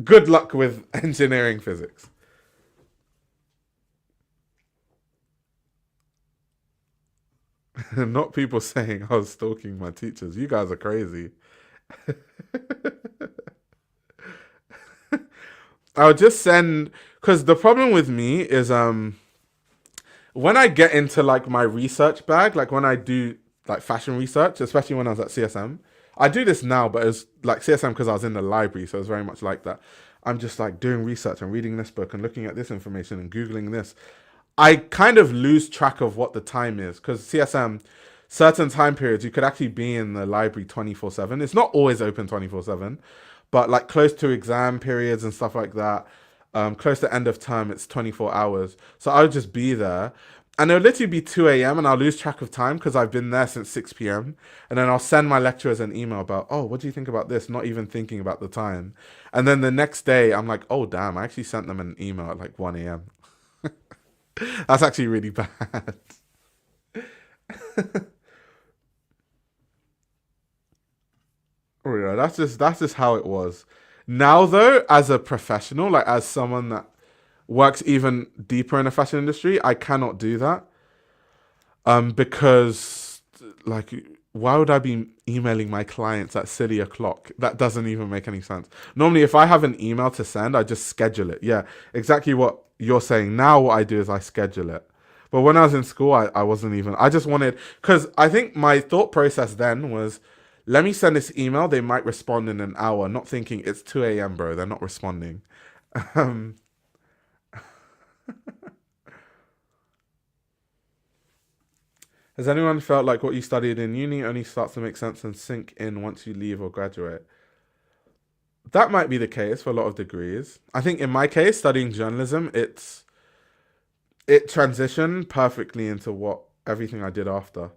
good luck with engineering physics. Not people saying I was stalking my teachers. You guys are crazy. I would just send because the problem with me is when I get into like my research bag, like when I do like fashion research, especially when I was at CSM, I do this now, but it's like CSM because I was in the library, so it's very much like that. I'm just like doing research and reading this book and looking at this information and googling this. I kind of lose track of what the time is because CSM, certain time periods, you could actually be in the library 24/7. It's not always open 24/7, but like close to exam periods and stuff like that, close to end of term, it's 24 hours. So I would just be there. And it'll literally be 2 a.m. and I'll lose track of time because I've been there since 6 p.m. And then I'll send my lecturers an email about, oh, what do you think about this? Not even thinking about the time. And then the next day, I'm like, oh, damn, I actually sent them an email at like 1 a.m. That's actually really bad. Oh, yeah, that's just how it was. Now though, as a professional, like as someone that works even deeper in the fashion industry, I cannot do that. Because like why would I be emailing my clients at silly o'clock? That doesn't even make any sense. Normally if I have an email to send, I just schedule it. Yeah, exactly what you're saying. Now what I do is I schedule it. But when I was in school, I wasn't even, I just wanted, because I think my thought process then was, let me send this email. They might respond in an hour, not thinking it's 2 a.m., bro. They're not responding. Um, has anyone felt like what you studied in uni only starts to make sense and sink in once you leave or graduate? That might be the case for a lot of degrees. I think in my case, studying journalism, it transitioned perfectly into what everything I did after.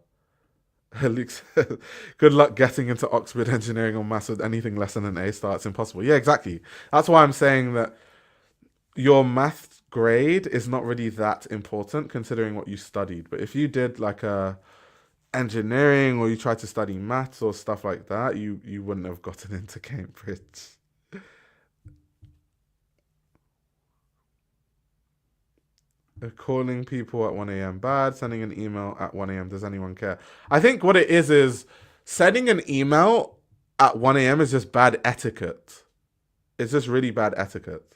Luke said, good luck getting into Oxford engineering or maths with anything less than an A star. It's impossible. Yeah, exactly. That's why I'm saying that your math grade is not really that important considering what you studied. But if you did like a engineering or you tried to study maths or stuff like that, you wouldn't have gotten into Cambridge. Calling people at 1 a.m. bad, sending an email at 1 a.m. Does anyone care? I think what it is sending an email at 1 a.m. is just bad etiquette. It's just really bad etiquette.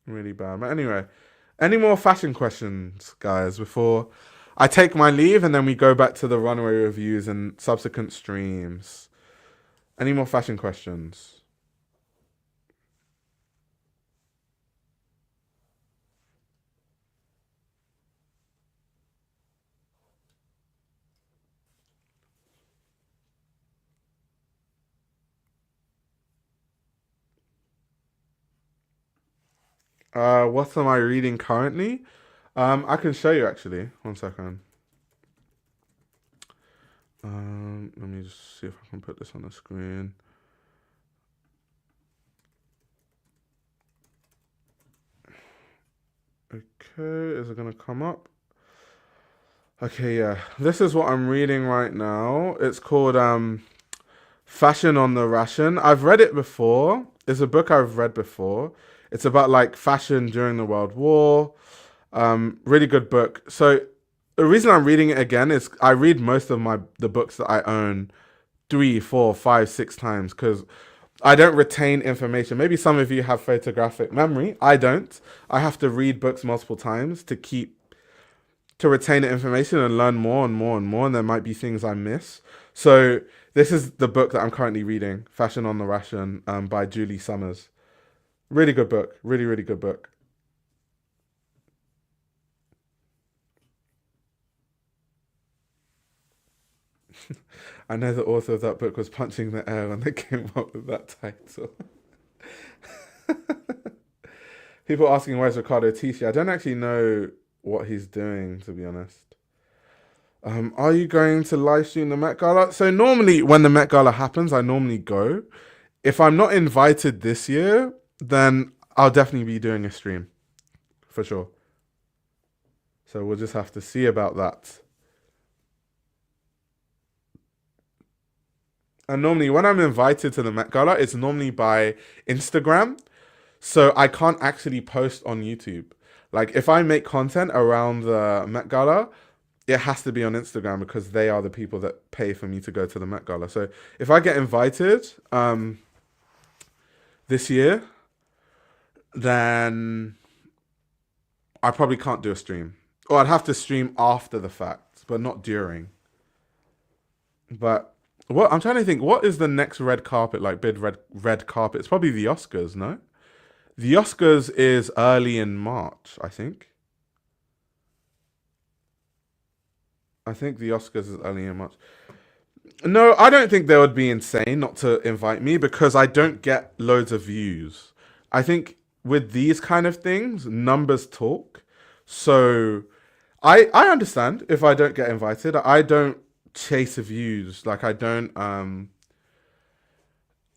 Really bad. But anyway, any more fashion questions, guys, before I take my leave and then we go back to the runway reviews and subsequent streams? Any more fashion questions? What am I reading currently? I can show you actually. One second. Let me just see if I can put this on the screen. Okay, is it gonna come up? Okay, yeah. This is what I'm reading right now. It's called Fashion on the Ration. I've read it before. It's a book I've read before. It's about like fashion during the World War. Really good book. So the reason I'm reading it again is I read most of the books that I own three, four, five, six times because I don't retain information. Maybe some of you have photographic memory. I don't. I have to read books multiple times to retain the information and learn more and more and more. And there might be things I miss. So this is the book that I'm currently reading, Fashion on the Ration, by Julie Summers. Really good book. Really, really good book. I know the author of that book was punching the air when they came up with that title. People asking where's Ricardo Tisci. I don't actually know what he's doing, to be honest. Are you going to live stream the Met Gala? So normally when the Met Gala happens, I normally go. If I'm not invited this year, then I'll definitely be doing a stream for sure. So we'll just have to see about that. And normally when I'm invited to the Met Gala, it's normally by Instagram. So I can't actually post on YouTube. Like if I make content around the Met Gala, it has to be on Instagram because they are the people that pay for me to go to the Met Gala. So if I get invited this year, then I probably can't do a stream. Or I'd have to stream after the fact, but not during. But what I'm trying to think, what is the next red carpet like? Big red carpet. It's probably the Oscars, no? The Oscars is early in March, I think. I think the Oscars is early in March. No, I don't think they would be insane not to invite me because I don't get loads of views. I think with these kind of things, numbers talk. So I understand if I don't get invited. I don't chase views. Like I don't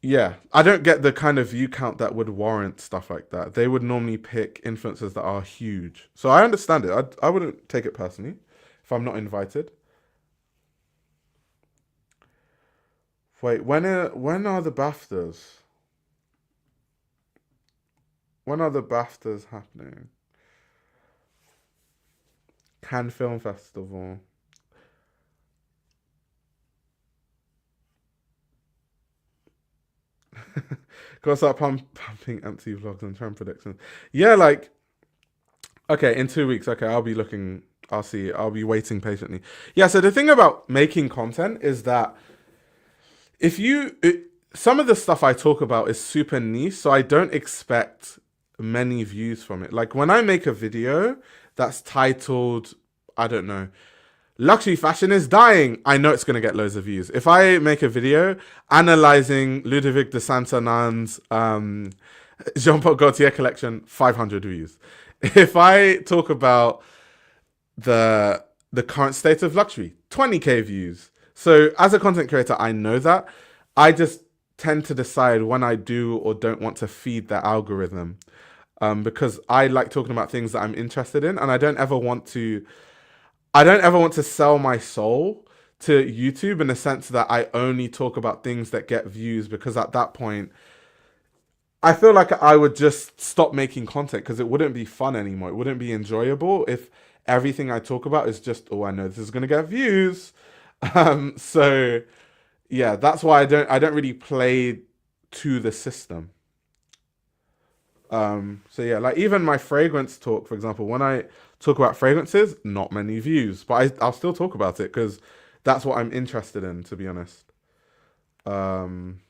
yeah, I don't get the kind of view count that would warrant stuff like that. They would normally pick influencers that are huge. So I understand it. I wouldn't take it personally if I'm not invited. Wait, when are the BAFTAs? When are the BAFTAs happening? Cannes Film Festival. Gotta start pumping empty vlogs and trend predictions. Yeah, like okay, in 2 weeks. Okay, I'll be looking. I'll see. I'll be waiting patiently. Yeah. So the thing about making content is that if some of the stuff I talk about is super niche, so I don't expect many views from it. Like when I make a video that's titled, I don't know, luxury fashion is dying, I know it's going to get loads of views. If I make a video analyzing Ludovic de Saint Sanan's Jean Paul Gaultier collection, 500 views. If I talk about the current state of luxury, 20k views. So as a content creator, I know that. I just tend to decide when I do or don't want to feed the algorithm because I like talking about things that I'm interested in, and I don't ever want to sell my soul to YouTube in the sense that I only talk about things that get views because at that point, I feel like I would just stop making content because it wouldn't be fun anymore. It wouldn't be enjoyable if everything I talk about is just, oh, I know this is gonna get views. So yeah, that's why I don't really play to the system. So yeah, like even my fragrance talk, for example, when I talk about fragrances, not many views, but I'll still talk about it because that's what I'm interested in, to be honest. Um,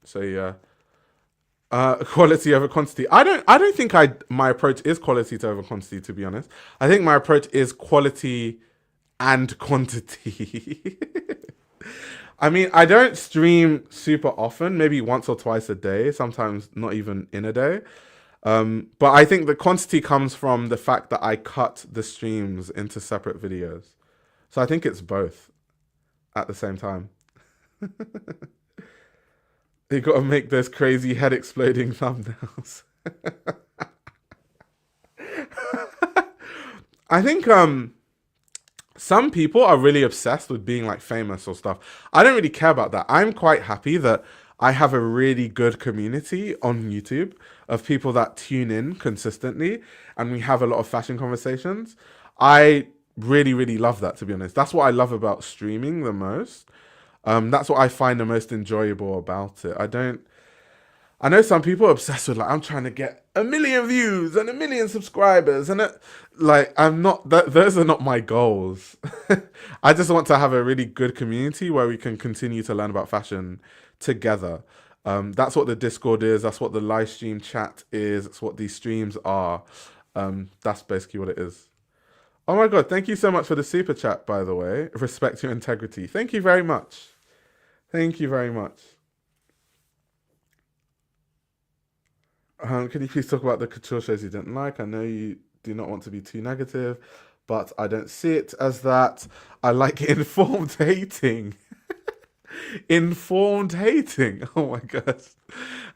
so yeah, quality over quantity. I don't think my approach is quality to over quantity, to be honest. I think my approach is quality and quantity. I mean, I don't stream super often, maybe once or twice a day, sometimes not even in a day. But I think the quantity comes from the fact that I cut the streams into separate videos. So I think it's both at the same time. You got to make those crazy head exploding thumbnails. I think some people are really obsessed with being like famous or stuff. I don't really care about that. I'm quite happy that I have a really good community on YouTube of people that tune in consistently and we have a lot of fashion conversations. I really, really love that, to be honest. That's what I love about streaming the most. That's what I find the most enjoyable about it. I know some people are obsessed with like I'm trying to get 1 million views and 1 million subscribers and like I'm not that those are not my goals. I just want to have a really good community where we can continue to learn about fashion together. That's what the Discord is. That's what the live stream chat is. That's what these streams are. That's basically what it is. Oh my god! Thank you so much for the super chat. By the way, respect your integrity. Thank you very much. Thank you very much. Can you please talk about the couture shows you didn't like? I know you do not want to be too negative, but I don't see it as that. I like informed hating. Informed hating. Oh my gosh.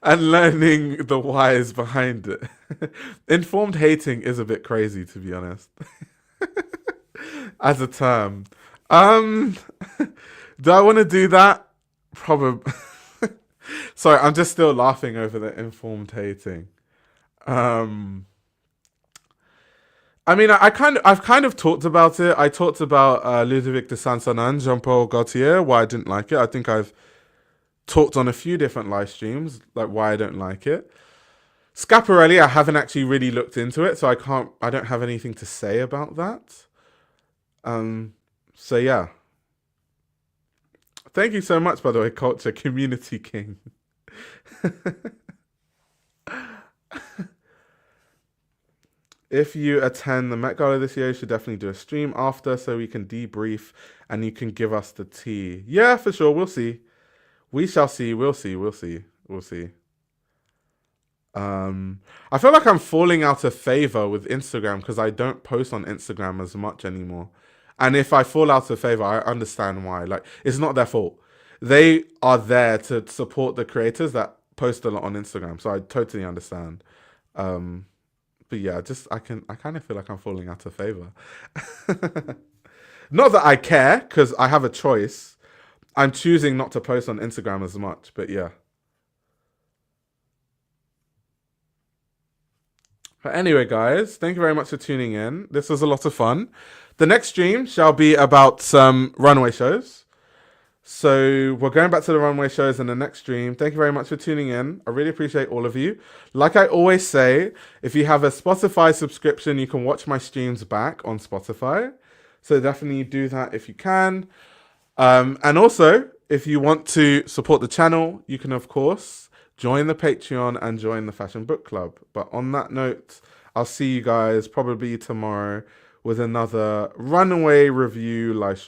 And learning the whys behind it. Informed hating is a bit crazy, to be honest, as a term. Um, do I want to do that? Probably. Sorry, I'm just still laughing over the informed hating. Um, I mean, I've kind of talked about it. I talked about Ludovic de Saint-Saëns, Jean-Paul Gaultier, why I didn't like it. I think I've talked on a few different live streams, like why I don't like it. Scaparelli, I haven't actually really looked into it, so I don't have anything to say about that. So yeah. Thank you so much, by the way, Culture Community King. If you attend the Met Gala this year, you should definitely do a stream after so we can debrief and you can give us the tea. Yeah, for sure. We'll see. We shall see. We'll see. We'll see. We'll see. I feel like I'm falling out of favor with Instagram because I don't post on Instagram as much anymore. And if I fall out of favor, I understand why. Like, it's not their fault. They are there to support the creators that post a lot on Instagram. So I totally understand. Um, but yeah, I kind of feel like I'm falling out of favor. Not that I care, because I have a choice. I'm choosing not to post on Instagram as much, but yeah. But anyway, guys, thank you very much for tuning in. This was a lot of fun. The next stream shall be about some runway shows. So we're going back to the runway shows in the next stream. Thank you very much for tuning in. I really appreciate all of you. Like I always say, if you have a Spotify subscription, you can watch my streams back on Spotify. So definitely do that if you can. And also, if you want to support the channel, you can, of course, join the Patreon and join the Fashion Book Club. But on that note, I'll see you guys probably tomorrow with another runway review live stream.